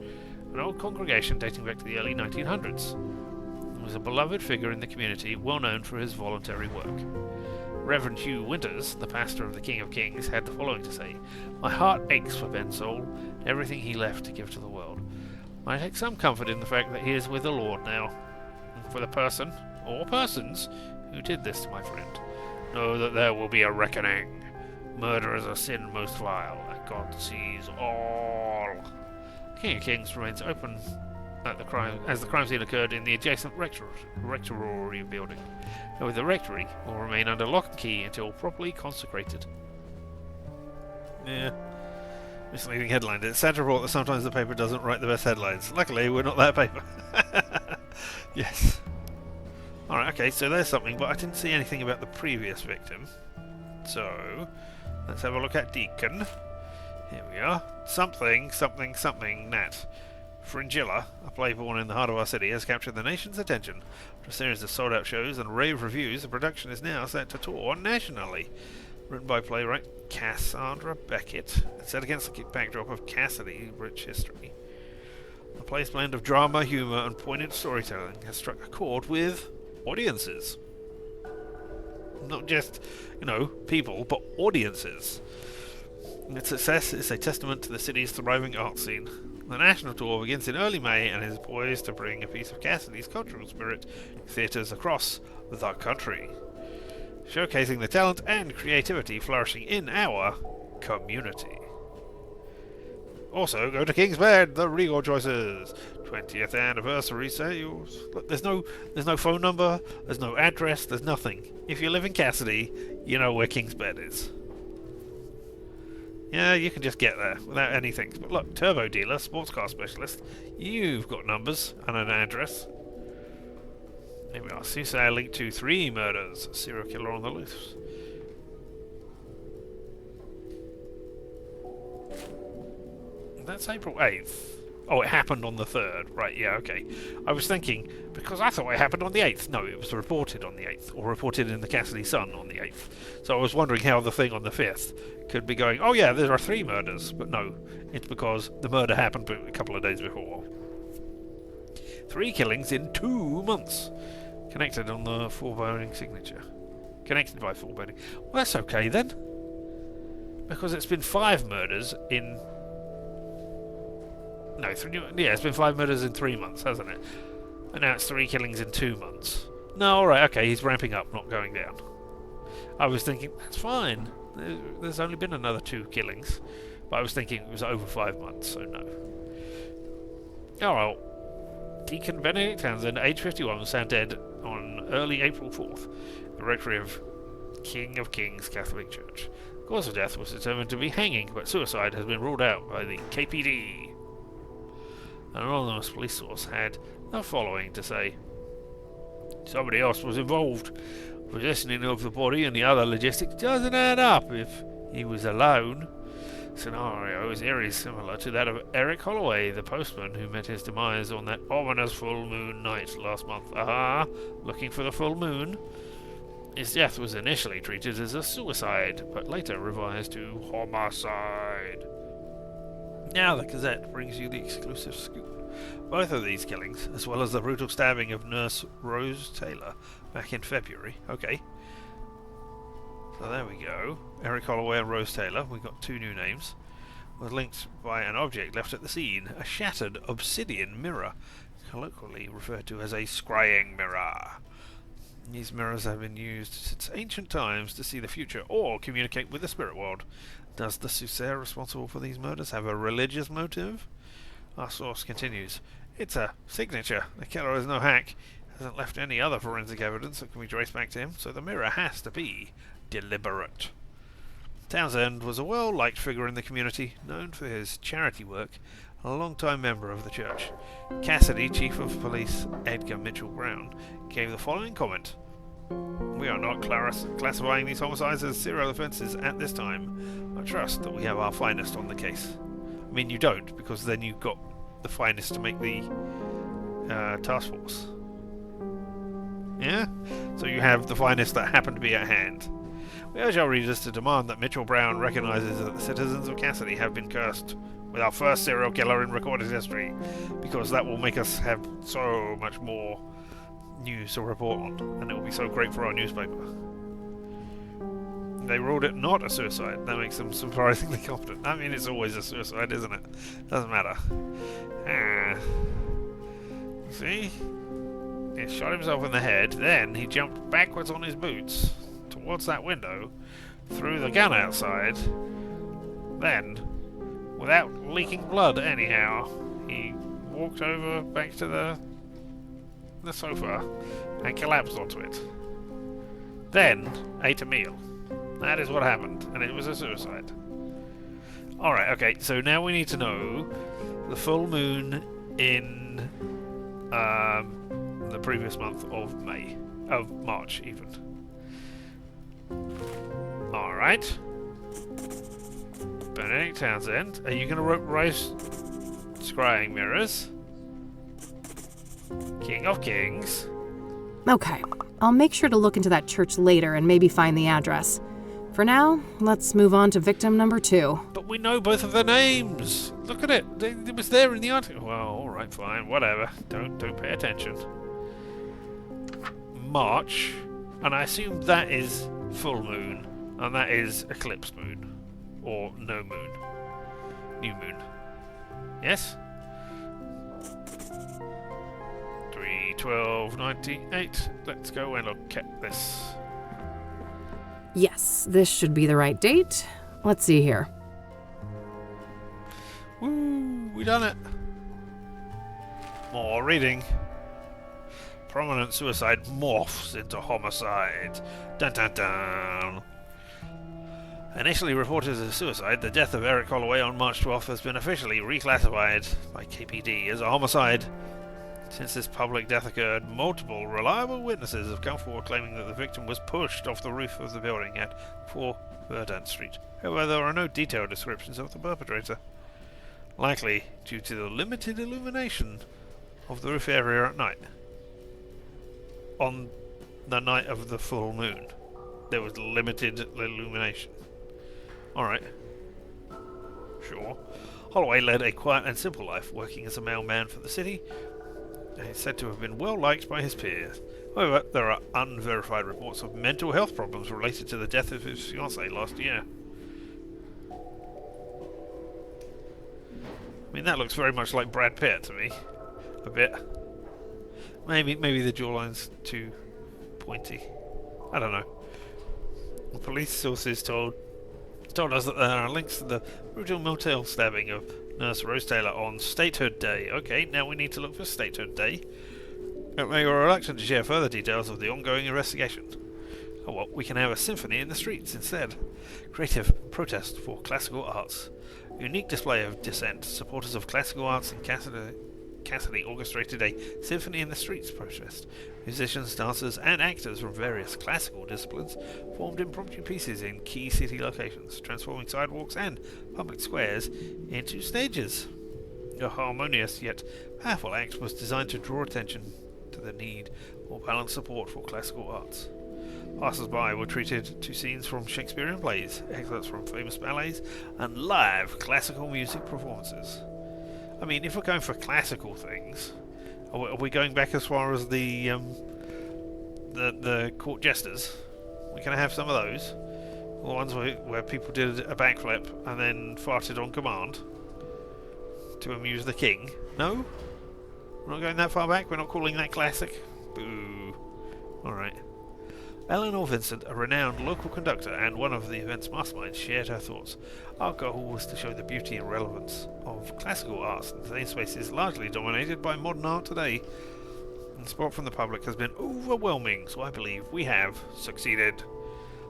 S1: an old congregation dating back to the early 1900s. He was a beloved figure in the community, well known for his voluntary work. Reverend Hugh Winters, the pastor of the King of Kings, had the following to say: "My heart aches for Ben's soul, and everything he left to give to the world. I take some comfort in the fact that he is with the Lord now." for the person, or persons, who did this to my friend. Know that there will be a reckoning. Murder is a sin most vile, and God sees all. King of Kings remains open as the crime scene occurred in the adjacent rectory building. However, the rectory will remain under lock and key until properly consecrated. Yeah. Misleading headline. It's sad to report that sometimes the paper doesn't write the best headlines. Luckily, we're not that paper. Yes. Alright, okay, so there's something, but I didn't see anything about the previous victim. So, let's have a look at Deacon. Here we are. Something, Nat. Fringilla, a play born in the heart of our city, has captured the nation's attention. After a series of sold-out shows and rave reviews, the production is now set to tour nationally. Written by playwright Cassandra Beckett, set against the backdrop of Kassidy rich history. The play's blend of drama, humour, and poignant storytelling has struck a chord with audiences. Not just, people, but audiences. Its success is a testament to the city's thriving art scene. The national tour begins in early May and is poised to bring a piece of Kassidy's cultural spirit to theatres across the country, showcasing the talent and creativity flourishing in our community. Also, go to King's Bed, the Regal Choices 20th anniversary sales. Look, there's no phone number, there's no address, there's nothing. If you live in Kassidy, you know where King's Bed is. Yeah, you can just get there without anything. But look, Turbo Dealer, sports car specialist, you've got numbers and an address. Here we are. Soothsayer linked to 3 murders. Serial killer on the loose. That's April 8th. Oh, it happened on the 3rd. Right, yeah, okay. I was thinking, because I thought it happened on the 8th. No, it was reported on the 8th, or reported in the Kassidy Sun on the 8th. So I was wondering how the thing on the 5th could be going, oh yeah, there are 3 murders. But no, it's because the murder happened a couple of days before. 3 killings in 2 months. Connected on the foreboding signature. Connected by foreboding. Well, that's okay then. Because it's been 5 murders in... No, it's been 5 murders in 3 months, hasn't it? And now it's 3 killings in 2 months. No, alright, okay, he's ramping up, not going down. I was thinking, that's fine. There's only been another 2 killings. But I was thinking it was over 5 months, so no. Alright. Deacon Benedict Townsend, age 51, was found dead on early April 4th. The rectory of King of Kings Catholic Church. The cause of death was determined to be hanging, but suicide has been ruled out by the KPD. An anonymous police source had the following to say. Somebody else was involved. Possession of the body and the other logistics doesn't add up if he was alone. Scenario is eerily similar to that of Eric Holloway, the postman who met his demise on that ominous full moon night last month. Aha! Looking for the full moon. His death was initially treated as a suicide, but later revised to homicide. Now the Gazette brings you the exclusive scoop. Both of these killings, as well as the brutal stabbing of nurse Rose Taylor back in February. Okay. So there we go. Eric Holloway and Rose Taylor, we got 2 new names, was linked by an object left at the scene, a shattered obsidian mirror, colloquially referred to as a scrying mirror. These mirrors have been used since ancient times to see the future or communicate with the spirit world. Does the Soothsayer responsible for these murders have a religious motive? Our source continues. It's a signature. The killer is no hack. Hasn't left any other forensic evidence that can be traced back to him, so the mirror has to be deliberate. Townsend was a well-liked figure in the community, known for his charity work, and a long-time member of the church. Kassidy Chief of Police Edgar Mitchell Brown gave the following comment. We are not classifying these homicides as serial offences at this time. I trust that we have our finest on the case. I mean, you don't, because then you've got the finest to make the task force. Yeah? So you have the finest that happen to be at hand. We urge our readers to demand that Mitchell Brown recognises that the citizens of Kassidy have been cursed with our first serial killer in recorded history, because that will make us have so much more news to report on, and it will be so great for our newspaper. They ruled it not a suicide. That makes them surprisingly confident. I mean, it's always a suicide, isn't it? Doesn't matter. See? He shot himself in the head, then he jumped backwards on his boots towards that window, threw the gun outside, then, without leaking blood anyhow, he walked over back to the sofa and collapsed onto it. Then ate a meal. That is what happened, and it was a suicide. Alright, okay, so now we need to know the full moon in the previous month of March even. Alright. Benedict Townsend, are you going to rise scrying mirrors? King of Kings.
S2: Okay, I'll make sure to look into that church later and maybe find the address. For now, let's move on to victim number 2.
S1: But we know both of their names. Look at it. It was there in the article. Well, all right, fine, whatever. Don't pay attention. March, and I assume that is full moon, and that is eclipse moon, or no moon, new moon. Yes. 3/12/98. Let's go and look at this.
S2: Yes, this should be the right date. Let's see here.
S1: Woo! We done it. More reading. Prominent suicide morphs into homicide. Dun dun dun. Initially reported as a suicide, the death of Eric Holloway on March 12th has been officially reclassified by KPD as a homicide. Since this public death occurred, multiple reliable witnesses have come forward claiming that the victim was pushed off the roof of the building at 4 Verdant Street. However, there are no detailed descriptions of the perpetrator. Likely due to the limited illumination of the roof area at night. On the night of the full moon, there was limited illumination. Alright. Sure. Holloway led a quiet and simple life, working as a mailman for the city. He is said to have been well liked by his peers. However, there are unverified reports of mental health problems related to the death of his fiancée last year. I mean, that looks very much like Brad Pitt to me. A bit. Maybe the jawline's too pointy. I don't know. The police sources told us that there are links to the brutal motel stabbing of Nurse Rose Taylor on Statehood Day. Okay, now we need to look for Statehood Day. But we are reluctant to share further details of the ongoing investigation. Oh well, we can have a symphony in the streets instead. Creative protest for classical arts. Unique display of dissent. Supporters of classical arts in Kassidy orchestrated a symphony in the streets protest. Musicians, dancers, and actors from various classical disciplines formed impromptu pieces in key city locations, transforming sidewalks and public squares into stages. A harmonious yet powerful act was designed to draw attention to the need for balanced support for classical arts. Passers-by were treated to scenes from Shakespearean plays, excerpts from famous ballets, and live classical music performances. I mean, if we're going for classical things, are we going back as far as the court jesters? We can have some of those. The ones where people did a backflip and then farted on command to amuse the king. No? We're not going that far back? We're not calling that classic? Boo. Alright. Eleanor Vincent, a renowned local conductor and one of the event's masterminds, shared her thoughts. Our goal was to show the beauty and relevance of classical arts in today's spaces largely dominated by modern art today. The support from the public has been overwhelming, so I believe we have succeeded.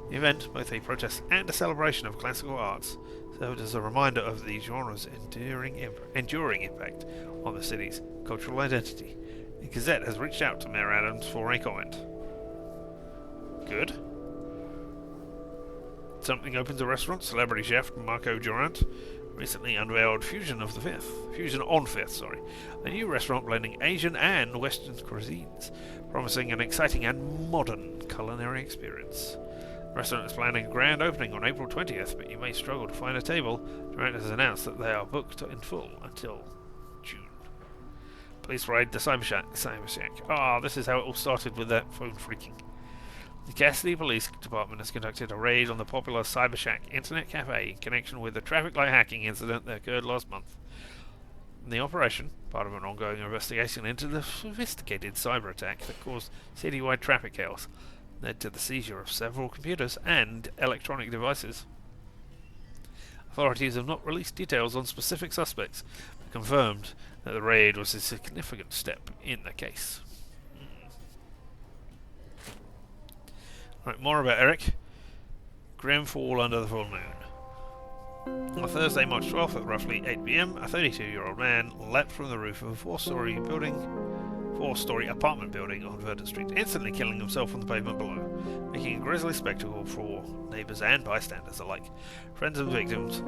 S1: The event, both a protest and a celebration of classical arts, served as a reminder of the genre's enduring impact on the city's cultural identity. The Gazette has reached out to Mayor Adams for a comment. Good. Something opens a restaurant. Celebrity chef Marco Durant recently unveiled Fusion on Fifth, a new restaurant blending Asian and Western cuisines, promising an exciting and modern culinary experience. The restaurant is planning a grand opening on April 20th, but you may struggle to find a table. Durant has announced that they are booked in full until June. Police raid the Cyber Shack. This is how it all started with that phone freaking. The Kassidy Police Department has conducted a raid on the popular Cyber Shack internet cafe in connection with the traffic light hacking incident that occurred last month. The operation, part of an ongoing investigation into the sophisticated cyber attack that caused citywide traffic chaos, led to the seizure of several computers and electronic devices. Authorities have not released details on specific suspects, but confirmed that the raid was a significant step in the case. Right, more about Eric. Grim fall under the full moon. On Thursday, March 12th at roughly 8 p.m, a 32-year-old man leapt from the roof of a four-story apartment building on Verdant Street, instantly killing himself on the pavement below, making a grisly spectacle for neighbours and bystanders alike. Friends and victims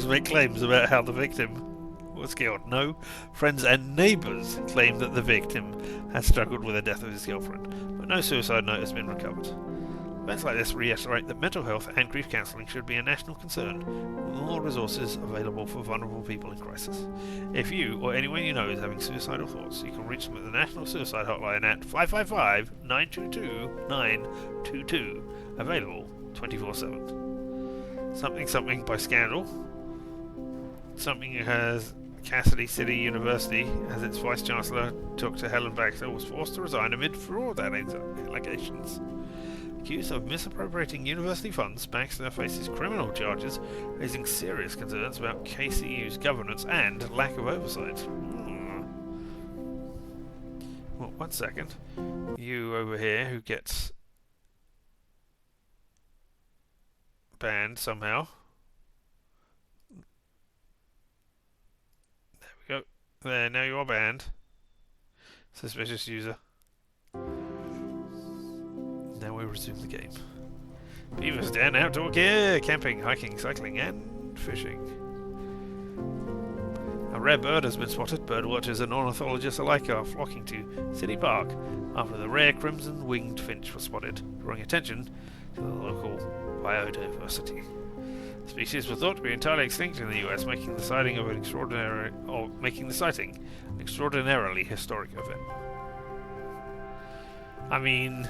S1: make claims about how the victim was killed. No, friends and neighbours claim that the victim had struggled with the death of his girlfriend, but no suicide note has been recovered. Events like this reiterate that mental health and grief counselling should be a national concern, with more resources available for vulnerable people in crisis. If you or anyone you know is having suicidal thoughts, you can reach them at the National Suicide Hotline at 555-922-922, available 24/7. Something by Scandal. Something has Kassidy City University, as its Vice-Chancellor, Dr. Helen Baxter, was forced to resign amid fraud allegations. Accused of misappropriating university funds, Baxter faces criminal charges, raising serious concerns about KCU's governance and lack of oversight. Well, 1 second. You over here who gets banned somehow. There we go. There, now you are banned. Suspicious user. Now we resume the game. Beavers Den outdoor gear, camping, hiking, cycling, and fishing. A rare bird has been spotted. Bird watchers and ornithologists alike are flocking to City Park after the rare crimson-winged finch was spotted, drawing attention to the local biodiversity. The species was thought to be entirely extinct in the US, making the sighting an extraordinarily historic event. I mean,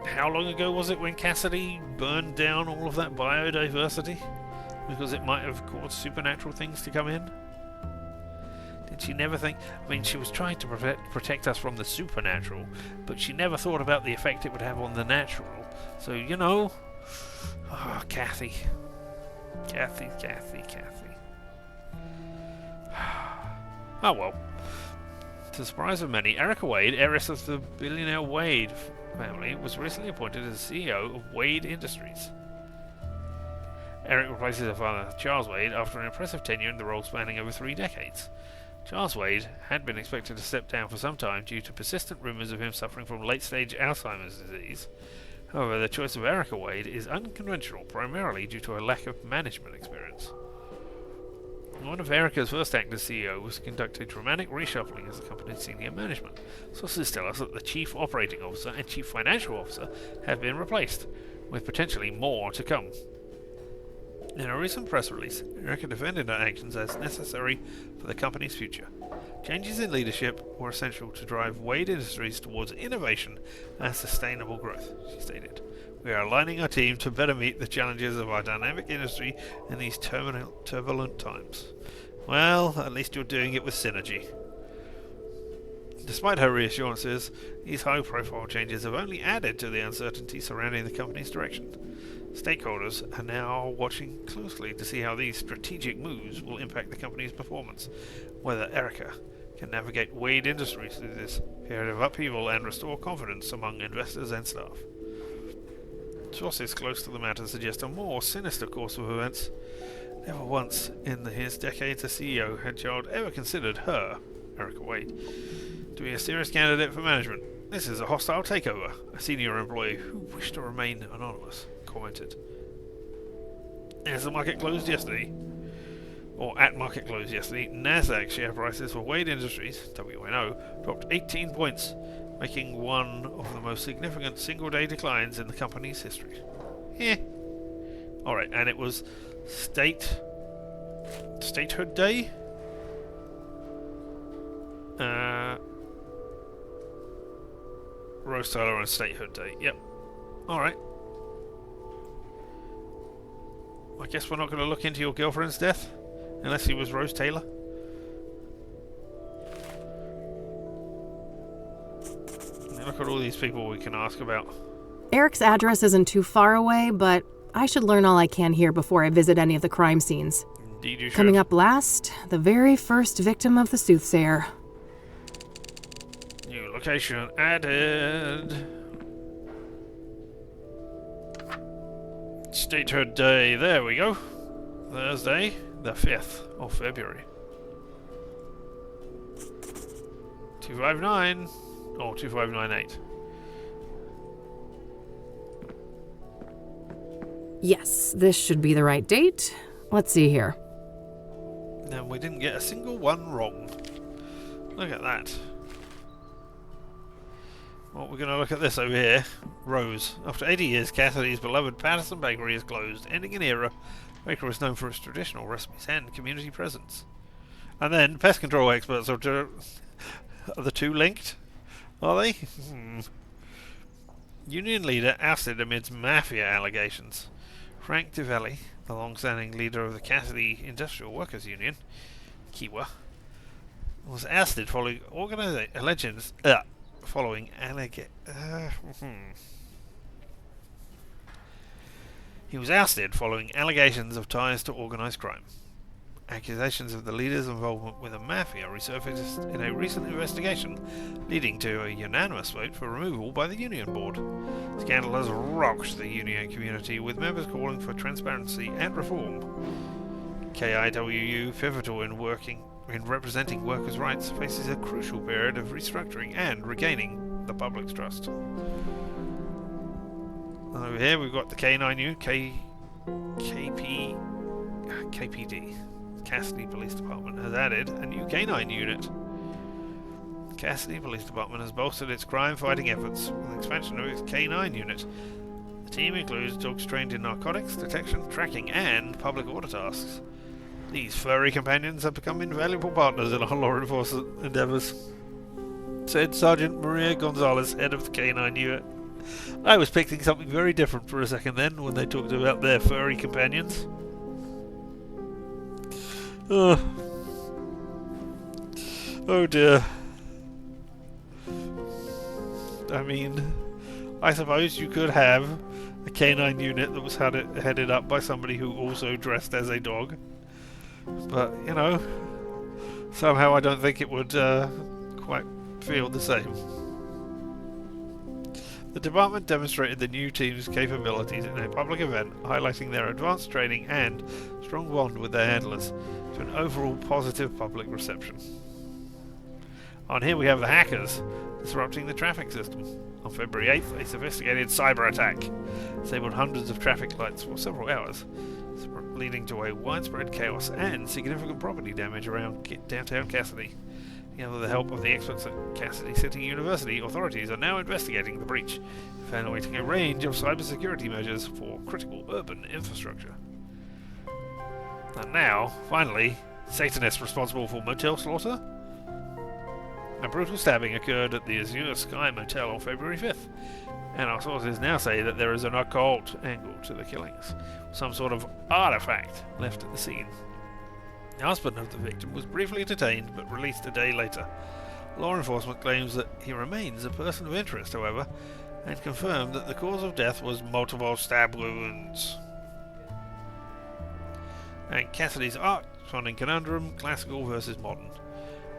S1: how long ago was it when Kassidy burned down all of that biodiversity? Because it might have caused supernatural things to come in? Did she never think... I mean, she was trying to protect us from the supernatural, but she never thought about the effect it would have on the natural. So, you know... Oh, Kathy. Kathy. Oh well. To the surprise of many, Erica Wade, heiress of the billionaire Wade family, was recently appointed as CEO of Wade Industries. Eric replaces her father, Charles Wade, after an impressive tenure in the role spanning over 3 decades. Charles Wade had been expected to step down for some time due to persistent rumours of him suffering from late-stage Alzheimer's disease. However, the choice of Erica Wade is unconventional, primarily due to her lack of management experience. One of Erica's first act as CEO was to conduct a dramatic reshuffling as the company's senior management. Sources tell us that the Chief Operating Officer and Chief Financial Officer have been replaced, with potentially more to come. In a recent press release, Erica defended her actions as necessary for the company's future. Changes in leadership were essential to drive Wade Industries towards innovation and sustainable growth, she stated. We are aligning our team to better meet the challenges of our dynamic industry in these turbulent times. Well, at least you're doing it with synergy. Despite her reassurances, these high-profile changes have only added to the uncertainty surrounding the company's direction. Stakeholders are now watching closely to see how these strategic moves will impact the company's performance, whether Erica can navigate Wade Industries through this period of upheaval and restore confidence among investors and staff. Sources close to the matter suggest a more sinister course of events. Never once in his decades as CEO had Child ever considered her, Erica Wade, to be a serious candidate for management. This is a hostile takeover, a senior employee who wished to remain anonymous commented. As the market closed yesterday, or at market close yesterday, Nasdaq share prices for Wade Industries, WNO, dropped 18 points, making one of the most significant single-day declines in the company's history. Alright, and it was Statehood Day? Rose Tyler on Statehood Day, yep. Alright. guess we're not going to look into your girlfriend's death, unless he was Rose Taylor. Look at all these people we can ask about.
S2: Eric's address isn't too far away, but I should learn all I can here before I visit any of the crime scenes.
S1: Indeed you should.
S2: Coming up last, the very first victim of the Soothsayer.
S1: New location added. Statehood day. There we go. Thursday, the 5th of February. 259 or 2598.
S2: Yes, this should be the right date. Let's see here.
S1: And we didn't get a single one wrong. Look at that. Well, we're going to look at this over here. Rose. After 80 years, Kassidy's beloved Patterson Bakery is closed, ending an era. The bakery is known for its traditional recipes and community presence. And then, pest control experts are the two linked? Are they? Union leader ousted amidst mafia allegations. Frank Divelli, the long-standing leader of the Kassidy Industrial Workers Union, Kiwa, was ousted following He was ousted following allegations of ties to organised crime. Accusations of the leader's involvement with the mafia resurfaced in a recent investigation, leading to a unanimous vote for removal by the union board. The scandal has rocked the union community, with members calling for transparency and reform. KIWU, pivotal in representing workers' rights, faces a crucial period of restructuring and regaining the public's trust. Over here we've got the K9U, KPD. Kassidy Police Department has added a new K9 unit. Kassidy Police Department has bolstered its crime-fighting efforts with the expansion of its K9 unit. The team includes dogs trained in narcotics, detection, tracking, and public order tasks. These furry companions have become invaluable partners in our law enforcement endeavours, said Sergeant Maria Gonzalez, head of the K9 unit. I was picking something very different for a second then, when they talked about their furry companions. Oh dear. I mean, I suppose you could have a K9 unit that was headed up by somebody who also dressed as a dog. But, you know, somehow I don't think it would quite feel the same. The department demonstrated the new team's capabilities in a public event, highlighting their advanced training and strong bond with their handlers, to an overall positive public reception. On here we have the hackers disrupting the traffic system. On February 8th, a sophisticated cyber attack disabled hundreds of traffic lights for several hours, leading to a widespread chaos and significant property damage around downtown Kassidy. With the help of the experts at Kassidy City University, authorities are now investigating the breach, evaluating a range of cybersecurity measures for critical urban infrastructure. And now, finally, Satanists responsible for motel slaughter? A brutal stabbing occurred at the Azure Sky Motel on February 5th, and our sources now say that there is an occult angle to the killings, some sort of artifact left at the scene. The husband of the victim was briefly detained but released a day later. Law enforcement claims that he remains a person of interest, however, and confirmed that the cause of death was multiple stab wounds. And Kassidy's art funding conundrum, classical versus modern.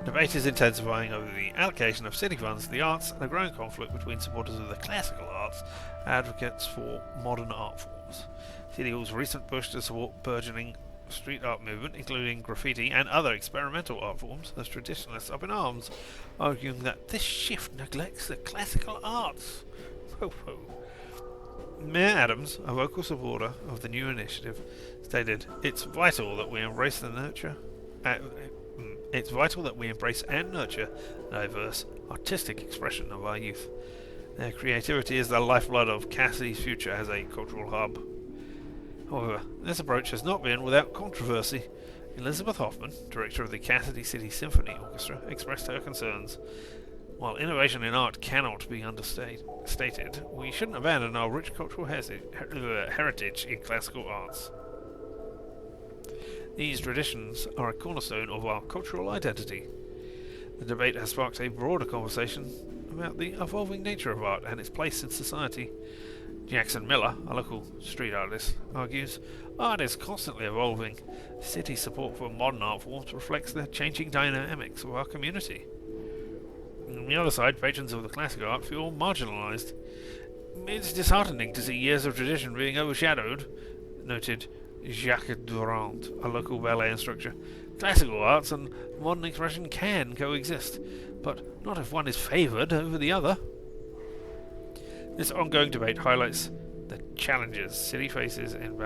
S1: Debate is intensifying over the allocation of city funds to the arts and a growing conflict between supporters of the classical arts and advocates for modern art forms. City Hall's recent push to support burgeoning street art movement, including graffiti and other experimental art forms, has traditionalists up in arms, arguing that this shift neglects the classical arts. Ho ho. Mayor Adams, a vocal supporter of the new initiative, stated, "It's vital that we embrace and nurture diverse, artistic expression of our youth. Their creativity is the lifeblood of Kassidy's future as a cultural hub." However, this approach has not been without controversy. Elizabeth Hoffman, director of the Kassidy City Symphony Orchestra, expressed her concerns. While innovation in art cannot be understated, we shouldn't abandon our rich cultural heritage in classical arts. These traditions are a cornerstone of our cultural identity. The debate has sparked a broader conversation about the evolving nature of art and its place in society. Jackson Miller, a local street artist, argues art is constantly evolving. The city's support for modern art forms reflects the changing dynamics of our community. On the other side, patrons of the classic art feel marginalised. It's disheartening to see years of tradition being overshadowed, noted Jacques Durand, a local ballet instructor. Classical arts and modern expression can coexist, but not if one is favoured over the other. This ongoing debate highlights the challenges cities face in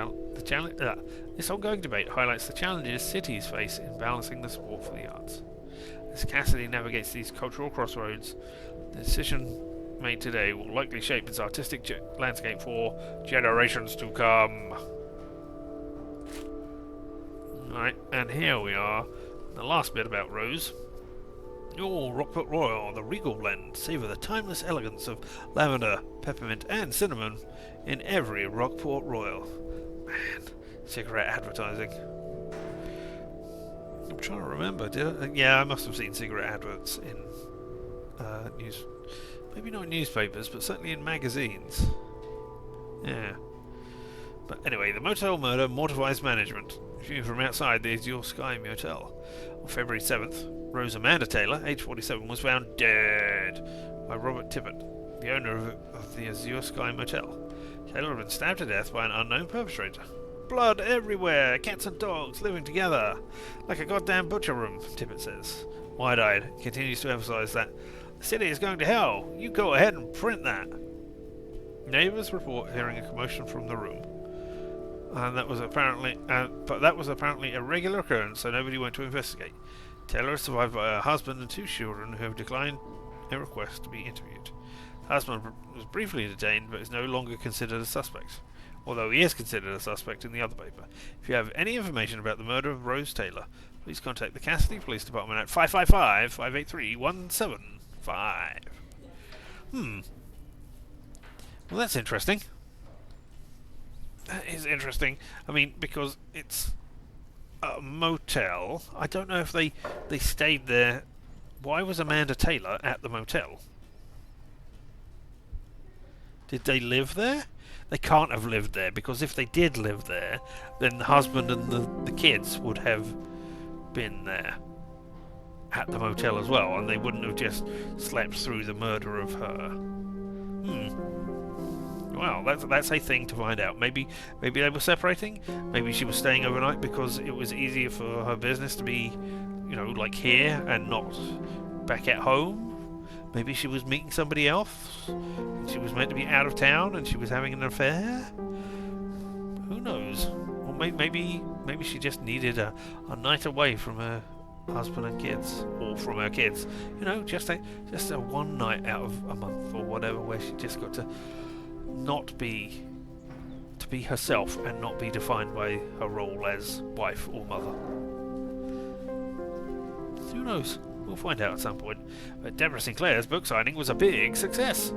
S1: balancing the support for the arts. As Kassidy navigates these cultural crossroads, the decision made today will likely shape its artistic landscape for generations to come. Alright, and here we are, the last bit about Rose. Oh, Rockport Royal, the regal blend. Savour the timeless elegance of lavender, peppermint and cinnamon in every Rockport Royal. Man, cigarette advertising. I'm trying to remember, did I? Yeah, I must have seen cigarette adverts in maybe not in newspapers, but certainly in magazines. Yeah. But anyway, the motel murder mortifies management. Viewing from outside the Azure Sky Motel. On February 7th, Rose Amanda Taylor, age 47, was found dead by Robert Tippett, the owner of the Azure Sky Motel. Taylor had been stabbed to death by an unknown perpetrator. Blood everywhere, cats and dogs living together, like a goddamn butcher room, Tippett says. Wide-eyed, continues to emphasise that the city is going to hell. You go ahead and print that. Neighbours report hearing a commotion from the room. And that was apparently a regular occurrence, so nobody went to investigate. Taylor is survived by her husband and 2 children who have declined a request to be interviewed. The husband was briefly detained, but is no longer considered a suspect, although he is considered a suspect in the other paper. If you have any information about the murder of Rose Taylor, please contact the Kassidy Police Department at 555-583-175. Well, that's interesting. That is interesting. I mean, because it's a motel. I don't know if they stayed there. Why was Amanda Taylor at the motel? Did they live there? They can't have lived there, because if they did live there, then the husband and the kids would have been there at the motel as well, and they wouldn't have just slept through the murder of her. Well, that's a thing to find out. Maybe they were separating. Maybe she was staying overnight because it was easier for her business to be, like here and not back at home. Maybe she was meeting somebody else. And she was meant to be out of town and she was having an affair. Who knows? Or maybe she just needed a night away from her husband and kids, or from her kids. Just a one night out of a month or whatever, where she just got to be herself and not be defined by her role as wife or mother. Who knows? We'll find out at some point. But Deborah Sinclair's book signing was a big success.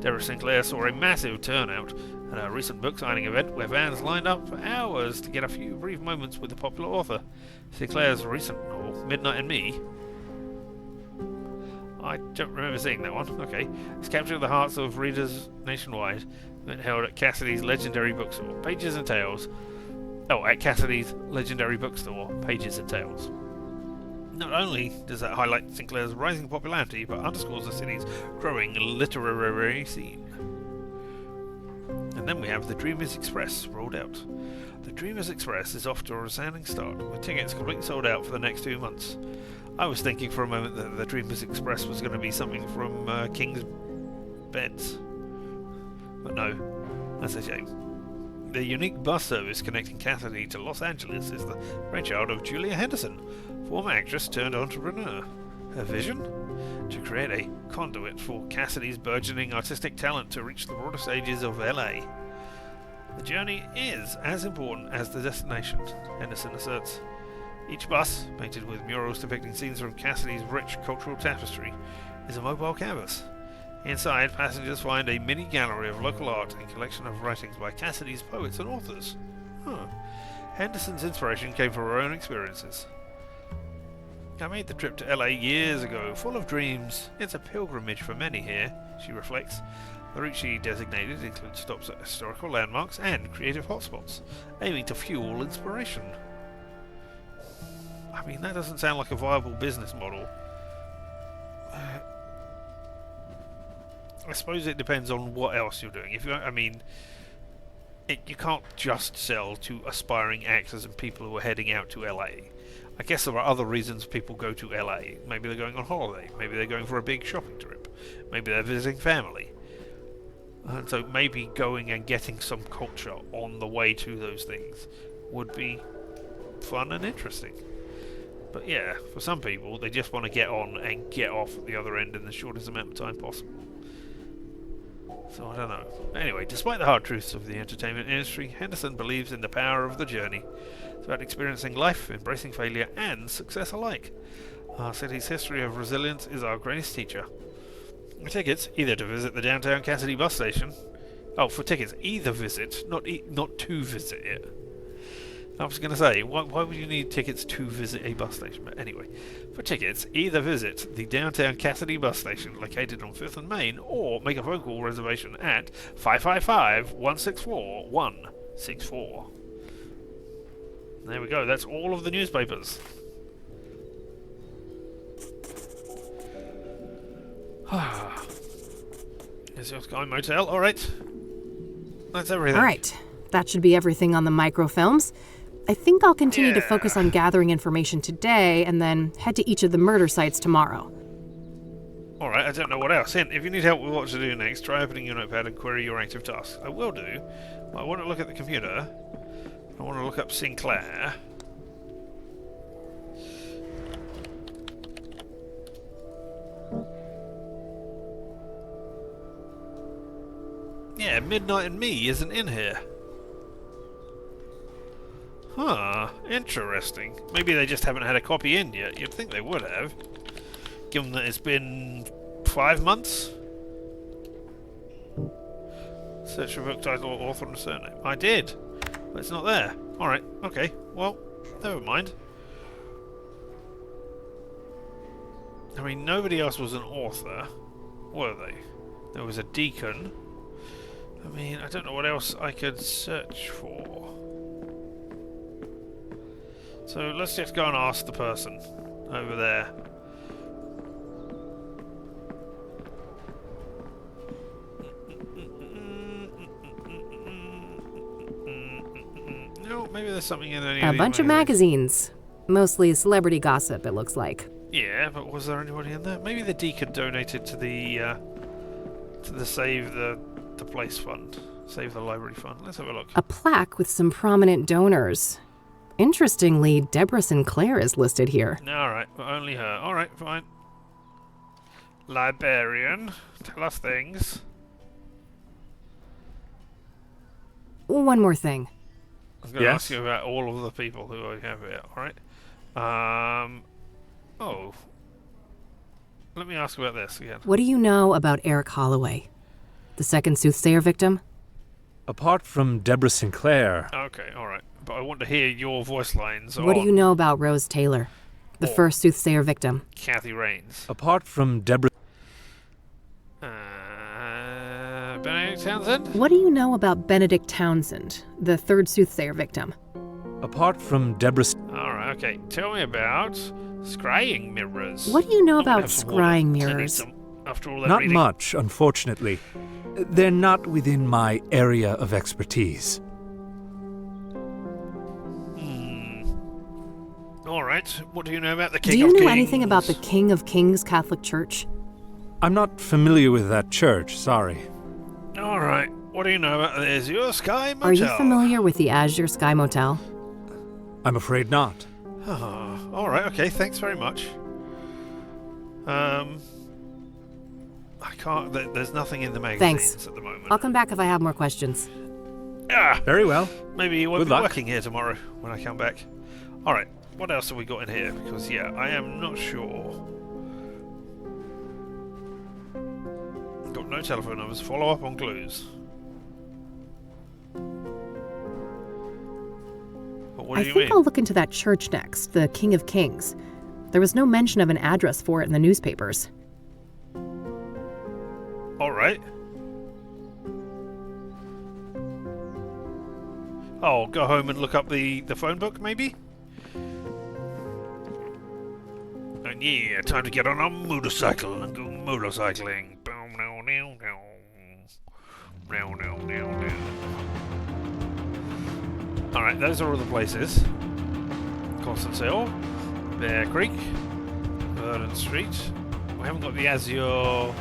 S1: Deborah Sinclair saw a massive turnout at a recent book signing event where fans lined up for hours to get a few brief moments with the popular author. Sinclair's recent novel, Midnight and Me, I don't remember seeing that one. Okay. It's captured the hearts of readers nationwide. Event held at Kassidy's legendary bookstore, Pages and Tales. At Kassidy's legendary bookstore, Pages and Tales. Not only does that highlight Sinclair's rising popularity, but underscores the city's growing literary scene. And then we have the Dreamers Express rolled out. The Dreamers Express is off to a resounding start, with tickets completely sold out for the next 2 months. I was thinking for a moment that the Dreamers Express was going to be something from King's Beds. But no, that's a shame. The unique bus service connecting Kassidy to Los Angeles is the brainchild of Julia Henderson, former actress turned entrepreneur. Her vision? To create a conduit for Kassidy's burgeoning artistic talent to reach the broader stages of LA. The journey is as important as the destination, Henderson asserts. Each bus, painted with murals depicting scenes from Kassidy's rich cultural tapestry, is a mobile canvas. Inside, passengers find a mini gallery of local art and collection of writings by Kassidy's poets and authors. Henderson's inspiration came from her own experiences. I made the trip to LA years ago, full of dreams. It's a pilgrimage for many here, she reflects. The route she designated includes stops at historical landmarks and creative hotspots, aiming to fuel inspiration. I mean, that doesn't sound like a viable business model. I suppose it depends on what else you're doing. You can't just sell to aspiring actors and people who are heading out to LA. I guess there are other reasons people go to LA. Maybe they're going on holiday. Maybe they're going for a big shopping trip. Maybe they're visiting family. And so maybe going and getting some culture on the way to those things would be fun and interesting. But yeah, for some people, they just want to get on and get off at the other end in the shortest amount of time possible. So I don't know. Anyway, despite the hard truths of the entertainment industry, Henderson believes in the power of the journey. It's about experiencing life, embracing failure, and success alike. Our city's history of resilience is our greatest teacher. For tickets, either to visit the downtown Kassidy bus station. Oh, for tickets, either visit, not to visit it. I was going to say, why would you need tickets to visit a bus station? But anyway, for tickets, either visit the downtown Kassidy bus station located on 5th and Main, or make a phone call reservation at 555-164-164. There we go, that's all of the newspapers. Here's your Sky Motel, alright. That's everything.
S2: Alright, that should be everything on the microfilms. I think I'll continue to focus on gathering information today and then head to each of the murder sites tomorrow.
S1: Alright, I don't know what else. Hint, if you need help with what to do next, try opening your notepad and query your active tasks. I will do. I want to look at the computer. I want to look up Sinclair. Yeah, Midnight and Me isn't in here. Huh, interesting. Maybe they just haven't had a copy in yet. You'd think they would have. Given that it's been 5 months? Search for book title, author and surname. I did, but it's not there. Alright, okay. Well, never mind. I mean, nobody else was an author, were they? There was a deacon. I mean, I don't know what else I could search for. So let's just go and ask the person over there. No, maybe there's something in any of
S2: A
S1: these
S2: bunch of magazines. Mostly celebrity gossip, it looks like.
S1: Yeah, but was there anybody in there? Maybe the deacon donated to the Save the Place fund. Save the Library fund. Let's have a look.
S2: A plaque with some prominent donors. Interestingly, Deborah Sinclair is listed here.
S1: Alright, but only her. Alright, fine. Librarian. Tell us things.
S2: One more thing.
S1: I'm going to ask you about all of the people who I have here. Alright. Oh. Let me ask about this again.
S2: What do you know about Eric Holloway? The second Soothsayer victim?
S5: Apart from Deborah Sinclair,
S1: Okay, alright. But I want to hear your voice lines
S2: What do
S1: on
S2: you know about Rose Taylor, the first Soothsayer victim?
S1: Kathy Rains.
S5: apart from Deborah,
S1: Benedict Townsend?
S2: What do you know about Benedict Townsend, the third Soothsayer victim?
S5: apart from Deborah,
S1: Alright, okay. Tell me about scrying mirrors.
S2: What do you know
S1: I'm gonna
S2: about
S1: have some water.
S2: scrying
S1: I need
S2: mirrors?
S1: some after all that
S5: not
S1: reading.
S5: much, unfortunately. They're not within my area of expertise.
S1: Alright, what do you know about the King
S2: Do you
S1: of
S2: know
S1: Kings?
S2: anything about the King of Kings Catholic Church?
S5: I'm not familiar with that church, sorry.
S1: Alright, what do you know about the Azure Sky Motel?
S2: Are you familiar with the Azure Sky Motel?
S5: I'm afraid not.
S1: Oh, alright, okay, thanks very much. I can't, there's nothing in the magazines
S2: Thanks.
S1: at the moment.
S2: I'll come back if I have more questions.
S1: Ah,
S5: Very well.
S1: maybe you won't
S5: Good
S1: be
S5: luck.
S1: working here tomorrow when I come back. Alright, what else have we got in here? Because, yeah, I am not sure. Got no telephone numbers. Follow up on clues. But What
S2: I
S1: do you
S2: think
S1: mean?
S2: I'll look into that church next, the King of Kings. There was no mention of an address for it in the newspapers.
S1: All right. Oh, go home and look up the phone book, maybe? And yeah, time to get on a motorcycle and go motorcycling. Alright, those are all the places. Constance Hill, Bear Creek, Vernon Street. We haven't got the Azure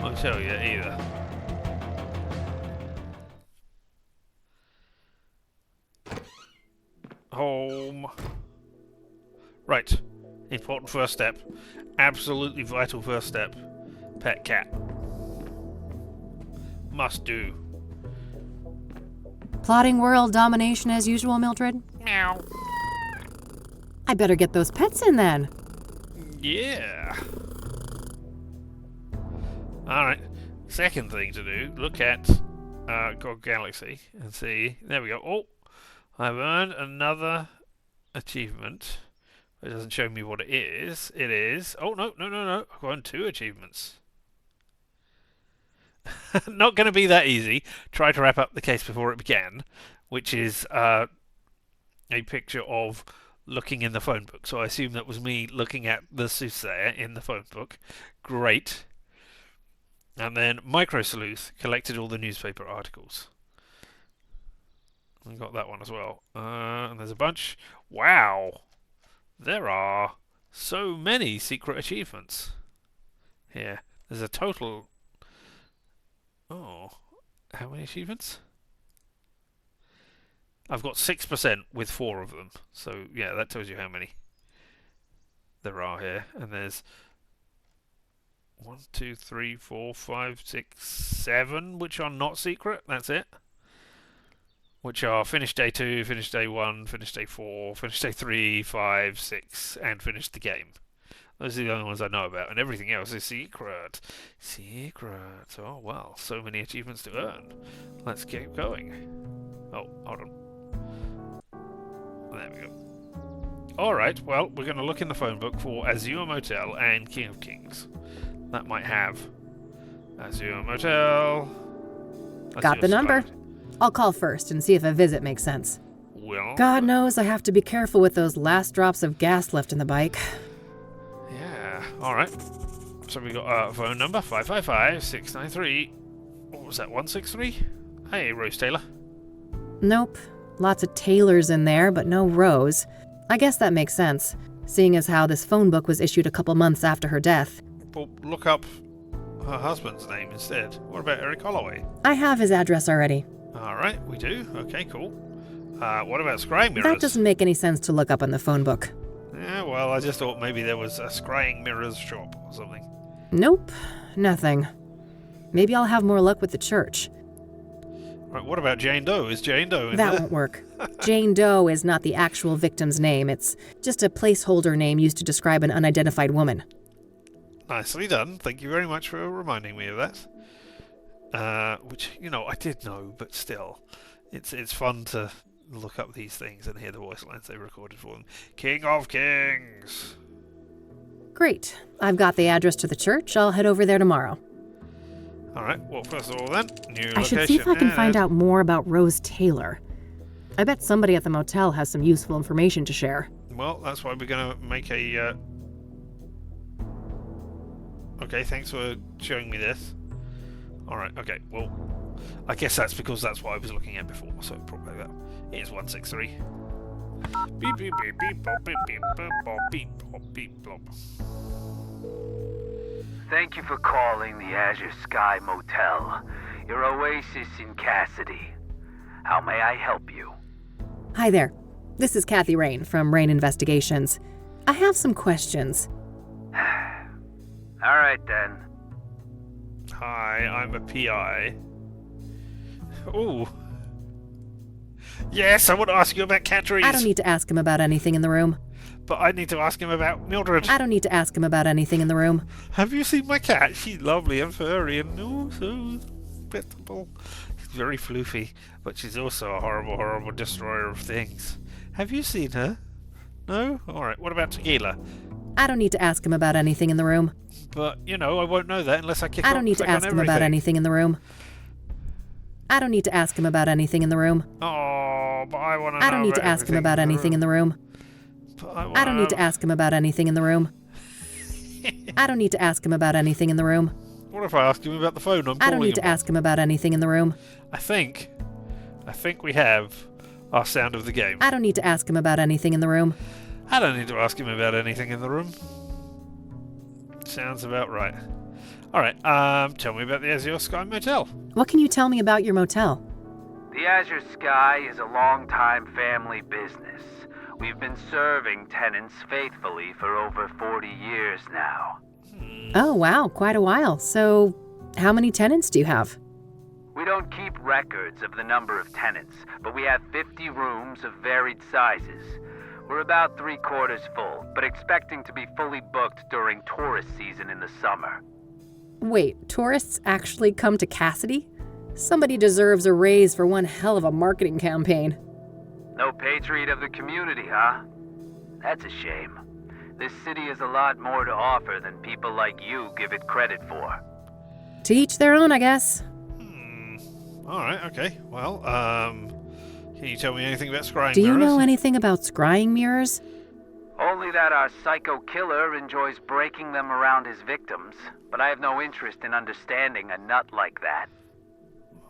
S1: Motel yet either. Home. Right. Important first step. Absolutely vital first step. Pet cat. Must do.
S2: Plotting world domination as usual, Mildred?
S1: Meow.
S2: I better get those pets in then.
S1: Yeah. Alright. Second thing to do, look at God Galaxy and see. There we go. Oh, I've earned another achievement. It doesn't show me what it is. It is. Oh, no. I've earned 2 achievements. Not going to be that easy. Try to wrap up the case before it began, which is a picture of looking in the phone book. So I assume that was me looking at the Soothsayer in the phone book. Great. And then Micro Sleuth collected all the newspaper articles. I got that one as well. And there's a bunch. Wow. There are so many secret achievements here. There's a total... Oh, how many achievements? I've got 6% with 4 of them. So, yeah, that tells you how many there are here. And there's 1, 2, 3, 4, 5, 6, 7, which are not secret. That's it. Which are finish day 2, finish day 1, finish day 4, finish day 3, 5, 6, and finish the game. Those are the only ones I know about, and everything else is secret. Secret. Oh, well, so many achievements to earn. Let's keep going. Oh, hold on. There we go. Alright, well, we're going to look in the phone book for Azure Motel and King of Kings. That might have Azure Motel.
S2: Got the number.
S1: Skylight.
S2: I'll call first and see if a visit makes sense.
S1: Well,
S2: God knows I have to be careful with those last drops of gas left in the bike.
S1: yeah, alright. So we got a phone number, 555-693. What was that, 163? Hey, Rose Taylor.
S2: Nope. Lots of Taylors in there, but no Rose. I guess that makes sense, seeing as how this phone book was issued a couple months after her death.
S1: Well, look up her husband's name instead. What about Eric Holloway?
S2: I have his address already.
S1: Alright, we do. Okay, cool. What about scrying mirrors?
S2: That doesn't make any sense to look up in the phone book.
S1: Yeah, well, I just thought maybe there was a scrying mirrors shop or something.
S2: Nope. Nothing. Maybe I'll have more luck with the church.
S1: Right, what about Jane Doe? Is Jane Doe in
S2: That
S1: there?
S2: won't work. Jane Doe is not the actual victim's name. It's just a placeholder name used to describe an unidentified woman.
S1: Nicely done. Thank you very much for reminding me of that. Which, you know, I did know, but still. It's fun to look up these things and hear the voice lines they recorded for them. King of Kings!
S2: Great. I've got the address to the church. I'll head over there tomorrow.
S1: Alright, well, first of all then, new
S2: I
S1: location.
S2: should see if I can find out more about Rose Taylor. I bet somebody at the motel has some useful information to share.
S1: Well, that's why we're going to make a... Okay, thanks for showing me this. Alright, okay, well, I guess that's because that's what I was looking at before, so probably that. It is 163. Beep, beep, beep, beep, bop, beep, beep, bop, bop, beep, bop, beep, bop.
S6: Thank you for calling the Azure Sky Motel, your oasis in Kassidy. How may I help you?
S2: Hi there. This is Kathy Rain from Rain Investigations. I have some questions.
S6: All right, then.
S1: Hi, I'm a PI. Ooh. Yes, I want to ask you about cat trees.
S2: I don't need to ask him about anything in the room.
S1: But I need to ask him about Mildred.
S2: I don't need to ask him about anything in the room.
S1: Have you seen my cat? She's lovely and furry and oh, so pitiful. She's very floofy, but she's also a horrible, horrible destroyer of things. Have you seen her? No? Alright, what about tequila?
S2: I don't need to ask him about anything in the room.
S1: But, I won't know that unless I click
S2: I don't need to ask him about anything in the room. I don't need to ask him about anything in the room.
S1: Oh, but I want to know
S2: I don't need to ask him about anything in the room. I don't need to ask him about anything in the room. I don't need to ask him about anything in the room.
S1: What if I ask him about the phone I'm calling
S2: I don't need to
S1: him on?
S2: ask him about anything in the room.
S1: I think we have our sound of the game.
S2: I don't need to ask him about anything in the room.
S1: I don't need to ask him about anything in the room. Sounds about right. Alright, tell me about the Azure Sky Motel.
S2: What can you tell me about your motel?
S6: The Azure Sky is a long-time family business. We've been serving tenants faithfully for over 40 years now.
S2: Oh, wow, quite a while. So, how many tenants do you have?
S6: We don't keep records of the number of tenants, but we have 50 rooms of varied sizes. We're about 3/4 full, but expecting to be fully booked during tourist season in the summer.
S2: Wait, tourists actually come to Kassidy? Somebody deserves a raise for one hell of a marketing campaign.
S6: No patriot of the community, huh? That's a shame. This city has a lot more to offer than people like you give it credit for.
S2: To each their own, I guess.
S1: Alright, okay. Well, can you tell me anything about scrying
S2: Do you
S1: mirrors?
S2: know anything about scrying mirrors?
S6: Only that our psycho killer enjoys breaking them around his victims, but I have no interest in understanding a nut like that.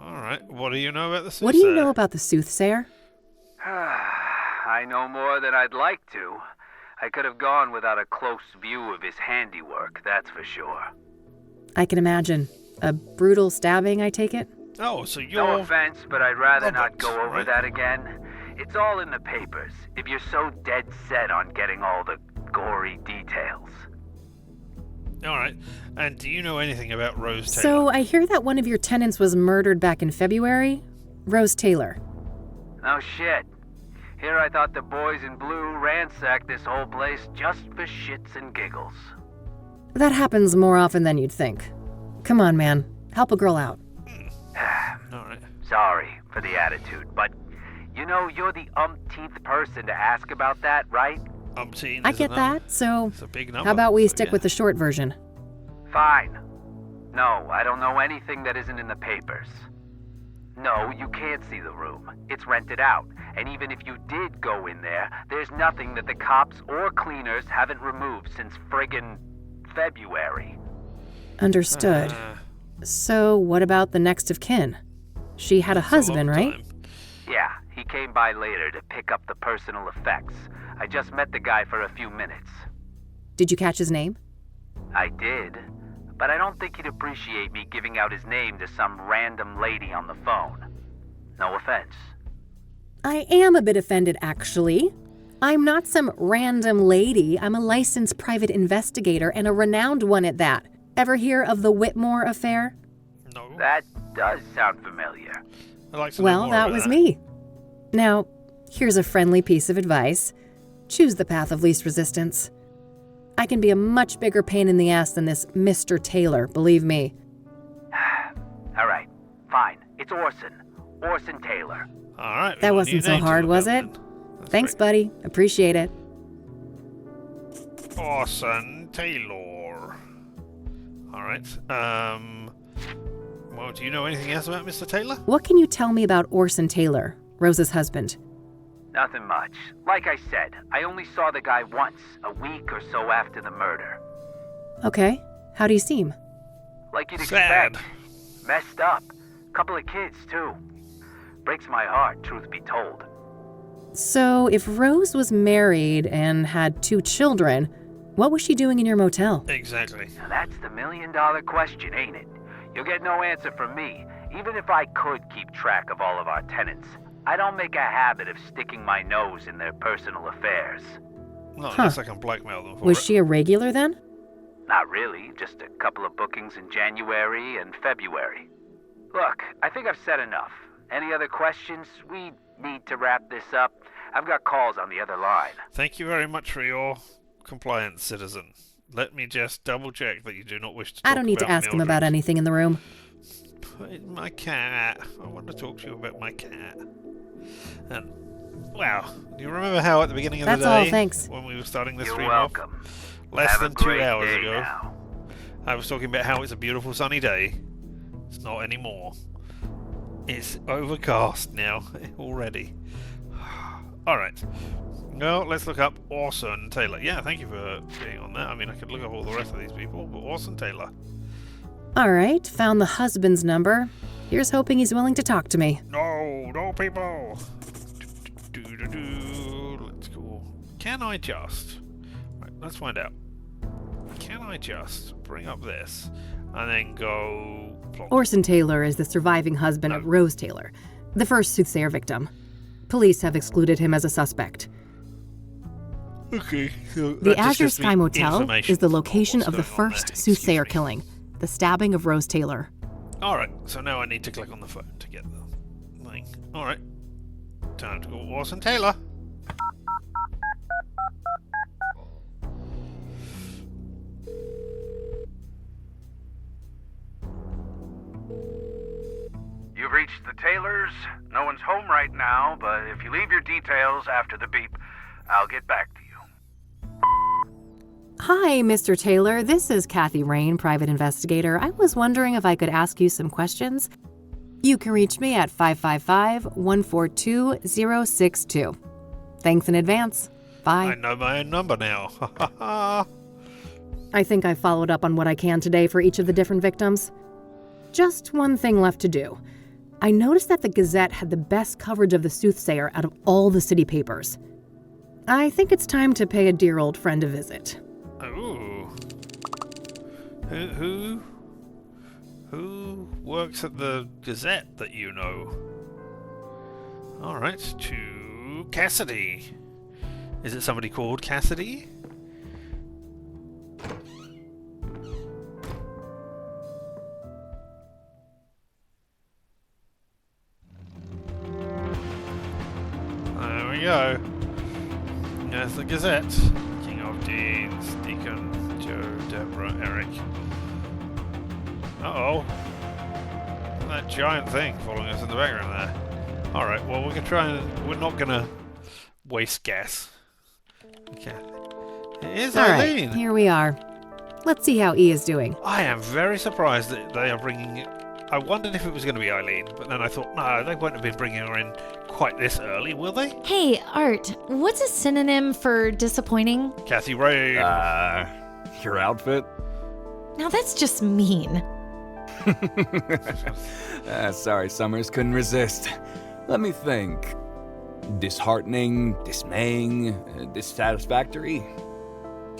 S1: Alright, what do you know about the Soothsayer?
S2: What do you know about the Soothsayer?
S6: I know more than I'd like to. I could have gone without a close view of his handiwork, that's for sure.
S2: I can imagine. A brutal stabbing, I take it?
S1: Oh, so you're...
S6: No offense, but I'd rather not go
S1: Roberts,
S6: over
S1: right?
S6: that again. It's all in the papers, if you're so dead set on getting all the gory details.
S1: Alright, and do you know anything about Rose Taylor?
S2: So, I hear that one of your tenants was murdered back in February? Rose Taylor.
S6: No shit. Here I thought the boys in blue ransacked this whole place just for shits and giggles.
S2: That happens more often than you'd think. Come on, man. Help a girl out.
S1: Alright.
S6: Sorry for the attitude, but you're the umpteenth person to ask about that, right?
S1: Umpteen
S2: I
S1: is
S2: get
S1: a
S2: that, so
S1: It's a big number.
S2: how about we
S1: so
S2: stick
S1: yeah.
S2: with the short version?
S6: Fine. No, I don't know anything that isn't in the papers. No, you can't see the room. It's rented out. And even if you did go in there, there's nothing that the cops or cleaners haven't removed since friggin' February.
S2: Understood. So, what about the next of kin? She had a
S1: That's a
S2: husband,
S1: long
S2: right?
S1: time.
S6: Yeah, he came by later to pick up the personal effects. I just met the guy for a few minutes.
S2: Did you catch his name?
S6: I did, but I don't think he'd appreciate me giving out his name to some random lady on the phone. No offense.
S2: I am a bit offended, actually. I'm not some random lady. I'm a licensed private investigator and a renowned one at that. Ever hear of the Whitmore affair?
S1: No.
S6: That does sound familiar.
S1: I'd like to know
S2: Well,
S1: more
S2: that
S1: about
S2: was me. Now, here's a friendly piece of advice. Choose the path of least resistance. I can be a much bigger pain in the ass than this Mr. Taylor, believe me.
S6: All right, fine. It's Orson. Orson Taylor.
S1: Alright.
S2: That
S1: we got a
S2: wasn't
S1: new
S2: so
S1: name to
S2: hard,
S1: look
S2: was
S1: up
S2: it?
S1: then. That's
S2: Thanks,
S1: great.
S2: buddy. Appreciate it.
S1: Orson Taylor. Alright. Well, do you know anything else about Mr. Taylor?
S2: What can you tell me about Orson Taylor, Rose's husband?
S6: Nothing much. Like I said, I only saw the guy once, a week or so after the murder.
S2: Okay. How do you seem?
S6: Like you'd
S1: Sad.
S6: expect. Messed up. Couple of kids, too. Breaks my heart, truth be told.
S2: So, if Rose was married and had 2 children, what was she doing in your motel?
S1: Exactly.
S6: Now that's the million-dollar question, ain't it? You'll get no answer from me. Even if I could keep track of all of our tenants, I don't make a habit of sticking my nose in their personal affairs.
S1: Not
S2: Huh.
S1: unless I can blackmail them for
S2: Was
S1: it.
S2: she a regular then?
S6: Not really, just a couple of bookings in January and February. Look, I think I've said enough. Any other questions? We need to wrap this up. I've got calls on the other line.
S1: Thank you very much for your compliance, citizen. Let me just double check that you do not wish to talk
S2: I don't need to
S1: about
S2: ask him about
S1: Mildred.
S2: anything in the room.
S1: Put in my cat. I want to talk to you about my cat. And Wow. Do you remember how at the beginning of
S2: That's
S1: the day,
S2: all, thanks.
S1: when we were starting this
S6: You're
S1: stream
S6: welcome.
S1: off, less
S6: Have a
S1: than 2
S6: great
S1: hours
S6: day
S1: ago,
S6: now.
S1: I was talking about how it's a beautiful sunny day. It's not anymore. It's overcast now already. Alright. Well, let's look up Orson Taylor. Yeah, thank you for being on that. I mean, I could look up all the rest of these people, but Orson Taylor.
S2: All right, found the husband's number. Here's hoping he's willing to talk to me.
S1: No people. Let's go. Can I just? Right, let's find out. Can I just bring up this and then go? Plonk.
S2: Orson Taylor is the surviving husband of Rose Taylor, the first Soothsayer victim. Police have excluded him as a suspect.
S1: Okay. So
S2: The
S1: that just
S2: Azure
S1: gives me
S2: Sky Motel
S1: information
S2: is the
S1: for
S2: location
S1: what's
S2: of the
S1: going on there.
S2: first
S1: Excuse
S2: Soothsayer
S1: me.
S2: killing, the stabbing of Rose Taylor.
S1: Alright, so now I need to click on the phone to get the link. Alright. Time to go Orson Taylor.
S6: You've reached the Taylors. No one's home right now, but if you leave your details after the beep, I'll get back to you.
S2: Hi, Mr. Taylor. This is Kathy Rain, private investigator. I was wondering if I could ask you some questions. You can reach me at 555-142-062. Thanks in advance.
S1: I
S2: Bye.
S1: know my own number now. Ha ha ha.
S2: I think I followed up on what I can today for each of the different victims. Just one thing left to do. I noticed that the Gazette had the best coverage of the Soothsayer out of all the city papers. I think it's time to pay a dear old friend a visit.
S1: Ooh. Who works at the Gazette that you know? Alright, to Kassidy. Is it somebody called Kassidy? There we go. There's the Gazette. King of Deans, Deacon, Joe, Deborah, Eric. Uh-oh. That giant thing following us in the background there. Alright, well, we're not gonna waste gas. Okay. Here's
S2: All right,
S1: Eileen.
S2: here we are. Let's see how E is doing.
S1: I am very surprised that they are bringing it. I wondered if it was going to be Eileen, but then I thought, no, they won't have been bringing her in quite this early, will they?
S7: Hey, Art, what's a synonym for disappointing?
S1: Kathy Ray.
S8: Your outfit?
S7: Now that's just mean.
S8: Sorry, Summers, couldn't resist. Let me think. Disheartening, dismaying, dissatisfactory?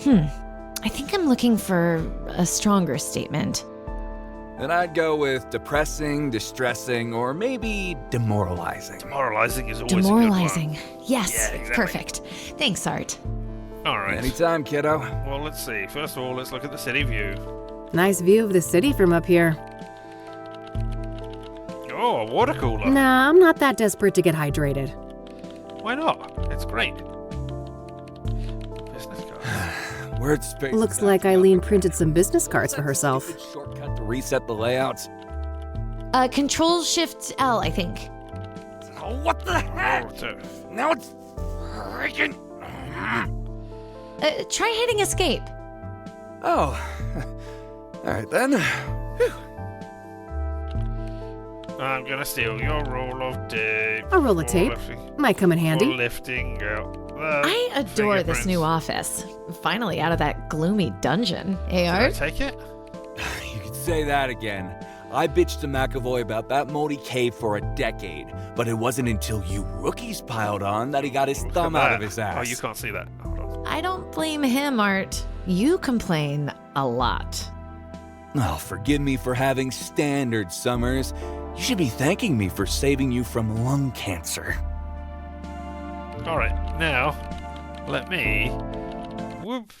S7: I think I'm looking for a stronger statement.
S8: Then I'd go with depressing, distressing, or maybe demoralizing.
S1: Demoralizing is always
S7: Demoralizing.
S1: a good one.
S7: Yes,
S1: Yeah, exactly.
S7: perfect. Thanks, Art.
S1: Alright.
S8: Anytime, kiddo.
S1: Well, let's see. First of all, let's look at the city view.
S2: Nice view of the city from up here.
S1: Oh, a water cooler.
S2: Nah, I'm not that desperate to get hydrated.
S1: Why not? It's great. Business cards.
S8: Word space.
S2: Looks like Eileen printed some business cards for herself.
S8: Shortcut to reset the layouts.
S7: Control-Shift-L, I think.
S8: Oh, what the heck?
S1: Oh, so-
S8: Now it's freaking.
S7: Try hitting escape.
S8: Oh. All right then.
S1: I'm gonna steal your roll of tape.
S2: A roll of
S1: for
S2: tape?
S1: lifting-
S2: Might come in
S1: for
S2: handy.
S1: lifting out the
S7: I adore this
S1: fingerprints.
S7: new office. Finally out of that gloomy dungeon. Hey,
S1: Did I
S7: Art?
S1: take it?
S8: You could say that again. I bitched to McAvoy about that moldy cave for a decade, but it wasn't until you rookies piled on that he got his
S1: Look at
S8: thumb out
S1: that.
S8: of his ass.
S1: Oh, you can't see that. Hold on.
S7: I don't blame him, Art. You complain a lot.
S8: Oh, forgive me for having standards, Summers. You should be thanking me for saving you from lung cancer.
S1: Alright, now, let me... Whoop!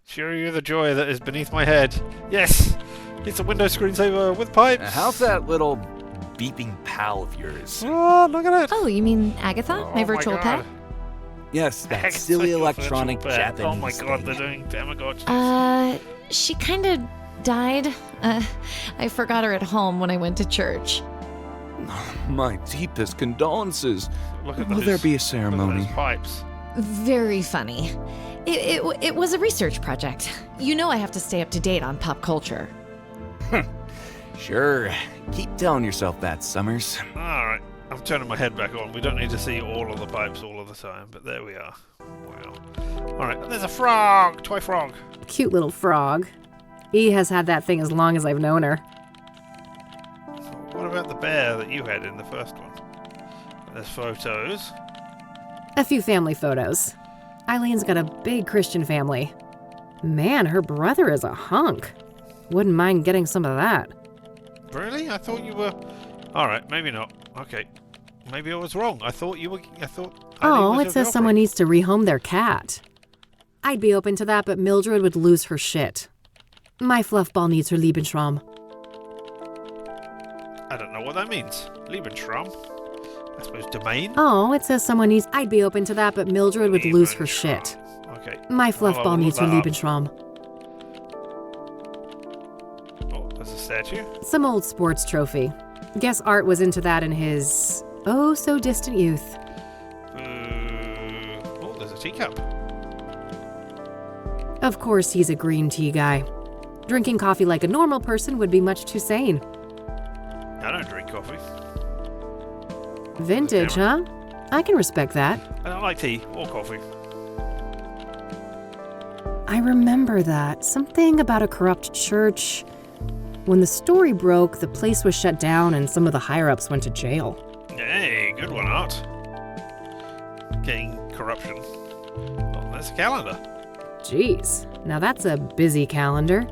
S1: Show you the joy that is beneath my head. Yes! It's a Windows screensaver with pipes!
S8: How's that little beeping pal of yours?
S1: Oh, look at it!
S7: Oh, you mean Agatha,
S1: Oh
S7: my virtual
S1: God.
S7: pet?
S8: Yes, that
S1: Heck,
S8: silly
S1: it's like a
S8: electronic
S1: virtual pet.
S8: Japanese
S1: Oh my God, they're
S8: thing.
S1: doing Tamagotchis.
S7: She kinda died. I forgot her at home when I went to church.
S8: My deepest condolences.
S1: Look at
S8: Will
S1: those,
S8: there be a
S1: look at
S8: ceremony?
S1: those pipes.
S7: Very funny. It was a research project. You know I have to stay up to date on pop culture.
S8: Sure. Keep telling yourself that, Summers.
S1: Alright, I'm turning my head back on. We don't need to see all of the pipes all of the time, but there we are. Wow. Alright, and there's a frog! Toy frog!
S2: Cute little frog. E has had that thing as long as I've known her.
S1: What about the bear that you had in the first one? There's photos.
S2: A few family photos. Eileen's got a big Christian family. Man, her brother is a hunk. Wouldn't mind getting some of that.
S1: Really? I thought you were... Alright, maybe not. Okay. Maybe I was wrong. I thought you were...
S2: Oh, it says someone needs to rehome their cat. I'd be open to that, but Mildred would lose her shit. My fluffball needs her Lebensraum.
S1: I don't know what that means. Lebensraum? I suppose domain?
S2: Oh, it says someone needs... I'd be open to that, but Mildred would lose her
S1: Lebensraum.
S2: shit.
S1: Okay.
S2: My
S1: Well, I'll
S2: fluffball needs her
S1: look that
S2: Lebensraum.
S1: up. Oh, there's a statue.
S2: Some old sports trophy. Guess Art was into that in his oh-so-distant youth.
S1: Oh, there's a teacup.
S2: Of course he's a green tea guy. Drinking coffee like a normal person would be much too sane.
S1: I don't drink coffee.
S2: Vintage, huh? I can respect that.
S1: I don't like tea or coffee.
S2: I remember that. Something about a corrupt church. When the story broke, the place was shut down and some of the higher-ups went to jail.
S1: Hey, good one, Art. Getting corruption. Oh, there's a calendar.
S2: Jeez, now that's a busy calendar.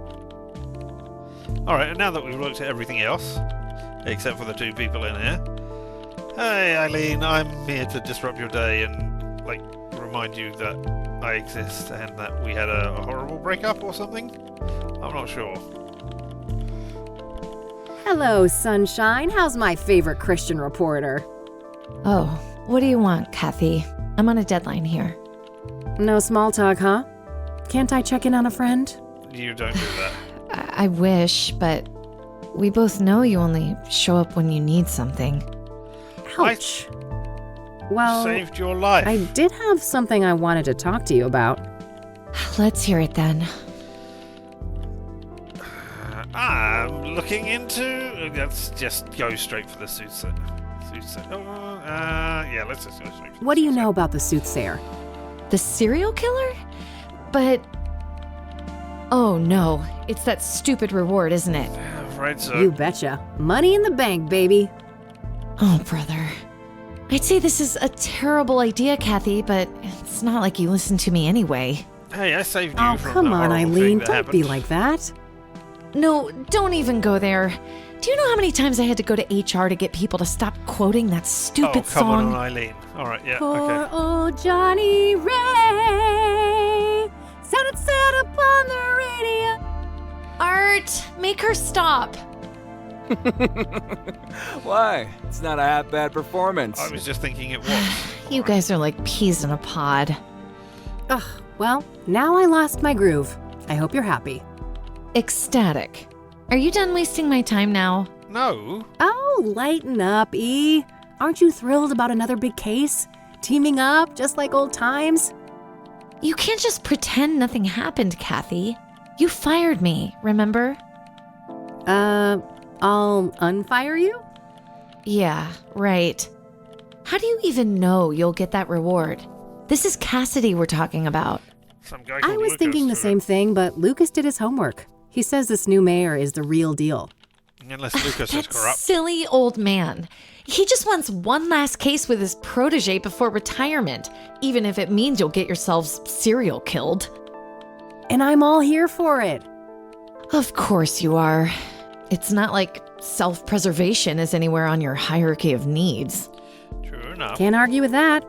S1: Alright, and now that we've looked at everything else, except for the two people in here. Hey, Eileen, I'm here to disrupt your day and, remind you that I exist and that we had a horrible breakup or something? I'm not sure.
S2: Hello, sunshine. How's my favorite Christian reporter?
S7: Oh, what do you want, Kathy? I'm on a deadline here.
S2: No small talk, huh? Can't I check in on a friend?
S1: You don't do that.
S7: I wish, but we both know you only show up when you need something.
S2: Ouch. Well,
S1: Saved your life.
S2: I did have something I wanted to talk to you about.
S7: Let's hear it then.
S1: I'm looking into... Let's just go straight for the Soothsayer. Yeah, let's just go straight for the
S2: What do you know
S1: Soothsayer.
S2: about the Soothsayer?
S7: The serial killer? But... Oh no, it's that stupid reward, isn't it?
S1: I'm afraid so.
S2: You betcha. Money in the bank, baby.
S7: Oh, brother. I'd say this is a terrible idea, Kathy, but it's not like you listen to me anyway.
S1: Hey, I saved you
S2: Oh,
S1: from
S2: come
S1: the
S2: on,
S1: horrible
S2: Eileen.
S1: thing that
S2: Don't be
S1: happened.
S2: like that.
S7: No, don't even go there. Do you know how many times I had to go to HR to get people to stop quoting that stupid
S1: Oh, come
S7: song?
S1: on, Eileen. All right, yeah,
S2: Poor
S1: okay.
S2: old Johnny Ray sounded sad upon the radio.
S7: Art, make her stop.
S8: Why? It's not a half bad performance.
S1: I was just thinking it was.
S7: You guys are like peas in a pod.
S2: Ugh, well, now I lost my groove. I hope you're happy.
S7: Ecstatic. Are you done wasting my time now?
S1: No.
S2: Oh, lighten up, E. Aren't you thrilled about another big case? Teaming up, just like old times?
S7: You can't just pretend nothing happened, Kathy. You fired me, remember?
S2: I'll unfire you?
S7: Yeah, right. How do you even know you'll get that reward? This is Kassidy we're talking about.
S1: Some guy
S2: I
S1: called
S2: was
S1: Lucas
S2: thinking the
S1: did it.
S2: same thing, but Lucas did his homework. He says this new mayor is the real deal.
S1: Unless Lucas is
S7: That
S1: corrupt.
S7: silly old man. He just wants one last case with his protege before retirement, even if it means you'll get yourselves serial killed.
S2: And I'm all here for it.
S7: Of course you are. It's not like self-preservation is anywhere on your hierarchy of needs.
S1: True enough.
S2: Can't argue with that.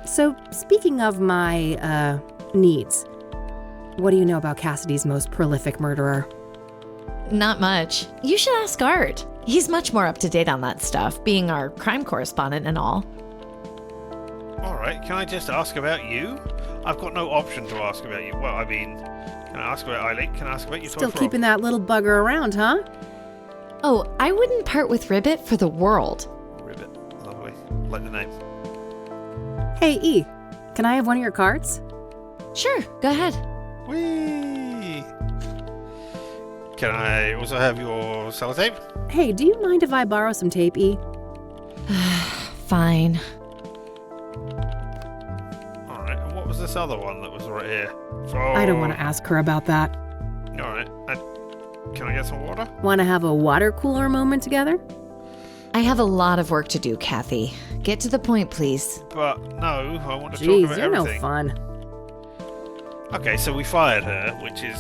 S2: So, speaking of my, needs, what do you know about Kassidy's most prolific murderer?
S7: Not much. You should ask Art. He's much more up to date on that stuff, being our crime correspondent and all.
S1: Alright, can I just ask about you? I've got no option to ask about you. Well, I mean, can I ask about Eileen? Can I ask about you?
S2: Still keeping that little bugger around, huh?
S7: Oh, I wouldn't part with Ribbit for the world.
S1: Ribbit. Lovely. Like the name.
S2: Hey, E, can I have one of your cards?
S7: Sure, go ahead.
S1: Whee! Can I also have your sellotape?
S2: Hey, do you mind if I borrow some tape, E?
S7: Fine.
S1: Alright, and what was this other one that was right here?
S2: I don't want to ask her about that.
S1: Alright, can I get some water?
S2: Want to have a water cooler moment together?
S7: I have a lot of work to do, Kathy. Get to the point, please.
S1: But no, I want to talk
S2: Jeez,
S1: about
S2: you're
S1: everything.
S2: no fun.
S1: Okay, so we fired her, which is...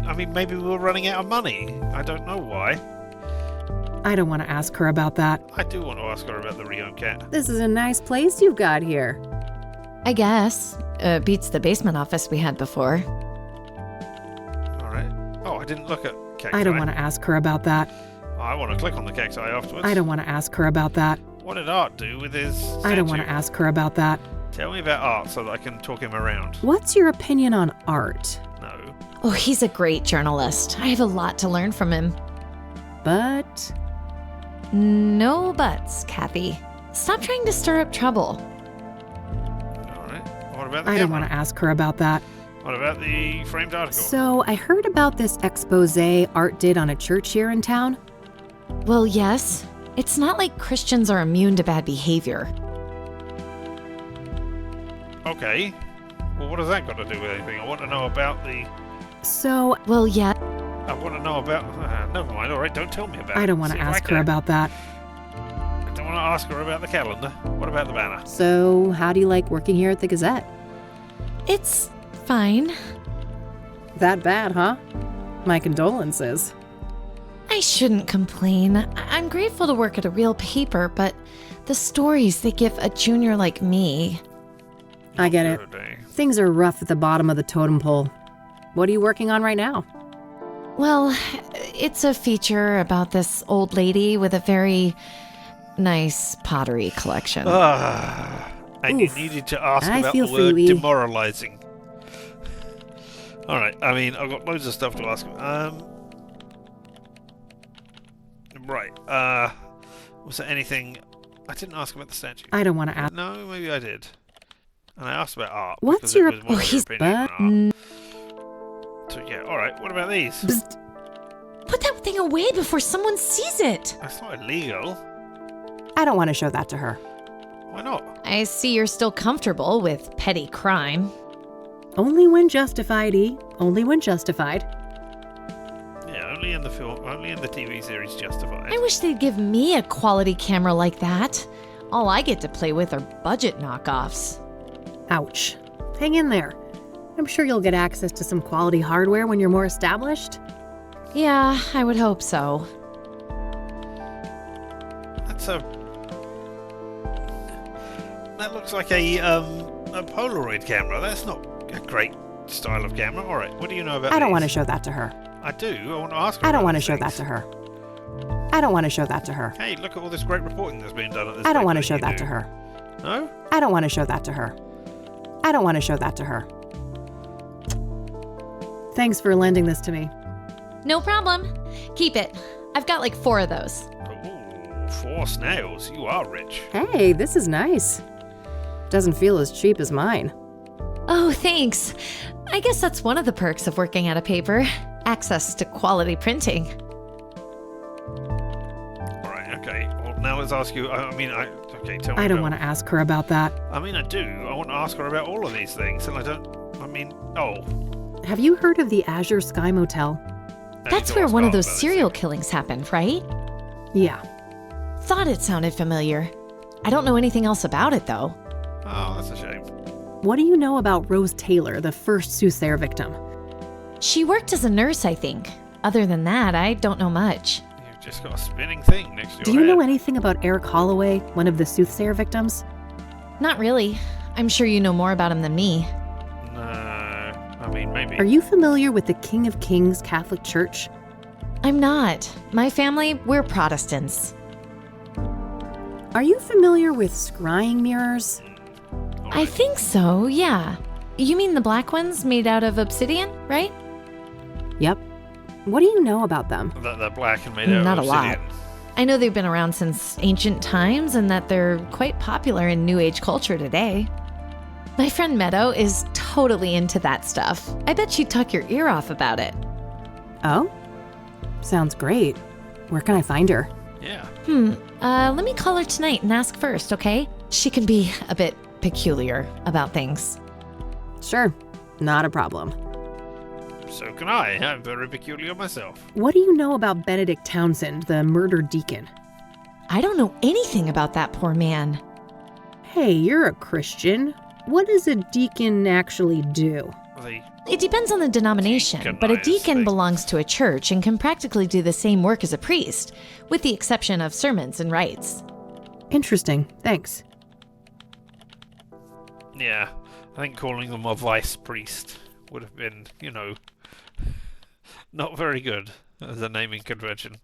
S1: I mean, maybe we were running out of money. I don't know why.
S2: I don't want to ask her about that.
S1: I do want to ask her about the Rio cat.
S2: This is a nice place you've got here.
S7: I guess. Beats the basement office we had before.
S1: Alright. Oh, I didn't look at cacti.
S2: I don't want to ask her about that.
S1: I want to click on the cacti afterwards.
S2: I don't want to ask her about that.
S1: What did Art do with his statue?
S2: I don't want to ask her about that.
S1: Tell me about Art so that I can talk him around.
S2: What's your opinion on art?
S1: No.
S7: Oh, he's a great journalist. I have a lot to learn from him.
S2: But...
S7: No buts, Kathy. Stop trying to stir up trouble.
S1: Alright. What about the
S2: I
S1: camera?
S2: don't want to ask her about that.
S1: What about the framed article?
S2: So, I heard about this expose Art did on a church here in town.
S7: Well, yes. It's not like Christians are immune to bad behavior.
S1: Okay. Well, what has that got to do with anything? I want to know about the...
S2: So,
S7: Well, yeah.
S1: I want to know about... never mind, alright, don't tell me about it.
S2: I don't want to
S1: See if I
S2: ask her
S1: can.
S2: about that.
S1: I don't want to ask her about the calendar. What about the banner?
S2: So, how do you like working here at the Gazette?
S7: It's fine.
S2: That bad, huh? My condolences.
S7: I shouldn't complain. I'm grateful to work at a real paper, but the stories they give a junior like me...
S2: I get it. Things are rough at the bottom of the totem pole. What are you working on right now?
S7: Well, it's a feature about this old lady with a very nice pottery collection.
S1: And
S2: Oof.
S1: you needed to ask
S2: I
S1: about
S2: feel
S1: the
S2: for
S1: word
S2: you, E.
S1: demoralizing. Alright, I mean, I've got loads of stuff to ask him. Right, was there anything... I didn't ask about the statue.
S2: I don't want to ask.
S1: No, maybe I did. And I asked about art.
S2: What's
S1: because it
S2: your...
S1: was more of
S7: he's
S1: opinion on
S2: but...
S1: art. So yeah, alright, what about these?
S2: Bzzt.
S7: Put that thing away before someone sees it.
S1: That's not illegal.
S2: I don't want to show that to her.
S1: Why not?
S7: I see you're still comfortable with petty crime.
S2: Only when justified, E. Only when justified.
S1: Yeah, only in the film, only in the TV series Justified.
S7: I wish they'd give me a quality camera like that. All I get to play with are budget knockoffs.
S2: Ouch. Hang in there. I'm sure you'll get access to some quality hardware when you're more established.
S7: Yeah, I would hope so.
S1: That looks like a Polaroid camera. That's not a great style of camera. All right, what do you know about
S2: I don't
S1: these?
S2: want to show that to her.
S1: I do. I want to ask her.
S2: I don't
S1: about
S2: want to
S1: these
S2: show that
S1: things.
S2: to her. I don't want to show that to her.
S1: Hey, look at all this great reporting that's being done at this.
S2: I don't want to
S1: paper
S2: show that
S1: you
S2: to
S1: do.
S2: her.
S1: No?
S2: I don't want to show that to her. I don't want to show that to her. Thanks for lending this to me.
S7: No problem. Keep it. I've got like 4 of those.
S1: Ooh, 4 snails. You are rich.
S2: Hey, this is nice. Doesn't feel as cheap as mine.
S7: Oh, thanks. I guess that's one of the perks of working at a paper. Access to quality printing.
S1: All right. Okay. Well, now let's ask you. Okay. Tell me.
S2: I don't
S1: about-
S2: want to ask her about that.
S1: I mean, I do. I want to ask her about all of these things, and I don't. I mean, oh.
S2: Have you heard of the Azure Sky Motel?
S1: I
S7: That's
S1: need to
S7: where
S1: ask
S7: one of
S1: Art
S7: those
S1: about this
S7: serial
S1: thing.
S7: killings happened, right?
S2: Yeah.
S7: Thought it sounded familiar. I don't know anything else about it, though.
S1: Oh, that's a shame.
S2: What do you know about Rose Taylor, the first Soothsayer victim?
S7: She worked as a nurse, I think. Other than that, I don't know much.
S1: You've just got a spinning thing next to your
S2: Do you
S1: head.
S2: know anything about Eric Holloway, one of the Soothsayer victims?
S7: Not really. I'm sure you know more about him than me.
S1: No. I mean, maybe.
S2: Are you familiar with the King of Kings Catholic Church?
S7: I'm not. My family, we're Protestants.
S2: Are you familiar with scrying mirrors?
S1: All
S7: I
S1: right.
S7: think so, yeah. You mean the black ones made out of obsidian, right?
S2: Yep. What do you know about them?
S1: That they're black and made out
S7: Not
S1: of
S7: a lot.
S1: obsidian.
S7: I know they've been around since ancient times and that they're quite popular in New Age culture today. My friend Meadow is totally into that stuff. I bet she'd talk your ear off about it.
S2: Oh? Sounds great. Where can I find her?
S1: Yeah.
S7: Let me call her tonight and ask first, okay? She can be a bit peculiar about things.
S2: Sure, not a problem.
S1: So can I. I'm very peculiar myself.
S2: What do you know about Benedict Townsend, the murdered deacon?
S7: I don't know anything about that poor man.
S2: Hey, you're a Christian. What does a deacon actually do?
S1: They
S7: It depends on the denomination, but a
S1: Deaconize
S7: deacon
S1: things.
S7: belongs to a church and can practically do the same work as a priest, with the exception of sermons and rites.
S2: Interesting, thanks.
S1: Yeah, I think calling them a vice priest would have been, not very good as a naming convention.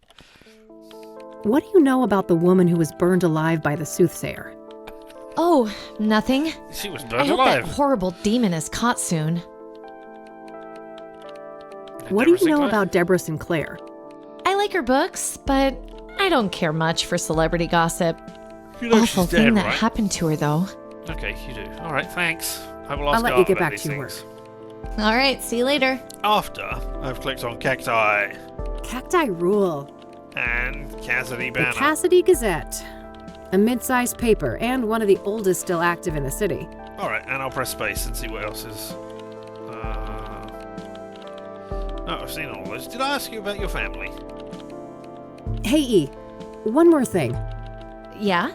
S2: What do you know about the woman who was burned alive by the Soothsayer?
S7: Oh, nothing.
S1: She was
S7: I
S1: burned
S7: hope
S1: alive.
S7: that horrible demon is caught soon.
S2: What do you
S1: Deborah
S2: know
S1: Sinclair?
S2: about Deborah Sinclair?
S7: I like her books, but I don't care much for celebrity gossip.
S1: You know
S7: Awful
S1: she's
S7: thing
S1: dead,
S7: that
S1: right?
S7: happened to her, though.
S1: Okay, you do. All right, thanks. I will ask
S2: I'll let you
S1: Art
S2: get
S1: about
S2: back
S1: these
S2: to your
S1: things.
S7: All right, see you later.
S1: After I've clicked on Cacti
S2: Cacti Rule.
S1: and Kassidy
S2: The
S1: Banner.
S2: Kassidy Gazette. A mid-sized paper and one of the oldest still active in the city.
S1: All right, and I'll press space and see what else is. No, I've seen all those. Did I ask you about your family?
S2: Hey, E, one more thing.
S7: Yeah?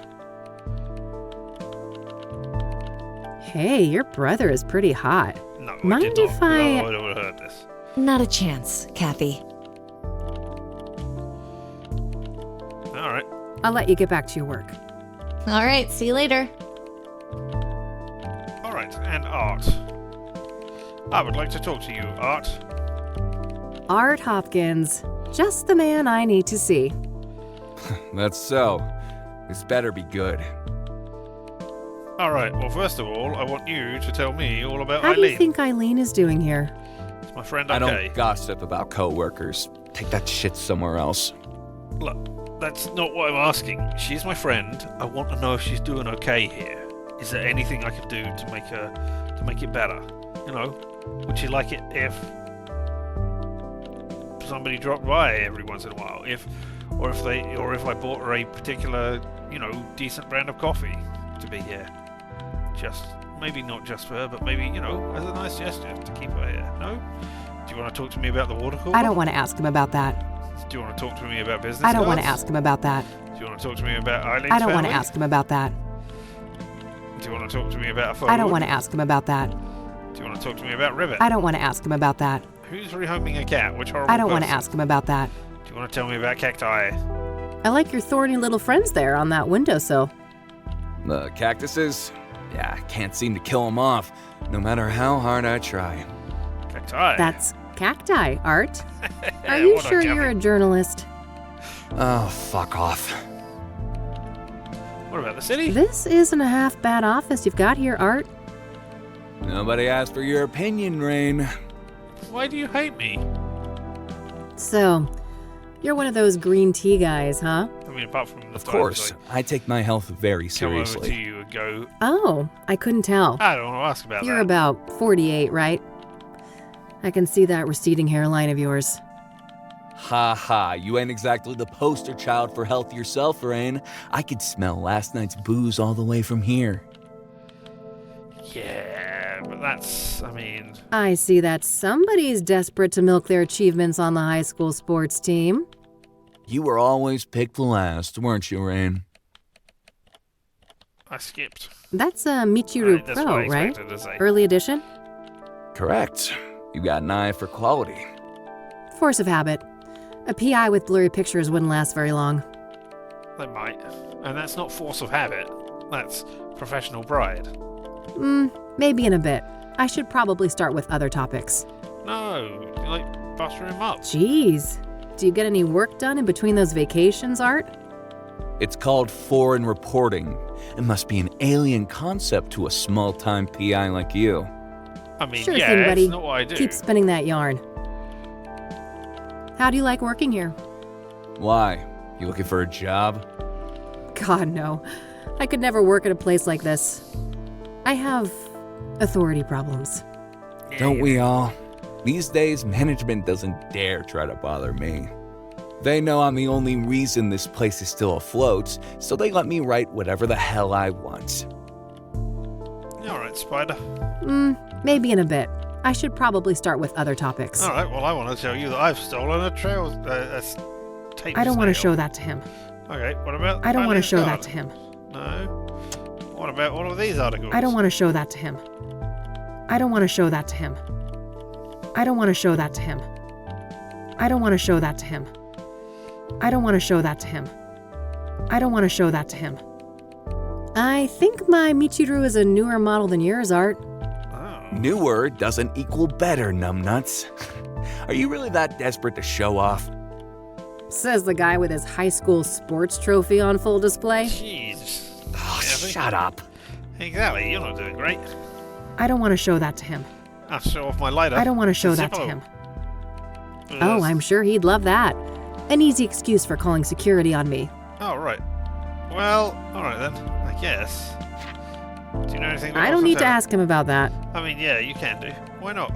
S2: Hey, your brother is pretty hot.
S1: No,
S2: Mind
S1: I did not.
S2: if I-
S1: No, I would have heard this.
S7: Not a chance, Kathy.
S1: All right.
S2: I'll let you get back to your work.
S7: All right, see you later.
S1: All right, and Art. I would like to talk to you, Art.
S2: Art Hopkins. Just the man I need to see.
S8: That's so. This better be good.
S1: All right, well, first of all, I want you to tell me all about
S2: How do you
S1: Eileen.
S2: think Eileen is doing here?
S1: Is my friend
S8: I
S1: okay?
S8: don't gossip about coworkers. Take that shit somewhere else.
S1: Look, that's not what I'm asking. She's my friend. I want to know if she's doing okay here. Is there anything I can do to make it better? Would she like it if somebody dropped by every once in a while? If I bought her a particular, decent brand of coffee to be here? Just maybe not just for her, but maybe, as a nice gesture to keep her here. No? Do you want to talk to me about the water cooler?
S2: I don't want to ask him about that.
S1: Do you want to talk to me about business
S2: I don't want to
S1: cards?
S2: ask him about that.
S1: Do you want to talk to me about Eileen's
S2: I don't want to
S1: family?
S2: ask him about that.
S1: Do you want to talk to me about a phone?
S2: I don't want to ask him about that.
S1: Do you want to talk to me about Ribbit?
S2: I don't want to ask him about that.
S1: Who's rehoming a cat? Which horrible
S2: I don't want to
S1: person?
S2: ask him about that.
S1: Do you want to tell me about cacti?
S2: I like your thorny little friends there on that windowsill.
S8: The cactuses? Yeah, I can't seem to kill them off, no matter how hard I try.
S1: Cacti?
S2: That's cacti, Art. Are you
S1: What a
S2: sure
S1: dummy.
S2: you're a journalist?
S8: Oh, fuck off.
S1: What about the city?
S2: This isn't a half bad office you've got here, Art.
S8: Nobody asked for your opinion, Rain.
S1: Why do you hate me?
S2: So, you're one of those green tea guys, huh?
S1: I mean, apart from the
S8: Of
S1: times
S8: course, I take my health very
S1: I come over to
S8: seriously.
S1: you and go,
S2: Oh, I couldn't tell.
S1: I don't want to ask about
S2: You're
S1: that.
S2: about 48, right? I can see that receding hairline of yours.
S8: Ha ha, you ain't exactly the poster child for health yourself, Rain. I could smell last night's booze all the way from here.
S1: Yeah, but that's,
S2: I see that somebody's desperate to milk their achievements on the high school sports team.
S8: You were always picked last, weren't you, Rain?
S1: I skipped.
S2: That's a Michiru
S1: That's what I
S2: Pro, right?
S1: expected to say.
S2: Early edition?
S8: Correct. You got an eye for quality.
S2: Force of habit. A PI with blurry pictures wouldn't last very long.
S1: They might. And that's not force of habit. That's professional pride.
S2: Maybe in a bit. I should probably start with other topics.
S1: No, you like butter him up.
S2: Jeez. Do you get any work done in between those vacations, Art?
S8: It's called foreign reporting. It must be an alien concept to a small-time PI like you.
S1: I mean,
S2: Sure
S1: yeah,
S2: thing, buddy.
S1: it's not what I do.
S2: Keep spinning that yarn. How do you like working here?
S8: Why? You looking for a job?
S2: God, no. I could never work at a place like this. I have authority problems.
S8: Don't we all? These days, management doesn't dare try to bother me. They know I'm the only reason this place is still afloat, so they let me write whatever the hell I want.
S1: Alright, Spider.
S2: Maybe in a bit. I should probably start with other topics.
S1: Alright, well, I want to tell you that I've stolen a tape
S2: I don't want to
S1: snail.
S2: show that to him.
S1: Okay, what about...
S2: I don't want to
S1: Alien's
S2: show that
S1: Garden?
S2: to him.
S1: No. What about all of these articles?
S2: I don't want to show that to him. I don't want to show that to him. I don't want to show that to him. I don't want to show that to him. I don't want to show that to him. I don't want to show that to him. I think my Michiru is a newer model than yours, Art.
S1: Oh.
S8: Newer doesn't equal better, numbnuts. Are you really that desperate to show off?
S2: Says the guy with his high school sports trophy on full display.
S1: Jeez.
S8: Oh,
S1: Kathy.
S8: shut up.
S1: Exactly, you're not doing great.
S2: I don't want to show that to him.
S1: I'll show off my lighter.
S2: I don't want to show that to
S1: Zippo.
S2: him.
S1: Yes.
S2: Oh, I'm sure he'd love that. An easy excuse for calling security on me.
S1: Oh, right. Well, alright then, I guess. Do you know anything about
S2: I don't
S1: what's
S2: need to
S1: there?
S2: ask him about that.
S1: I mean, yeah, you can do. Why not?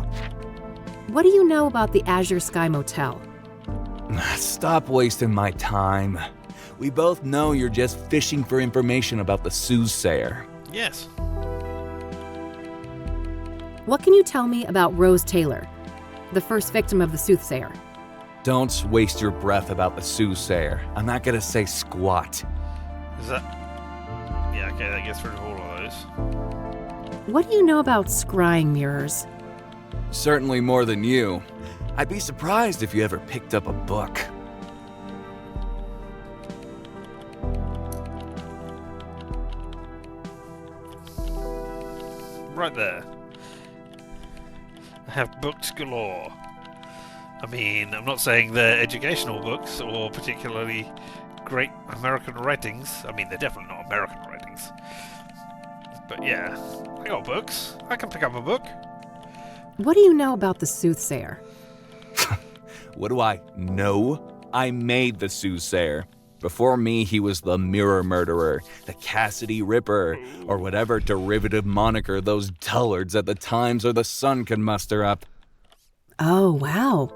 S2: What do you know about the Azure Sky Motel?
S8: Stop wasting my time. We both know you're just fishing for information about the Soothsayer.
S1: Yes.
S2: What can you tell me about Rose Taylor, the first victim of the Soothsayer?
S8: Don't waste your breath about the Soothsayer. I'm not gonna say squat.
S1: Is that... Yeah, okay, that gets rid of all of those.
S2: What do you know about scrying mirrors?
S8: Certainly more than you. I'd be surprised if you ever picked up a book.
S1: Right there. I have books galore. I mean, I'm not saying they're educational books or particularly great American writings. I mean, they're definitely not American writings. But yeah, I got books. I can pick up a book.
S2: What do you know about the Soothsayer?
S8: What do I know? I made the Soothsayer. Before me, he was the Mirror Murderer, the Kassidy Ripper, or whatever derivative moniker those dullards at the Times or the Sun can muster up.
S2: Oh, wow.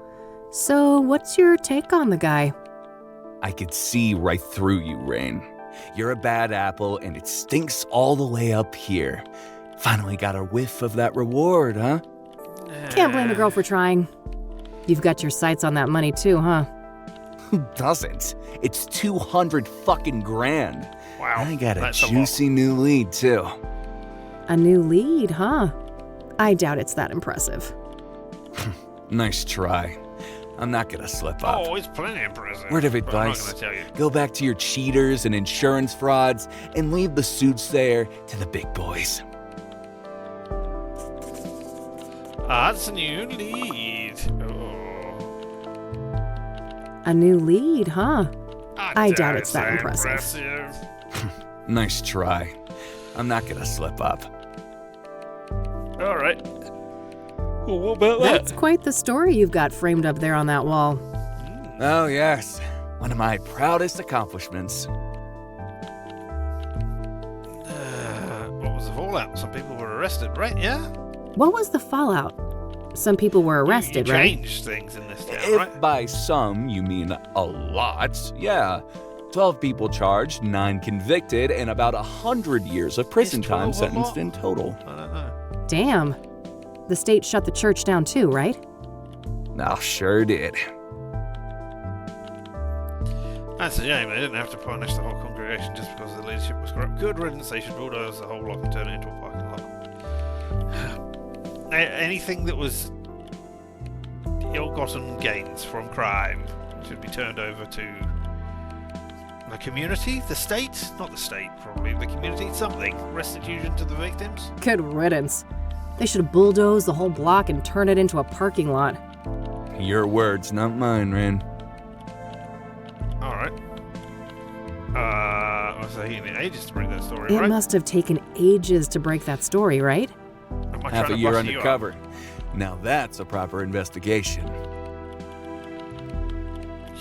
S2: So, what's your take on the guy?
S8: I could see right through you, Rain. You're a bad apple, and it stinks all the way up here. Finally got a whiff of that reward, huh?
S2: Can't blame the girl for trying. You've got your sights on that money too, huh?
S8: Who doesn't? It's 200 fucking grand.
S1: Wow,
S8: I got a
S1: that's a lot.
S8: juicy new lead, too.
S2: A new lead, huh? I doubt it's that impressive.
S8: Nice try. I'm not gonna slip up.
S1: Oh, it's plenty impressive.
S8: Word of
S1: but I'm not
S8: advice,
S1: gonna tell you.
S8: go back to your cheaters and insurance frauds and leave the Soothsayer to the big boys.
S1: That's a new lead. Oh.
S2: A new lead, huh? I doubt it's that
S1: that
S2: impressive.
S8: Nice try. I'm not gonna slip up.
S1: Alright. Well, what about
S2: That's quite the story you've got framed up there on that wall.
S8: Oh, yes. One of my proudest accomplishments.
S1: What was the fallout? Some people were arrested, right? Yeah?
S2: What was the fallout? Some people were arrested,
S1: you
S2: right?
S1: changed things in this town,
S8: If
S1: right?
S8: by some you mean a lot, yeah. 12 people charged, 9 convicted, and about 100 years of prison
S1: Is 12
S8: time
S1: a
S8: sentenced
S1: lot?
S8: in total.
S1: I don't know.
S2: Damn. The state shut the church down too, right?
S8: Oh, sure did.
S1: That's a shame. They didn't have to punish the whole congregation just because the leadership was corrupt. Good riddance. They should bulldoze the whole block and turn it into a parking lot. Anything that was ill-gotten gains from crime should be turned over to the community, the state, not the state, probably the community, something. Restitution to the victims.
S2: Good riddance. They should bulldoze the whole block and turn it into a parking lot.
S8: Your words, not mine, Ren.
S1: All right. Must have taken ages to bring that story,
S2: It
S1: right?
S2: must have taken ages to break that story, right?
S1: Am I
S8: Half
S1: trying
S8: a
S1: to
S8: year
S1: bust you up?
S8: undercover. Now that's a proper investigation.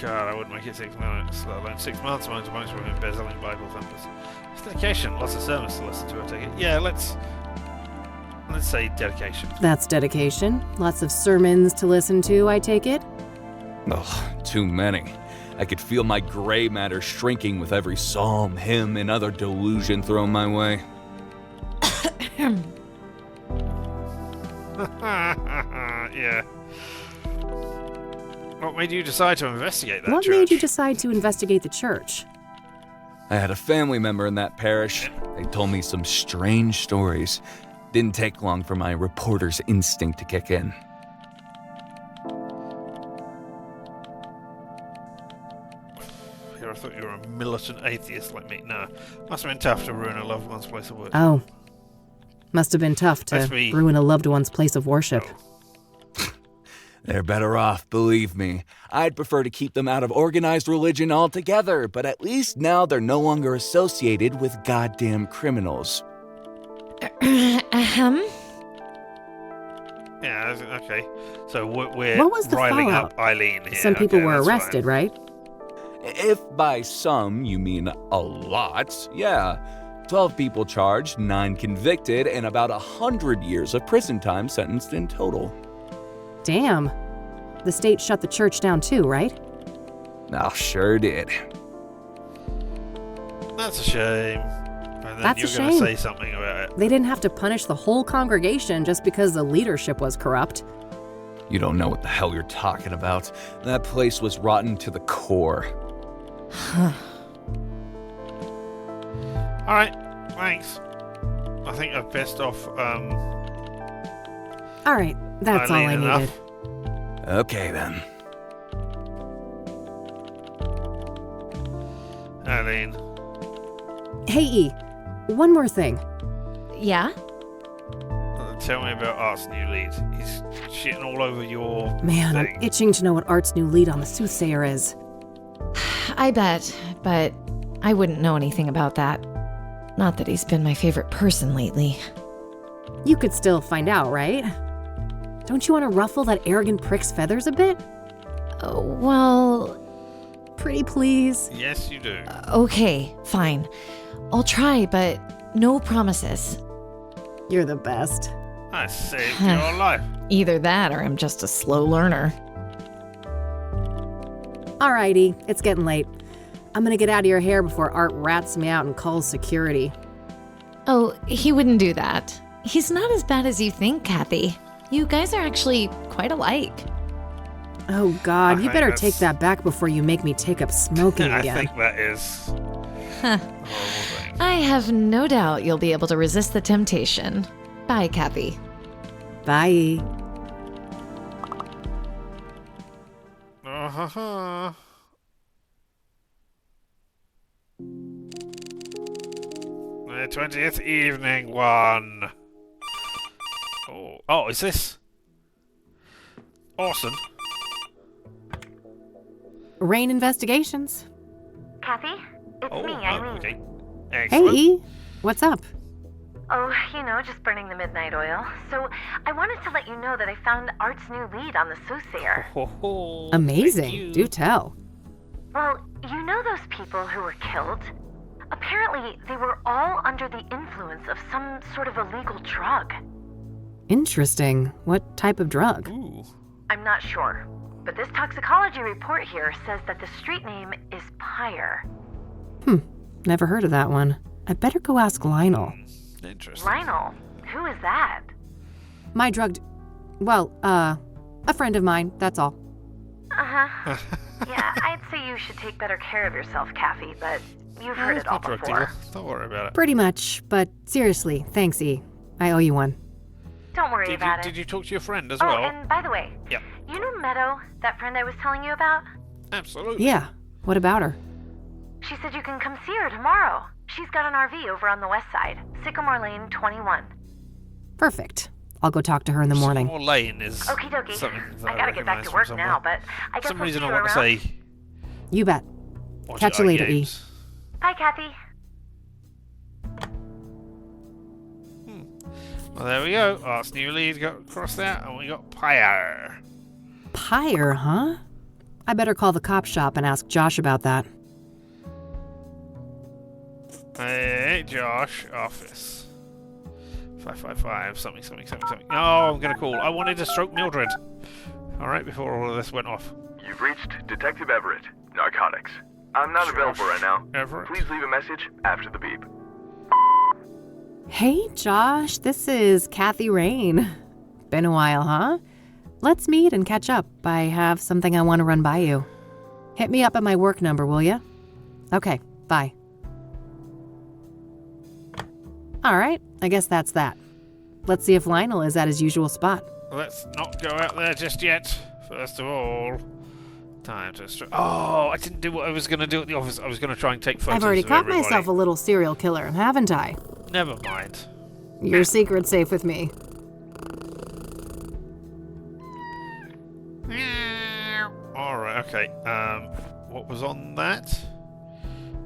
S1: God, I wouldn't make it 6 minutes, let alone 6 months amongst women embezzling Bible thumpers. It's dedication, lots of sermons to listen to, I take it. Yeah, let's say dedication.
S2: That's dedication. Lots of sermons to listen to, I take it.
S8: Ugh, too many. I could feel my gray matter shrinking with every psalm, hymn, and other delusion thrown my way.
S1: Yeah. What made you decide to investigate that
S2: What
S1: church?
S2: made you decide to investigate the church?
S8: I had a family member in that parish. They told me some strange stories. Didn't take long for my reporter's instinct to kick in.
S1: Here, I thought you were a militant atheist like me. Nah, must have been tough to ruin a loved one's place of worship.
S2: Oh. Must have been tough to
S1: That's me.
S2: ruin a loved one's place of worship.
S8: They're better off, believe me. I'd prefer to keep them out of organized religion altogether, but at least now they're no longer associated with goddamn criminals.
S1: Yeah, okay. So we're
S2: What was the
S1: riling
S2: fallout?
S1: up Eileen here.
S2: Some people
S1: Okay,
S2: were
S1: that's
S2: arrested,
S1: fine.
S2: right?
S8: If by some you mean a lot, yeah. 12 people charged, 9 convicted, and about 100 years of prison time sentenced in total.
S2: Damn. The state shut the church down too, right?
S8: Oh, sure did.
S1: That's a shame. And then
S2: That's a
S1: you're going to
S2: shame.
S1: say something about it.
S2: They didn't have to punish the whole congregation just because the leadership was corrupt.
S8: You don't know what the hell you're talking about. That place was rotten to the core.
S1: All right, thanks. I think I've pissed off
S2: All right, that's all I
S1: Eileen
S2: needed.
S1: enough.
S8: Okay, then.
S1: Eileen.
S2: Hey, E, one more thing.
S7: Yeah?
S1: Tell me about Art's new lead. He's shitting all over your
S2: Man,
S1: thing.
S2: I'm itching to know what Art's new lead on the Soothsayer is.
S7: I bet, but I wouldn't know anything about that. Not that he's been my favorite person lately.
S2: You could still find out, right? Don't you want to ruffle that arrogant prick's feathers a bit?
S7: Well,
S2: Pretty please.
S1: Yes, you do.
S7: okay, fine. I'll try, but no promises.
S2: You're the best.
S1: I saved your life.
S7: Either that or I'm just a slow learner.
S2: Alrighty, it's getting late. I'm gonna get out of your hair before Art rats me out and calls security.
S7: Oh, he wouldn't do that. He's not as bad as you think, Kathy. You guys are actually quite alike.
S2: Oh God,
S1: I
S2: you
S1: think
S2: better
S1: that's-
S2: take that back before you make me take up smoking
S1: I
S2: again.
S1: think that is a horrible thing.
S7: I have no doubt you'll be able to resist the temptation. Bye, Kathy.
S2: Bye.
S1: Uh-huh. The 20th evening one. Oh, is this Orson?
S2: Rain Investigations.
S9: Kathy? It's me, Eileen.
S1: Okay.
S2: Hey,
S1: Excellent.
S2: E. What's up?
S9: Oh, you know, just burning the midnight oil. So, I wanted to let you know that I found Art's new lead on the Soothsayer.
S1: Ho-ho.
S2: Amazing.
S1: Thank you.
S2: Do tell.
S9: Well, you know those people who were killed? Apparently, they were all under the influence of some sort of illegal drug.
S2: Interesting. What type of drug?
S1: Ooh.
S9: I'm not sure, but this toxicology report here says that the street name is Pyre.
S2: Never heard of that one. I better go ask Lionel.
S1: Interesting.
S9: Lionel, who is that?
S2: My drugged... Well, a friend of mine, that's all.
S9: Uh-huh. Yeah, I'd say you should take better care of yourself, Kathy, but you've heard it all
S1: Drug
S9: before.
S1: dealer. Don't worry about it.
S2: Pretty much, but seriously, thanks, E. I owe you one.
S9: Don't worry
S1: Did
S9: about
S1: you,
S9: it.
S1: did you talk to your friend as
S9: Oh,
S1: well?
S9: and by the way,
S1: Yep.
S9: you know Meadow, that friend I was telling you about?
S1: Absolutely.
S2: Yeah, what about her?
S9: She said you can come see her tomorrow. She's got an RV over on the west side, Sycamore Lane 21.
S2: Perfect. I'll go talk to her in the morning.
S1: Sycamore Lane is
S9: Okie dokie.
S1: something that
S9: I gotta get back
S1: recognise
S9: to
S1: from
S9: work
S1: somewhere.
S9: now, but I
S1: For
S9: guess
S1: some
S9: I'll
S1: reason
S9: see
S1: I
S9: you
S1: want to
S9: around.
S1: say
S2: You bet.
S1: watch
S2: Catch
S1: it
S2: you
S1: on
S2: later, E.
S1: games.
S9: Bye, Kathy.
S1: Well, there we go. Art's new lead got crossed out, and we got Pyre.
S2: Pyre, huh? I better call the cop shop and ask Josh about that.
S1: Hey, Josh, office. 555, something. Oh, I'm gonna call. I wanted to stroke Mildred. Alright, before all of this went off.
S10: You've reached Detective Everett, Narcotics. I'm not available right now.
S1: Everett.
S10: Please leave a message after the beep.
S2: Hey, Josh, this is Kathy Rain. Been a while, huh? Let's meet and catch up. I have something I want to run by you. Hit me up at my work number, will ya? Okay, bye. Alright, I guess that's that. Let's see if Lionel is at his usual spot.
S1: Let's not go out there just yet. First of all, time to... Oh, I didn't do what I was going to do at the office. I was going to try and take photos
S2: I've already
S1: of
S2: caught
S1: everybody.
S2: myself a little serial killer, haven't I?
S1: Never mind.
S2: Your secret's safe with me.
S1: Alright, okay. What was on that?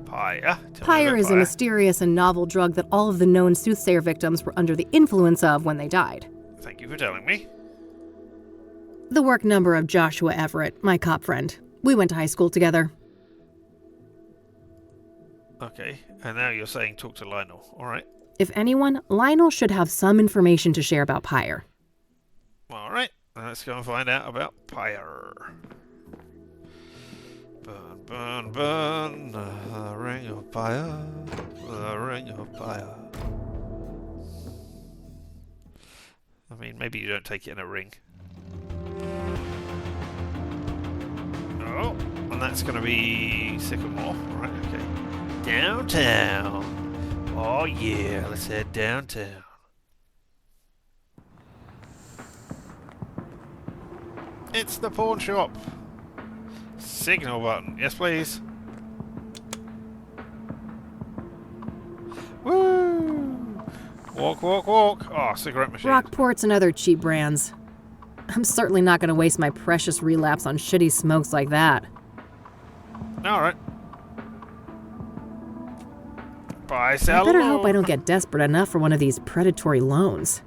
S1: Pyre.
S2: Pyre is a mysterious and novel drug that all of the known Soothsayer victims were under the influence of when they died.
S1: Thank you for telling me.
S2: The work number of Joshua Everett, my cop friend. We went to high school together.
S1: Okay, and now you're saying talk to Lionel. Alright.
S2: If anyone, Lionel should have some information to share about Pyre.
S1: Alright, let's go and find out about Pyre. Burn, burn, burn, the ring of fire, the ring of fire. I mean, maybe you don't take it in a ring. Oh, and that's going to be Sycamore. Right, okay. Downtown. Oh yeah, let's head downtown. It's the pawn shop. Signal button. Yes, please. Woo! Walk, walk, walk. Oh, cigarette machine.
S2: Rockports and other cheap brands. I'm certainly not going to waste my precious relapse on shitty smokes like that.
S1: Alright. Buy,
S2: I
S1: sell,
S2: better
S1: loan.
S2: hope I don't get desperate enough for one of these predatory loans.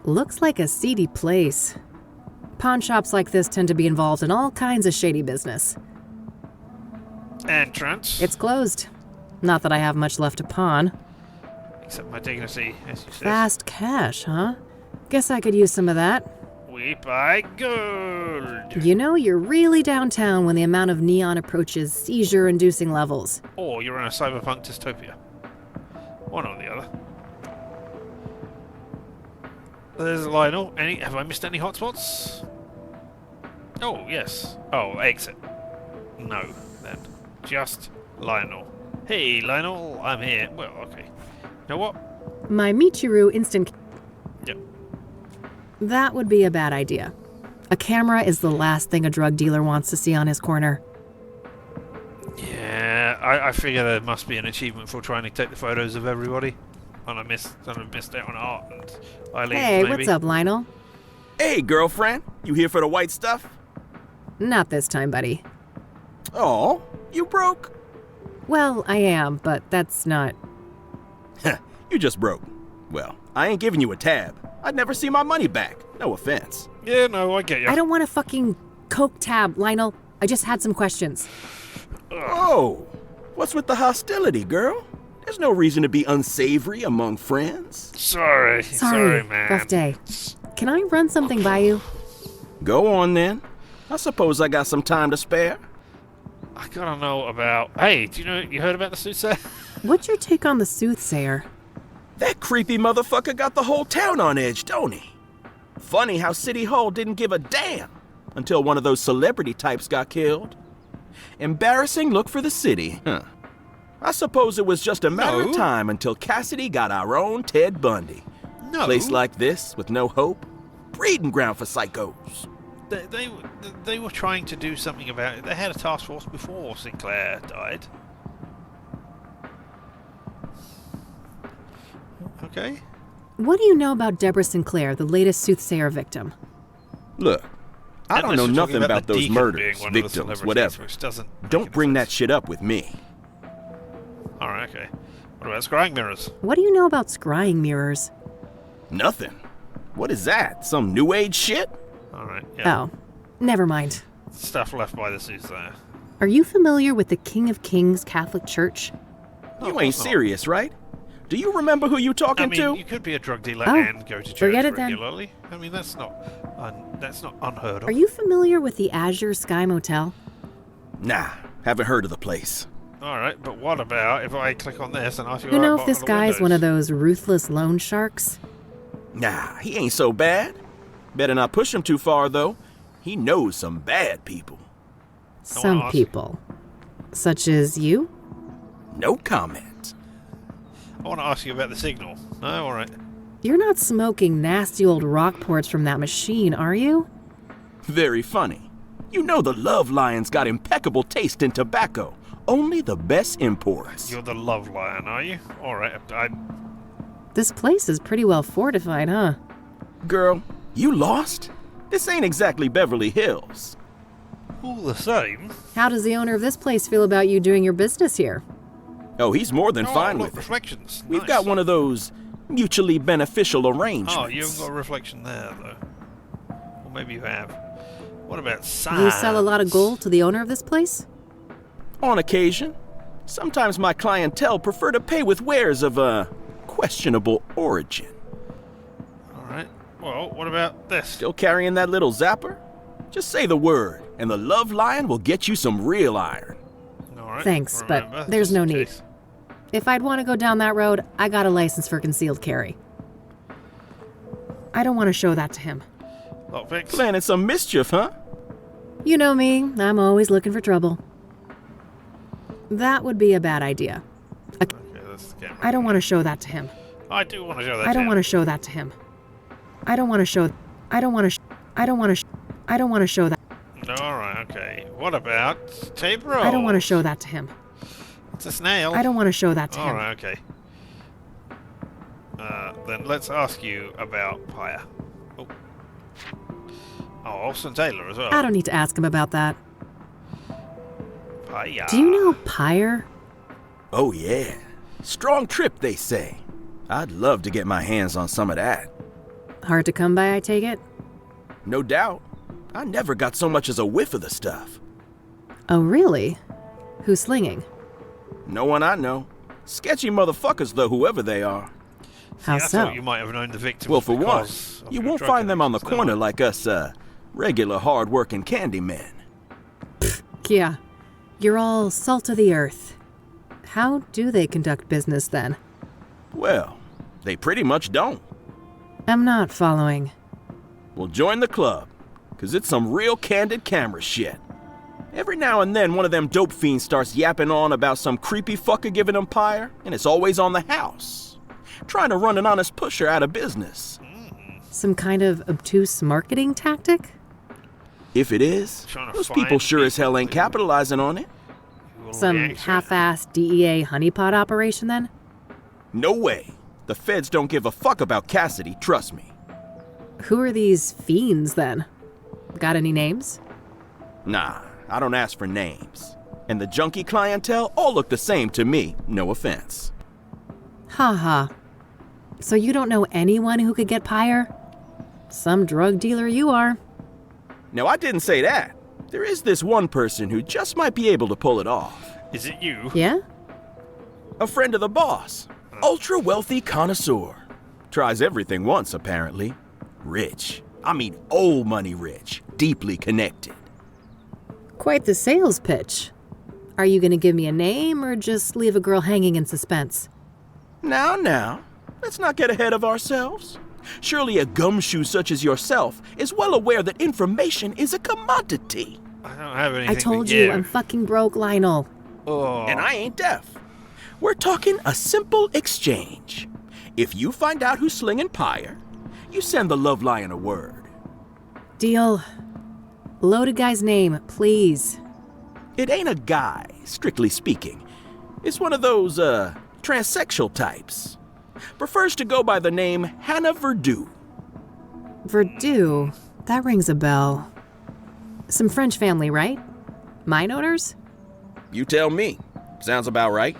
S2: Looks like a seedy place. Pawn shops like this tend to be involved in all kinds of shady business.
S1: Entrance.
S2: It's closed. Not that I have much left to pawn.
S1: Except my dignity, as you said.
S2: Fast cash, huh? Guess I could use some of that.
S1: We buy gold.
S2: You know, you're really downtown when the amount of neon approaches seizure-inducing levels.
S1: Or you're in a cyberpunk dystopia. One or the other. There's Lionel. Have I missed any hotspots? Oh, yes. Oh, exit. No, then. Just Lionel. Hey, Lionel, I'm here. Well, okay. You know what?
S2: My Michiru instant...
S1: Yep.
S2: That would be a bad idea. A camera is the last thing a drug dealer wants to see on his corner.
S1: Yeah, I figure there must be an achievement for trying to take the photos of everybody. And I missed out on Art and Eileen,
S2: Hey,
S1: maybe.
S2: what's up, Lionel?
S11: Hey, girlfriend. You here for the white stuff?
S2: Not this time, buddy.
S11: Oh, you broke?
S2: Well, I am, but that's not...
S11: You just broke. Well, I ain't giving you a tab. I'd never see my money back. No offense.
S1: Yeah, no, I get you.
S2: I don't want a fucking Coke tab, Lionel. I just had some questions.
S11: Oh, what's with the hostility, girl? There's no reason to be unsavory among friends.
S1: Sorry, man.
S2: Rough day. Can I run something by you?
S11: Go on, then. I suppose I got some time to spare.
S1: I gotta know about... Hey, you heard about the Soothsayer?
S2: What's your take on the Soothsayer?
S11: That creepy motherfucker got the whole town on edge, don't he? Funny how City Hall didn't give a damn until one of those celebrity types got killed. Embarrassing look for the city, huh? I suppose it was just a matter of time until Kassidy got our own Ted Bundy.
S1: No.
S11: Place like this with no hope, breeding ground for psychos.
S1: They were trying to do something about it. They had a task force before Sinclair died. Okay.
S2: What do you know about Deborah Sinclair, the latest Soothsayer victim?
S11: Look, I don't know
S1: Unless you're talking
S11: nothing about
S1: the
S11: those
S1: Deacon
S11: murders,
S1: being one of the
S11: victims,
S1: celebrities,
S11: whatever.
S1: which doesn't
S11: Don't
S1: make
S11: bring
S1: any
S11: that
S1: sense.
S11: shit up with me.
S1: Alright, okay. What about scrying mirrors?
S2: What do you know about scrying mirrors?
S11: Nothing. What is that? Some new age shit?
S1: Alright, yeah.
S2: Oh. Never mind.
S1: Stuff left by the Soothsayer.
S2: Are you familiar with the King of Kings Catholic Church?
S1: No,
S11: You
S1: of
S11: ain't
S1: course not.
S11: serious, right? Do you remember who you talking
S1: I mean,
S11: to?
S1: you could be a drug dealer
S2: Oh,
S1: and go to church
S2: forget it then.
S1: regularly. I mean, that's not unheard of.
S2: Are you familiar with the Azure Sky Motel?
S11: Nah, haven't heard of the place.
S1: All right, but what about if I click on this and ask you?
S2: You know
S1: about
S2: if this
S1: the
S2: guy's one of
S1: windows?
S2: those ruthless loan sharks?
S11: Nah, he ain't so bad. Better not push him too far, though. He knows some bad people.
S2: Some
S1: ask-
S2: people. Such as you?
S11: No comment.
S1: I want to ask you about the signal. No, all right.
S2: You're not smoking nasty old Rockports from that machine, are you?
S11: Very funny. You know the Love Lion's got impeccable taste in tobacco. Only the best imports.
S1: You're the love lion, are you? All right.
S2: This place is pretty well fortified, huh?
S11: Girl, you lost? This ain't exactly Beverly Hills.
S1: All the same.
S2: How does the owner of this place feel about you doing your business here?
S11: Oh, he's more than
S1: Oh,
S11: fine
S1: look,
S11: with it.
S1: reflections.
S11: We've
S1: Nice.
S11: got one of those mutually beneficial arrangements.
S1: Oh, you haven't got a reflection there, though. Or maybe you have. What about signs?
S2: You sell a lot of gold to the owner of this place?
S11: On occasion. Sometimes my clientele prefer to pay with wares of questionable origin.
S1: All right. Well, what about this?
S11: Still carrying that little zapper? Just say the word, and the Love Lion will get you some real iron.
S1: All right.
S2: Thanks,
S1: remember,
S2: but there's
S1: just
S2: no
S1: in
S2: need.
S1: case.
S2: If I'd want to go down that road, I got a license for concealed carry. I don't want to show that to him.
S1: Lockpicks.
S11: Planning some mischief, huh?
S2: You know me, I'm always looking for trouble. That would be a bad idea.
S1: Okay, let's get.
S2: I don't want to show that to him.
S1: I do want to show that.
S2: I don't want to show that to him. I don't want to show. I don't want to. I don't want to. I don't want to show that.
S1: No, all right. Okay. What about tape roll?
S2: I don't want to show that to him.
S1: It's a snail.
S2: I don't want to show that to
S1: All
S2: him.
S1: right. Okay. Then let's ask you about Pyre. Oh. Oh, Austin Taylor as well.
S2: I don't need to ask him about that.
S1: Pyre.
S2: Do you know Pyre?
S11: Oh, yeah. Strong trip, they say. I'd love to get my hands on some of that.
S2: Hard to come by, I take it?
S11: No doubt. I never got so much as a whiff of the stuff.
S2: Oh, really? Who's slinging?
S11: No one I know. Sketchy motherfuckers, though, whoever they are.
S2: How
S1: I
S2: so?
S1: thought you might have known the victims.
S11: Well, for one,
S1: because of
S11: you
S1: your
S11: won't
S1: drug
S11: find them on the
S1: connections,
S11: corner
S1: never mind.
S11: like us, regular hard-working candy men.
S2: Yeah. You're all salt of the earth. How do they conduct business then?
S11: Well, they pretty much don't.
S2: I'm not following.
S11: Well, join the club, 'cause it's some real candid camera shit. Every now and then, one of them dope fiends starts yapping on about some creepy fucker giving them Pyre, and it's always on the house. Trying to run an honest pusher out of business.
S2: Some kind of obtuse marketing tactic?
S11: If it is,
S1: Trying to
S11: those
S1: find
S11: people sure as hell ain't
S1: people who-
S11: capitalizing on it.
S1: Who will
S2: Some
S1: react to it.
S2: half-assed DEA honeypot operation then?
S11: No way. The feds don't give a fuck about Kassidy, trust me.
S2: Who are these fiends then? Got any names?
S11: Nah, I don't ask for names. And the junkie clientele all look the same to me, no offense.
S2: Haha. So you don't know anyone who could get Pyre? Some drug dealer you are.
S11: No, I didn't say that. There is this one person who just might be able to pull it off.
S1: Is it you?
S2: Yeah?
S11: A friend of the boss. Ultra wealthy connoisseur. Tries everything once, apparently. Rich. I mean old money rich. Deeply connected.
S2: Quite the sales pitch. Are you gonna give me a name or just leave a girl hanging in suspense?
S11: Now. Let's not get ahead of ourselves. Surely a gumshoe such as yourself is well aware that information is a commodity.
S1: I don't have anything.
S2: I told
S1: to
S2: you,
S1: give.
S2: I'm fucking broke, Lionel.
S1: Oh.
S11: And I ain't deaf. We're talking a simple exchange. If you find out who's slinging Pyre, you send the Love Lion a word.
S2: Deal. Loaded guy's name, please.
S11: It ain't a guy, strictly speaking. It's one of those, transsexual types. Prefers to go by the name Hannah Verdue.
S2: Verdue. That rings a bell. Some French family, right? Mine owners?
S11: You tell me. Sounds about right.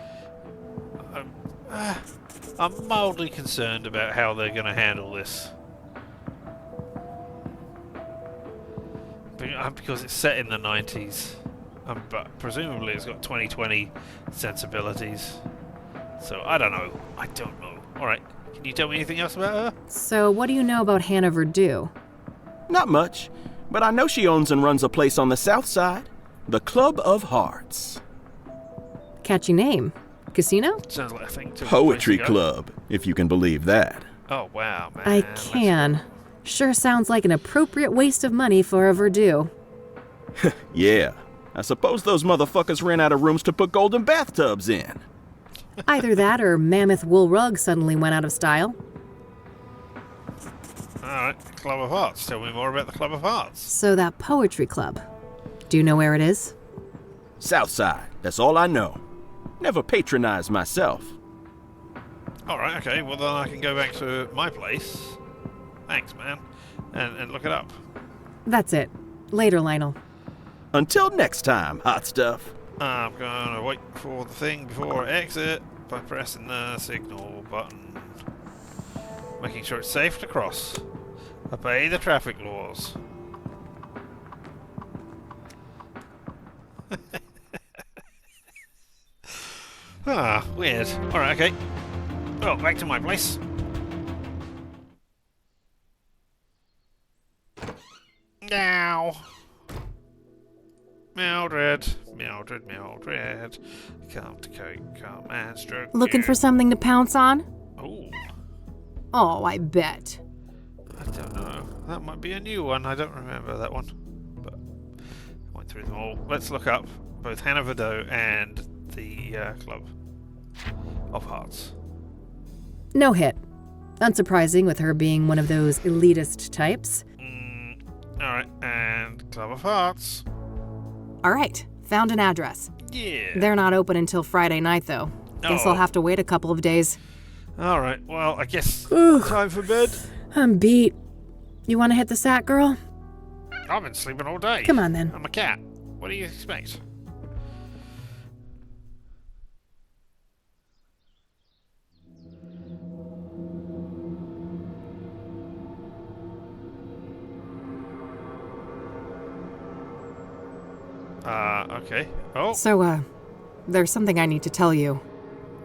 S1: I'm mildly concerned about how they're going to handle this. because it's set in the 90s. But presumably it's got 2020 sensibilities. So I don't know. Alright, can you tell me anything else about her?
S2: So, what do you know about Hannah Verdue?
S11: Not much, but I know she owns and runs a place on the south side. The Club of Hearts.
S2: Catchy name. Casino?
S1: Sounds like a thing to
S11: Poetry
S1: place to go.
S11: Club, if you can believe that.
S1: Oh, wow, man.
S2: I can. Sure sounds like an appropriate waste of money for a Verdue.
S11: Yeah. I suppose those motherfuckers ran out of rooms to put golden bathtubs in.
S2: Either that or mammoth wool rug suddenly went out of style.
S1: Alright, Club of Hearts. Tell me more about the Club of Hearts.
S2: So that poetry club. Do you know where it is?
S11: South side, that's all I know. Never patronized myself.
S1: Alright, okay. Well, then I can go back to my place. Thanks, man. And look it up.
S2: That's it. Later, Lionel.
S11: Until next time, hot stuff.
S1: I'm gonna wait for the thing before I exit by pressing the signal button. Making sure it's safe to cross. Obey the traffic laws. Weird. Alright, okay. Well, back to my place. Now. Mildred. Come to Coke, come and stroke.
S2: Looking for something to pounce on?
S1: Oh,
S2: Oh, I bet.
S1: I don't know. That might be a new one. I don't remember that one. But I went through them all. Let's look up both Hannah Verdue and the Club of Hearts.
S2: No hit. Unsurprising with her being one of those elitist types.
S1: Alright, and Club of Hearts.
S2: All right, found an address.
S1: Yeah.
S2: They're not open until Friday night, though. Guess I'll have to wait a couple of days.
S1: Alright, well, I guess time for bed.
S2: I'm beat. You want to hit the sack, girl?
S1: I've been sleeping all day.
S2: Come on, then.
S1: I'm a cat. What do you expect? Okay. Oh,
S2: So, there's something I need to tell you.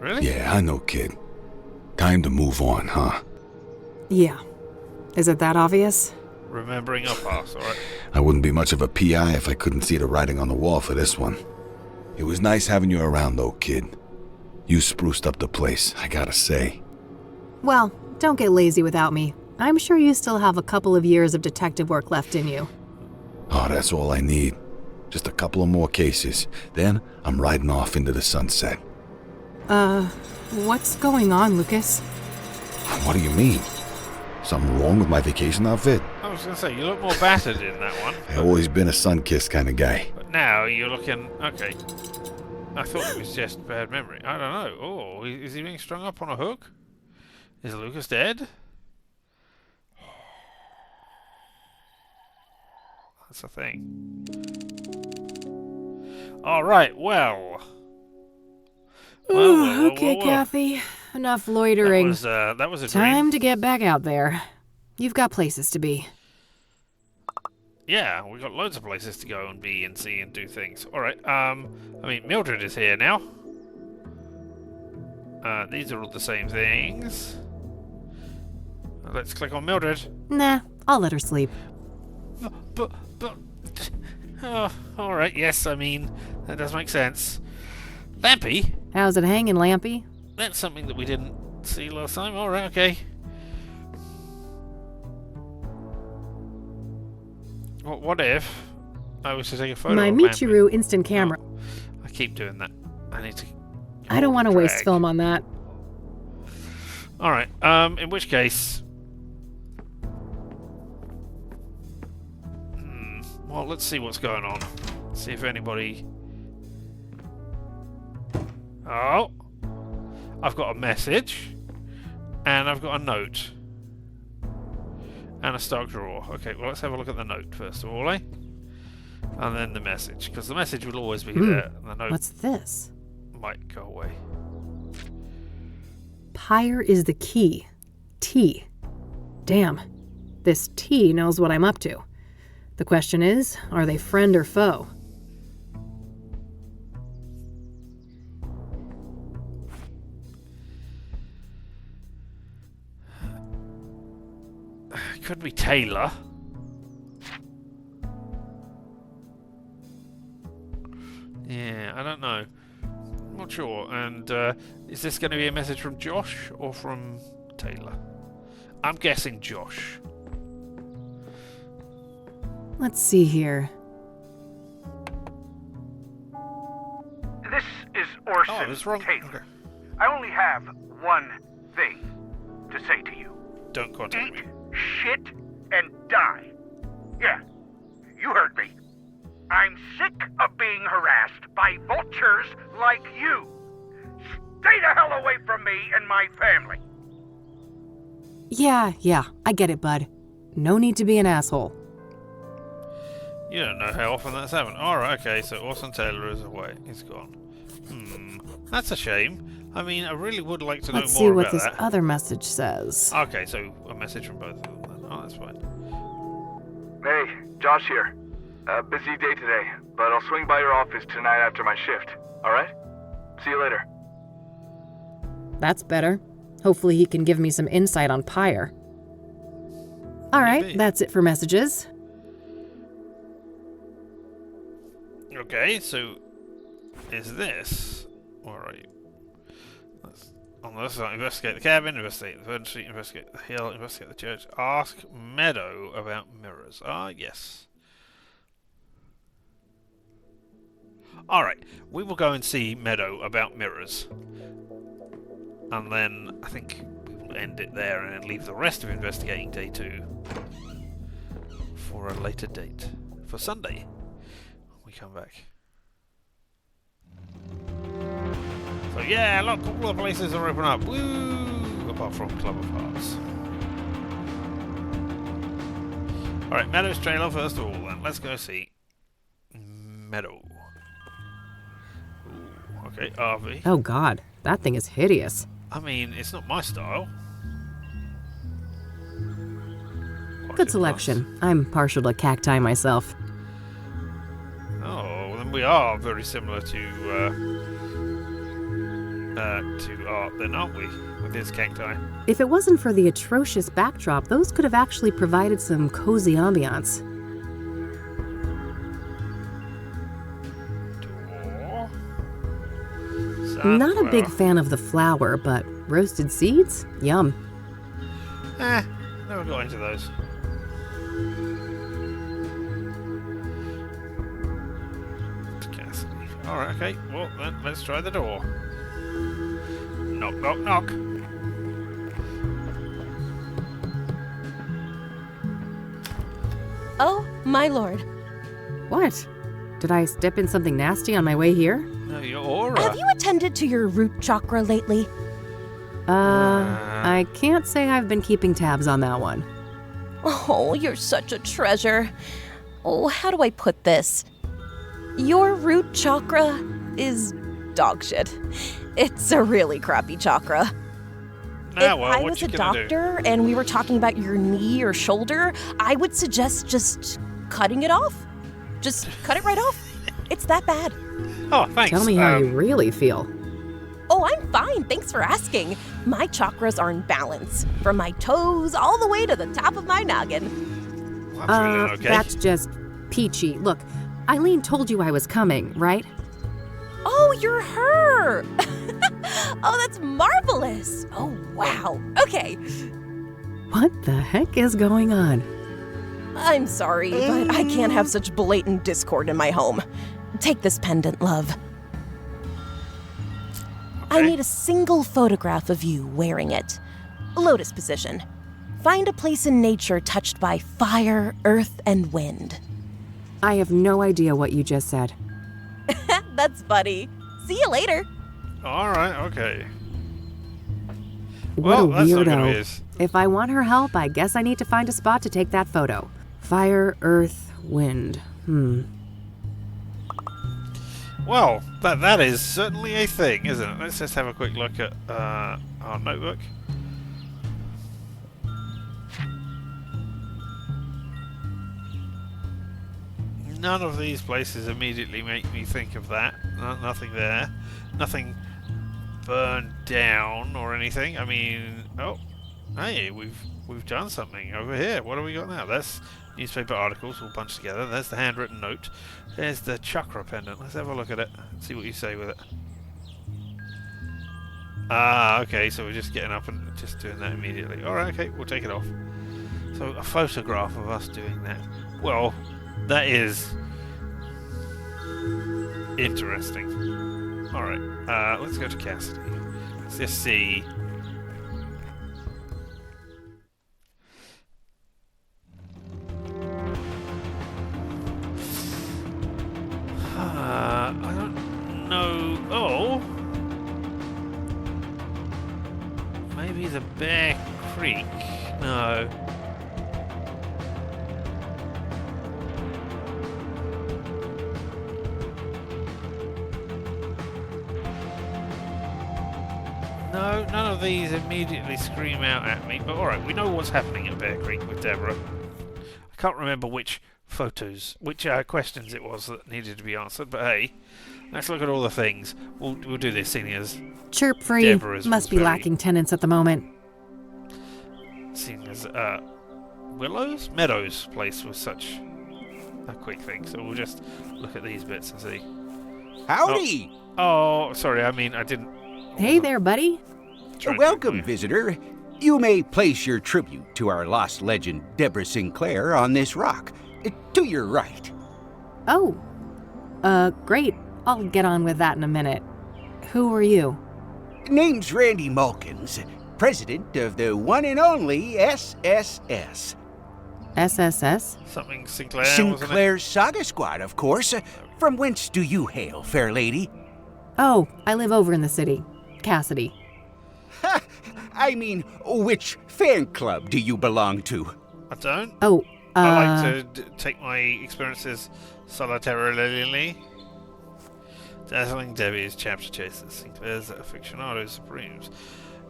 S1: really?
S3: Yeah, I know, kid. Time to move on, huh?
S2: Yeah. Is it that obvious?
S1: Remembering our past, alright.
S3: I wouldn't be much of a PI if I couldn't see the writing on the wall for this one. It was nice having you around, though, kid. You spruced up the place, I gotta say.
S2: Well, don't get lazy without me. I'm sure you still have a couple of years of detective work left in you.
S3: Oh, that's all I need. Just a couple of more cases. Then I'm riding off into the sunset.
S2: What's going on, Lucas?
S3: What do you mean? Something wrong with my vacation outfit?
S1: I was going to say, you look more battered in that one.
S3: I've always been a sun-kissed kind of guy.
S1: But now you're looking... Okay. I thought it was just bad memory. I don't know. Oh, is he being strung up on a hook? Is Lucas dead? That's a thing. Alright, well...
S2: Okay, Kathy. Enough loitering.
S1: That was a dream.
S2: Time to get back out there. You've got places to be.
S1: Yeah, we've got loads of places to go and be and see and do things. Alright, I mean, Mildred is here now. These are all the same things. Let's click on Mildred.
S2: Nah, I'll let her sleep.
S1: But... Oh, alright, yes, I mean, that does make sense. Lampy?
S2: How's it hanging, Lampy?
S1: That's something that we didn't see last time. Alright, okay. What if I was to take a photo
S2: My
S1: of Lampy?
S2: Michiru instant camera.
S1: Oh, I keep doing that. I need to...
S2: I don't want to waste
S1: drag.
S2: film on that.
S1: Alright, in which case... Well, let's see what's going on. See if anybody... Oh! I've got a message. And I've got a note. And a stock drawer. Okay, well, let's have a look at the note first of all, eh? And then the message. Because the message will always be there. And the note
S2: What's this?
S1: might go away.
S2: Pyre is the key. T. Damn. This T knows what I'm up to. The question is, are they friend or foe?
S1: Could be Taylor. Yeah, I don't know. I'm not sure. And is this going to be a message from Josh or from Taylor? I'm guessing Josh.
S2: Let's see here.
S12: This is Orson
S1: it's wrong.
S12: Taylor.
S1: Okay.
S12: I only have one thing to say to you.
S1: Don't contact me.
S12: Eat shit and die. Yeah, you heard me. I'm sick of being harassed by vultures like you. Stay the hell away from me and my family.
S2: Yeah, I get it, bud. No need to be an asshole.
S1: You don't know how often that's happened. Alright, okay, so Orson Taylor is away. He's gone. That's a shame. I mean, I really would like to know
S2: Let's
S1: more
S2: see what
S1: about
S2: this
S1: that.
S2: other message says.
S1: Okay, so a message from both of them then. Oh, that's fine.
S10: Hey, Josh here. Busy day today, but I'll swing by your office tonight after my shift. Alright? See you later.
S2: That's better. Hopefully he can give me some insight on Pyre. Alright,
S1: Maybe.
S2: that's it for messages.
S1: Okay, so is this alright? On the side, investigate the cabin, investigate the furniture, investigate the hill, investigate the church. Ask Meadow about mirrors. Ah, yes. Alright, we will go and see Meadow about mirrors. And then I think we will end it there and then leave the rest of investigating day 2 for a later date. For Sunday. We come back. So yeah, look, all the places are open up. Woo! Apart from Club of Hearts. Alright, Meadow's trailer first of all then. Let's go see Meadow. Ooh, okay, RV.
S2: Oh god, that thing is hideous.
S1: I mean, it's not my style.
S2: Good selection. I'm partial to cacti myself.
S1: Oh, well, then we are very similar to art then, aren't we? With his cacti.
S2: If it wasn't for the atrocious backdrop, those could have actually provided some cozy ambiance.
S1: Door.
S2: Not a big fan of the flour, but roasted seeds? Yum.
S1: Never got into those. Cassidy. Alright, okay. Well, then let's try the door. Knock, knock, knock.
S13: Oh, my lord.
S2: What? Did I step in something nasty on my way here?
S1: No, your aura.
S13: Have you attended to your root chakra lately?
S2: I can't say I've been keeping tabs on that one.
S13: Oh, you're such a treasure. Oh, how do I put this? Your root chakra is dog shit. It's a really crappy chakra.
S1: Now,
S13: If
S1: well,
S13: I
S1: what
S13: was
S1: you
S13: a
S1: gonna
S13: doctor and we were talking about your knee or shoulder, I would suggest just cutting it off. Just cut it right off. It's that bad.
S1: do? Oh, thanks.
S2: Tell me how you really feel.
S13: Oh, I'm fine. Thanks for asking. My chakras are in balance, from my toes all the way to the top of my noggin.
S1: I'm feeling okay.
S2: That's just peachy. Look, Eileen told you I was coming, right?
S13: Oh, you're her! Oh, that's marvelous! Oh, wow. Okay.
S2: What the heck is going on?
S13: I'm sorry, but I can't have such blatant discord in my home. Take this pendant, love. I need a single photograph of you wearing it. Lotus position. Find a place in nature touched by fire, earth, and wind.
S2: I have no idea what you just said.
S13: That's funny. See you later.
S1: Alright, okay.
S2: What
S1: Well,
S2: a
S1: that's not gonna be
S2: weirdo.
S1: as-
S2: If I want her help, I guess I need to find a spot to take that photo. Fire, earth, wind.
S1: Well, that is certainly a thing, isn't it? Let's just have a quick look at our notebook. none of these places immediately make me think of that. Nothing there. Nothing burned down or anything. I mean, oh, hey, we've done something over here. What have we got now? That's newspaper articles all bunched together. There's the handwritten note. There's the chakra pendant. Let's have a look at it. See what you say with it. Ah, okay, so we're just getting up and just doing that immediately. Alright, okay, we'll take it off. So, a photograph of us doing that. Well, that is interesting. Alright, let's go to Kassidy. Let's just see. I don't know. Oh! Maybe the Bear Creek? No. No, none of these immediately scream out at me, but alright, we know what's happening at Bear Creek with Deborah. I can't remember which questions it was that needed to be answered, but hey, let's look at all the things. We'll do this, seeing as
S2: Chirp free.
S1: Deborah's
S2: Must be lacking tenants at the moment.
S1: Seeing as Meadows place was such a quick thing, so we'll just look at these bits and see.
S14: Howdy!
S1: Oh, sorry, I mean, I didn't...
S2: Hey there, buddy.
S14: Welcome, visitor. You may place your tribute to our lost legend, Deborah Sinclair, on this rock. To your right.
S2: Oh. Great. I'll get on with that in a minute. Who are you?
S14: Name's Randy Mulkins, president of the one and only SSS.
S2: SSS?
S1: Something Sinclair,
S14: Sinclair's Saga Squad, of course. From whence do you hail, fair lady?
S2: Oh, I live over in the city. Kassidy.
S14: Ha! I mean, which fan club do you belong to?
S1: I don't.
S2: Oh,
S1: I like to take my experiences solitarily. Dazzling Debbie's chapter chasers, Sinclair's aficionados supremes,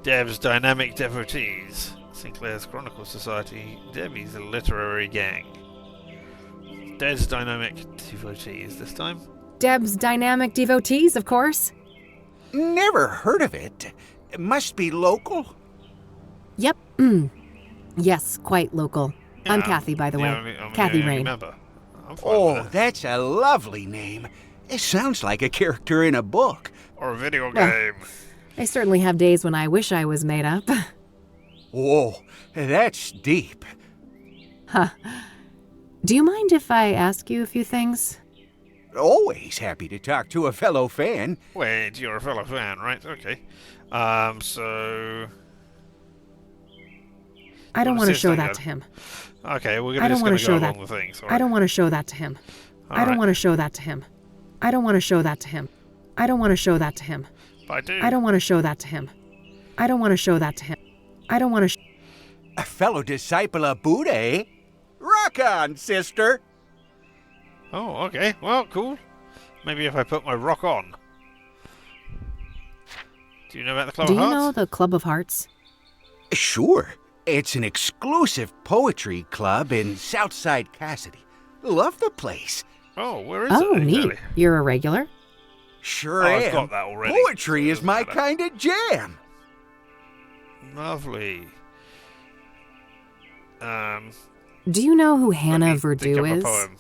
S1: Deb's dynamic devotees, Sinclair's Chronicle Society, Debbie's literary gang. Deb's dynamic devotees this time.
S2: Deb's dynamic devotees, of course.
S14: Never heard of it. It must be local?
S2: Yep. Yes, quite local.
S1: Yeah,
S2: I'm Kathy, by the way.
S1: I'm
S2: Kathy
S1: the only
S2: Rain.
S1: member. I'm fine
S14: Oh,
S1: with that.
S14: that's a lovely name. It sounds like a character in a book.
S1: Or a video
S2: Well,
S1: game.
S2: I certainly have days when I wish I was made up.
S14: Whoa, that's deep.
S2: Huh. Do you mind if I ask you a few things?
S14: Always happy to talk to a fellow fan.
S1: Wait, you're a fellow fan, right? Okay. So...
S2: I don't want to
S1: say
S2: show
S1: something
S2: that to him.
S1: Okay, we're
S2: I
S1: just
S2: don't
S1: going
S2: want
S1: to
S2: to
S1: go
S2: show that.
S1: along the things.
S2: I don't want to show that to him. I don't want to show that to him. I don't want to show that to him. I don't want to show that to him.
S1: I do.
S2: I don't want to show that to him. I don't want to show that to him. I don't want to.
S14: A fellow disciple of Buddha, eh? Rock on, sister.
S1: Oh, okay. Well, cool. Maybe if I put my rock on. Do you know about the Club
S2: Do
S1: of
S2: you
S1: Hearts?
S2: know the Club of Hearts?
S14: Sure. It's an exclusive poetry club in Southside Kassidy. Love the place.
S1: Oh, where is
S2: Oh,
S1: it
S2: neat.
S1: exactly?
S2: You're a regular?
S14: Sure
S1: Oh,
S14: am.
S1: I've got that already.
S14: Poetry is my kind of jam.
S1: Lovely.
S2: Do you know who Hannah
S1: Think
S2: Verdew
S1: of a
S2: is?
S1: poem.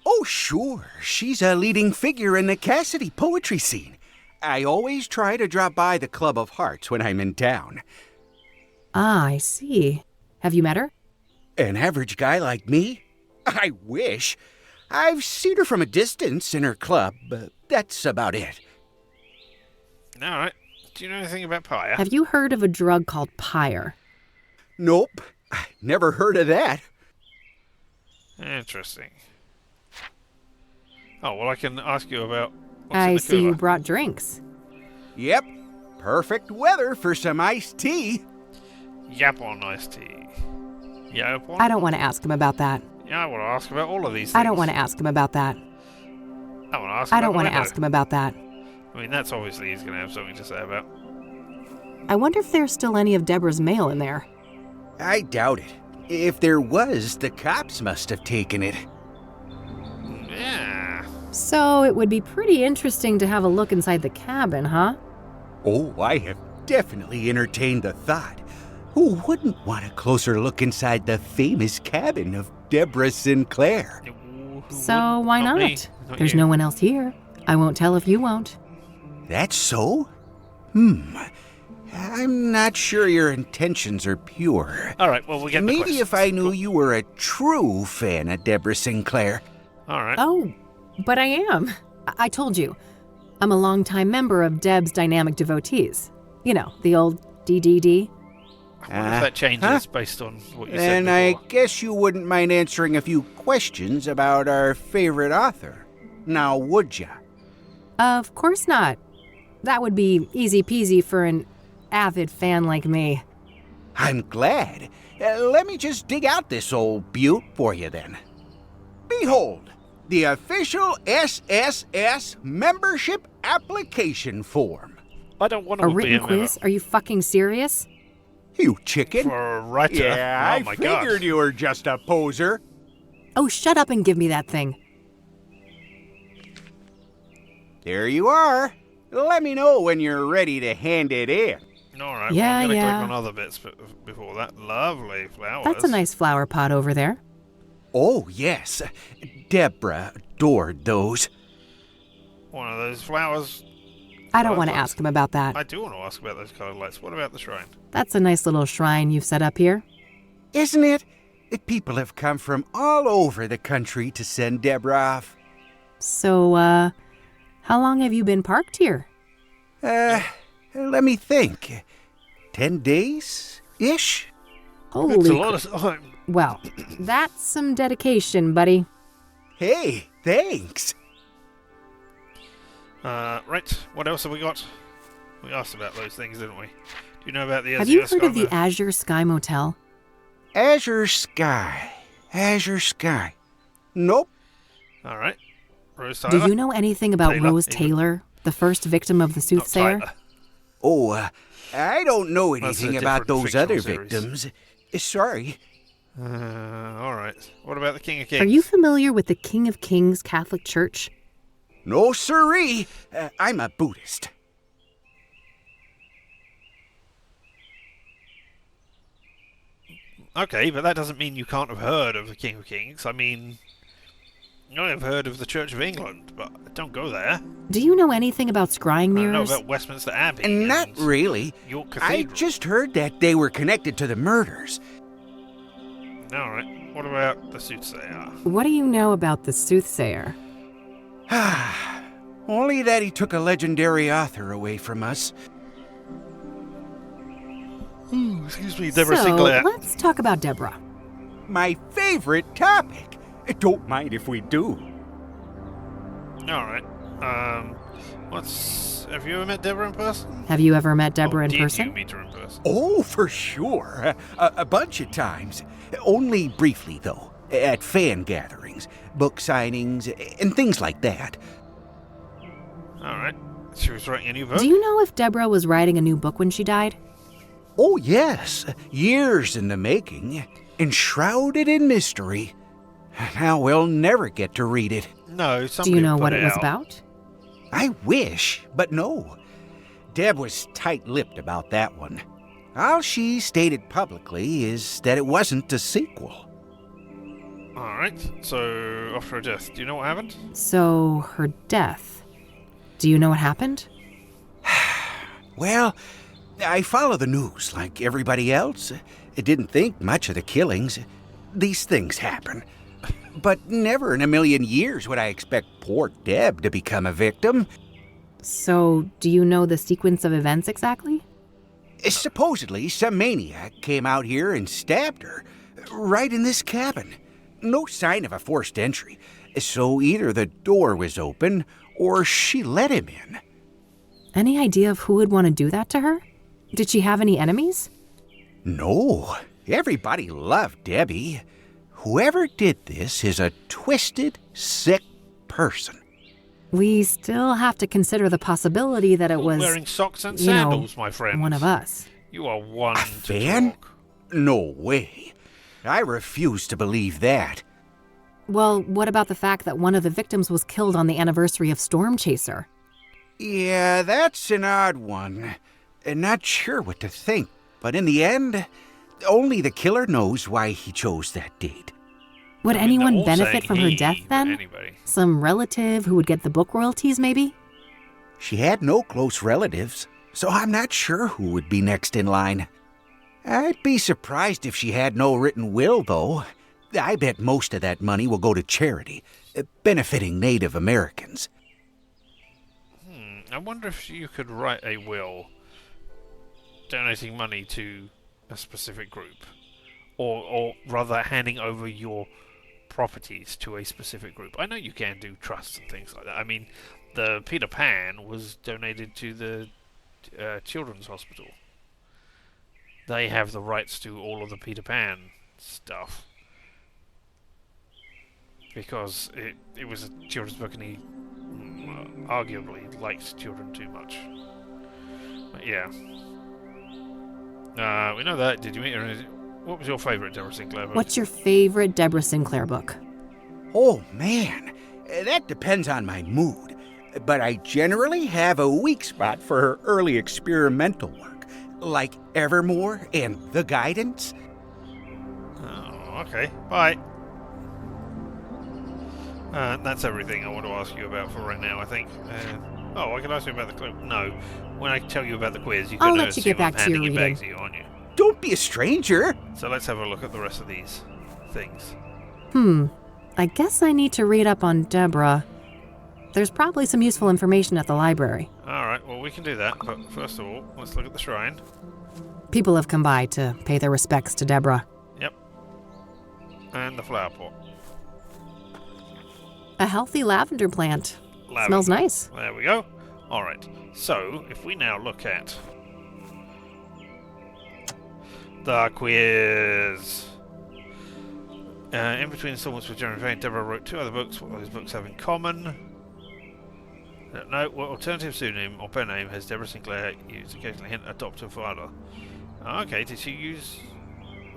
S14: Oh, sure. She's a leading figure in the Kassidy poetry scene. I always try to drop by the Club of Hearts when I'm in town.
S2: Ah, I see. Have you met her?
S14: An average guy like me? I wish. I've seen her from a distance in her club, but that's about it.
S1: All right. Do you know anything about Pyre?
S2: Have you heard of a drug called Pyre?
S14: Nope. I never heard of that.
S1: Interesting. Oh, well, I can ask you about what's in
S2: I
S1: the
S2: see you
S1: cooler.
S2: brought drinks.
S14: Yep. Perfect weather for some iced tea.
S1: Yap on iced tea. Yap on?
S2: I don't want to ask him about that.
S1: Yeah, I want to ask about all of these things.
S2: I don't want to ask him about that.
S1: I want to ask
S2: I
S1: about
S2: don't
S1: the
S2: want to
S1: window.
S2: ask him about that.
S1: I mean, that's obviously he's going to have something to say about.
S2: I wonder if there's still any of Deborah's mail in there.
S14: I doubt it. If there was, the cops must have taken it.
S2: So it would be pretty interesting to have a look inside the cabin, huh?
S14: Oh, I have definitely entertained the thought. Who wouldn't want a closer look inside the famous cabin of Deborah Sinclair?
S2: So why
S1: Not
S2: not?
S1: me. Not
S2: There's
S1: you.
S2: no one else here. I won't tell if you won't.
S14: That's so? I'm not sure your intentions are pure.
S1: All right, well, we get the
S14: Maybe
S1: questions.
S14: if I knew you were a true fan of Deborah Sinclair.
S1: All right.
S2: Oh, but I am. I told you. I'm a longtime member of Deb's Dynamic Devotees. You know, the old DDD.
S1: I wonder if that changes based on what you
S14: Then
S1: said
S14: I
S1: before.
S14: guess you wouldn't mind answering a few questions about our favorite author. Now, would ya?
S2: Of course not. That would be easy peasy for an avid fan like me.
S14: I'm glad. Let me just dig out this old beaut for you then. Behold, the official SSS membership application form.
S1: I don't want
S2: A
S1: to be
S2: written
S1: a member.
S2: quiz? Are you fucking serious?
S14: You chicken.
S1: For a writer?
S14: Yeah,
S1: Oh
S14: I
S1: my
S14: figured
S1: God.
S14: you were just a poser.
S2: Oh, shut up and give me that thing.
S14: There you are. Let me know when you're ready to hand it in.
S1: All right,
S2: Yeah,
S1: well, I'm going to
S2: yeah.
S1: click on other bits before that. Lovely flowers.
S2: That's a nice flower pot over there.
S14: Oh, yes. Deborah adored those.
S1: One of those flowers.
S2: I don't want to
S1: lights.
S2: ask him about that.
S1: I do want to ask about those coloured lights. What about the shrine?
S2: That's a nice little shrine you've set up here.
S14: Isn't it? People have come from all over the country to send Deborah off.
S2: So, how long have you been parked here?
S14: Let me think. 10 days-ish?
S2: Holy
S1: It's a
S2: cr-
S1: lot of time.
S2: Well, that's some dedication, buddy.
S14: Hey, thanks.
S1: Right, what else have we got? We asked about those things, didn't we? Do you know about the
S2: Have you
S1: Azure
S2: heard of the
S1: Sky?
S2: Azure Sky Motel?
S14: Azure Sky. Azure Sky. Nope.
S1: All right. Rose Tyler?
S2: Do you know anything about
S1: Taylor,
S2: Rose
S1: even.
S2: Taylor, the first victim of the
S1: Not
S2: Soothsayer?
S1: Tyler.
S14: Oh, I don't know
S1: That's a
S14: anything about
S1: different
S14: those other
S1: fictional series.
S14: victims. Sorry.
S1: All right. What about the King of Kings?
S2: Are you familiar with the King of Kings Catholic Church?
S14: No siree. I'm a Buddhist.
S1: Okay, but that doesn't mean you can't have heard of the King of Kings. I mean, I have heard of the Church of England, but don't go there.
S2: Do you know anything about scrying
S1: I know
S2: mirrors?
S1: about Westminster Abbey.
S14: Not
S1: and
S14: really.
S1: York
S14: I
S1: Cathedral.
S14: just heard that they were connected to the murders.
S1: All right. What about the Soothsayer?
S2: What do you know about the Soothsayer?
S14: Only that he took a legendary author away from us.
S1: Ooh, excuse me, Deborah
S2: so,
S1: Sinclair.
S2: let's talk about Deborah.
S14: My favorite topic. Don't mind if we do.
S1: All right. Have you ever met Deborah in person?
S2: Have you ever met Deborah
S1: Or
S2: in
S1: did
S2: person?
S1: you meet her in person?
S14: Oh, for sure. A bunch of times. Only briefly, though. At fan gatherings, book signings, and things like that.
S1: All right. She was writing a new book?
S2: Do you know if Deborah was writing a new book when she died?
S14: Oh, yes. Years in the making. Enshrouded in mystery. Now we'll never get to read it.
S1: No,
S2: Do
S1: somebody
S2: you know
S1: put
S2: what it was
S1: out.
S2: about?
S14: I wish, but no. Deb was tight-lipped about that one. All she stated publicly is that it wasn't a sequel.
S1: All right. So, after her death, do you know what happened?
S2: So, her death. Do you know what happened?
S14: Well, I follow the news like everybody else. I didn't think much of the killings. These things happen. But never in a million years would I expect poor Deb to become a victim.
S2: So, do you know the sequence of events exactly?
S14: Supposedly, some maniac came out here and stabbed her, right in this cabin. No sign of a forced entry, so either the door was open or she let him in.
S2: Any idea of who would want to do that to her? Did she have any enemies?
S14: No, everybody loved Debbie. Whoever did this is a twisted, sick person.
S2: We still have to consider the possibility that it was,
S1: Wearing socks and
S2: you know,
S1: sandals, my friend.
S2: one of us.
S1: You are one to
S14: Fan?
S1: talk.
S14: No way. I refuse to believe that.
S2: Well, what about the fact that one of the victims was killed on the anniversary of Storm Chaser?
S14: Yeah, that's an odd one. Not sure what to think, but in the end, only the killer knows why he chose that date.
S2: Would
S1: I mean, they're
S2: anyone
S1: all
S2: benefit
S1: saying
S2: from her
S1: he,
S2: death
S1: but
S2: then?
S1: anybody.
S2: Some relative who would get the book royalties, maybe?
S14: She had no close relatives, so I'm not sure who would be next in line. I'd be surprised if she had no written will, though. I bet most of that money will go to charity, benefiting Native Americans.
S1: I wonder if you could write a will donating money to a specific group, or rather handing over your properties to a specific group. I know you can do trusts and things like that. I mean, the Peter Pan was donated to the Children's Hospital. They have the rights to all of the Peter Pan stuff because it was a children's book and he arguably liked children too much. But yeah. We know that. Did you meet her? What was your favourite Deborah Sinclair book?
S2: What's your favorite Deborah Sinclair book?
S14: Oh, man. That depends on my mood. But I generally have a weak spot for her early experimental work, like Evermore and The Guidance.
S1: Oh, okay. Bye. That's everything I want to ask you about for right now, I think. I can ask you about the quiz. No. When I tell you about the quiz, you can
S2: I'll let you get back to your
S1: handing it
S2: reading.
S1: back to you, aren't you?
S14: Don't be a stranger.
S1: So let's have a look at the rest of these things.
S2: I guess I need to read up on Deborah. There's probably some useful information at the library.
S1: Alright, well we can do that, but first of all, let's look at the shrine.
S2: People have come by to pay their respects to Deborah.
S1: Yep. And the flower pot.
S2: A healthy lavender plant.
S1: Lavender.
S2: Smells nice.
S1: There we go. Alright, so if we now look at the quiz. In between installments with Jeremy Payne, Deborah wrote 2 other books. What do those books have in common? No, what alternative pseudonym or pen name has Deborah Sinclair used? Occasionally hint adoptive father. Okay, did she use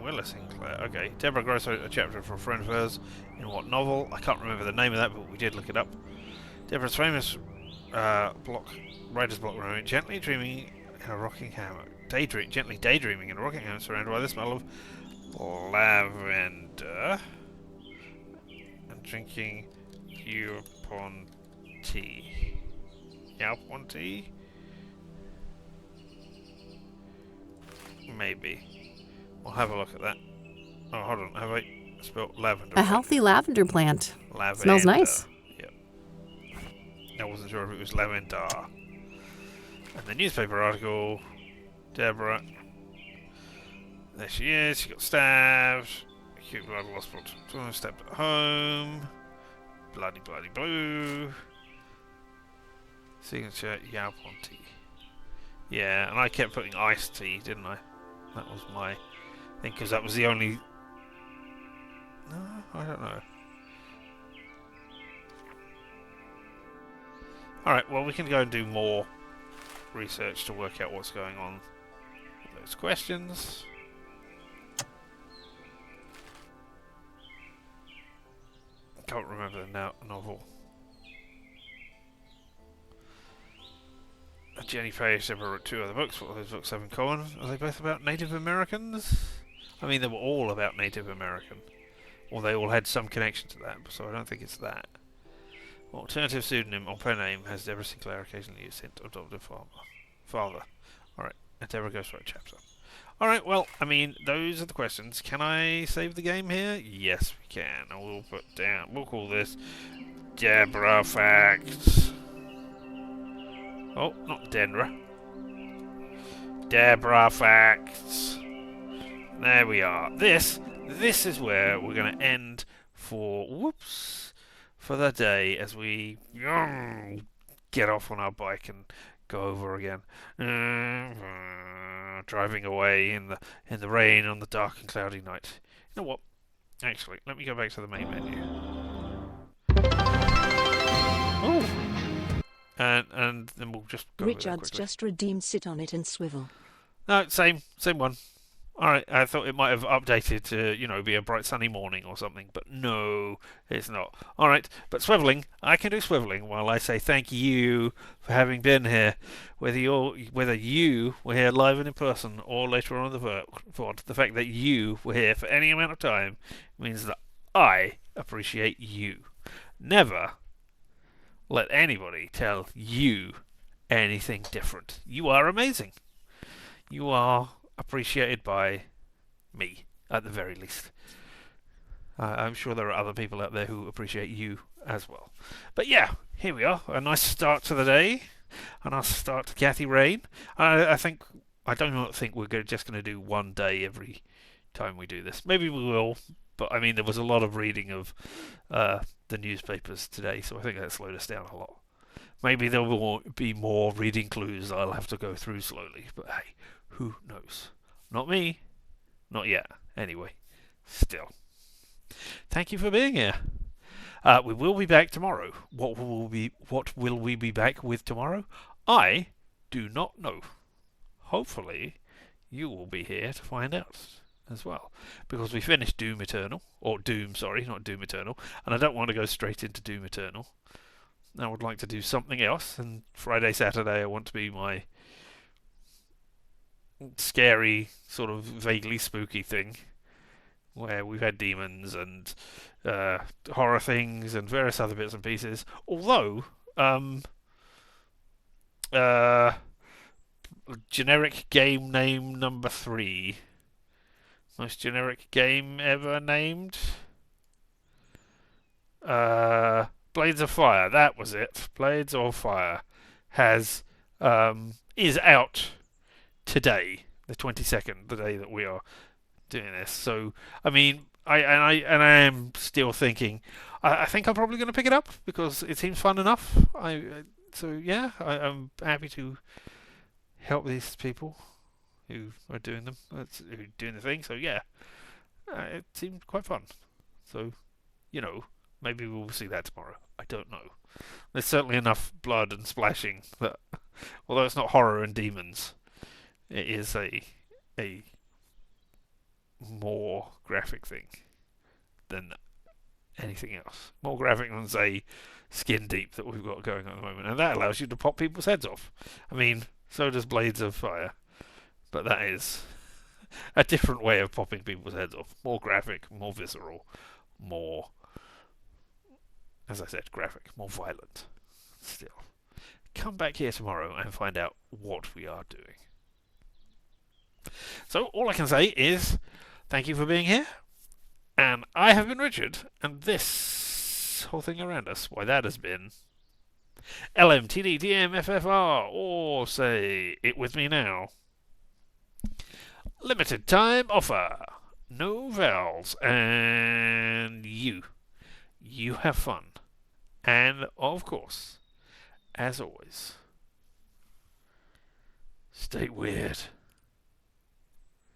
S1: Willa Sinclair? Okay, Deborah Gross wrote a chapter for a friend of hers in what novel? I can't remember the name of that, but we did look it up. Deborah's famous writer's block room, gently dreaming in a rocking hammock. Gently daydreaming in a rocking hammock surrounded by the smell of lavender and drinking Yupon tea. Yupon tea? Maybe. We'll have a look at that. Oh, hold on. Have I spelled lavender?
S2: A healthy lavender plant.
S1: Lavender.
S2: Smells nice.
S1: Yep. I wasn't sure if it was lavender. And the newspaper article. Deborah. There she is. She got stabbed. Acute blood loss. Stabbed at home. Bloody blue. Signature Yalpon tea. Yeah, and I kept putting iced tea, didn't I? That was my thing, because that was the only... No, I don't know. Alright, well we can go and do more research to work out what's going on with those questions. I can't remember the novel. Jenny Page ever wrote 2 other books. What do those books have in common? Are they both about Native Americans? I mean, they were all about Native American. Or they all had some connection to that, so I don't think it's that. Alternative pseudonym or pen name has Deborah Sinclair occasionally used hint adoptive father. Alright, and Deborah goes for a chapter. Alright, well, I mean, those are the questions. Can I save the game here? Yes, we can. And we'll call this Deborah Facts. Oh, not Denra. Deborah Facts. There we are. This is where we're going to end for the day as we get off on our bike and go over again. Driving away in the rain on the dark and cloudy night. You know what? Actually, let me go back to the main menu. Oh. And then we'll just go over that
S4: Richard's
S1: quickly.
S4: just redeemed sit on it and swivel.
S1: No, same one. Alright, I thought it might have updated to, be a bright sunny morning or something, but no, it's not. Alright, but swiveling, I can do swiveling while I say thank you for having been here. Whether you were here live and in person or later on in the VOD, the fact that you were here for any amount of time means that I appreciate you. Never let anybody tell you anything different. You are amazing. You are appreciated by me, at the very least. I'm sure there are other people out there who appreciate you as well. But yeah, here we are. A nice start to the day. A nice start to Kathy Rain. I don't think we're just going to do one day every time we do this. Maybe we will, but I mean, there was a lot of reading of the newspapers today, so I think that slowed us down a lot. Maybe there will be more reading clues I'll have to go through slowly, but hey, who knows? Not me. Not yet. Anyway, still. Thank you for being here. We will be back tomorrow. What will we be back with tomorrow? I do not know. Hopefully, you will be here to find out as well, because we finished Doom Eternal, or Doom, sorry, not Doom Eternal, and I don't want to go straight into Doom Eternal. I would like to do something else, and Friday, Saturday, I want to be my scary, sort of vaguely spooky thing, where we've had demons and horror things and various other bits and pieces. Although, generic game name number 3. Most generic game ever named. Blades of Fire, that was it. Blades of Fire is out today, the 22nd, the day that we are doing this. So, I mean, I am still thinking. I think I'm probably going to pick it up because it seems fun enough. I'm happy to help these people who are doing the thing. So yeah, it seemed quite fun. So, maybe we'll see that tomorrow. I don't know. There's certainly enough blood and splashing that, although it's not horror and demons, it is a more graphic thing than anything else. More graphic than, say, Skin Deep that we've got going on at the moment. And that allows you to pop people's heads off. I mean, so does Blades of Fire. But that is a different way of popping people's heads off. More graphic, more visceral, more, as I said, graphic, more violent. Still. Come back here tomorrow and find out what we are doing. So, all I can say is thank you for being here. And I have been Richard. And this whole thing around us, why, that has been LMTDDMFFR, or say it with me now. Limited time offer. No vowels. And you have fun. And, of course, as always, stay weird.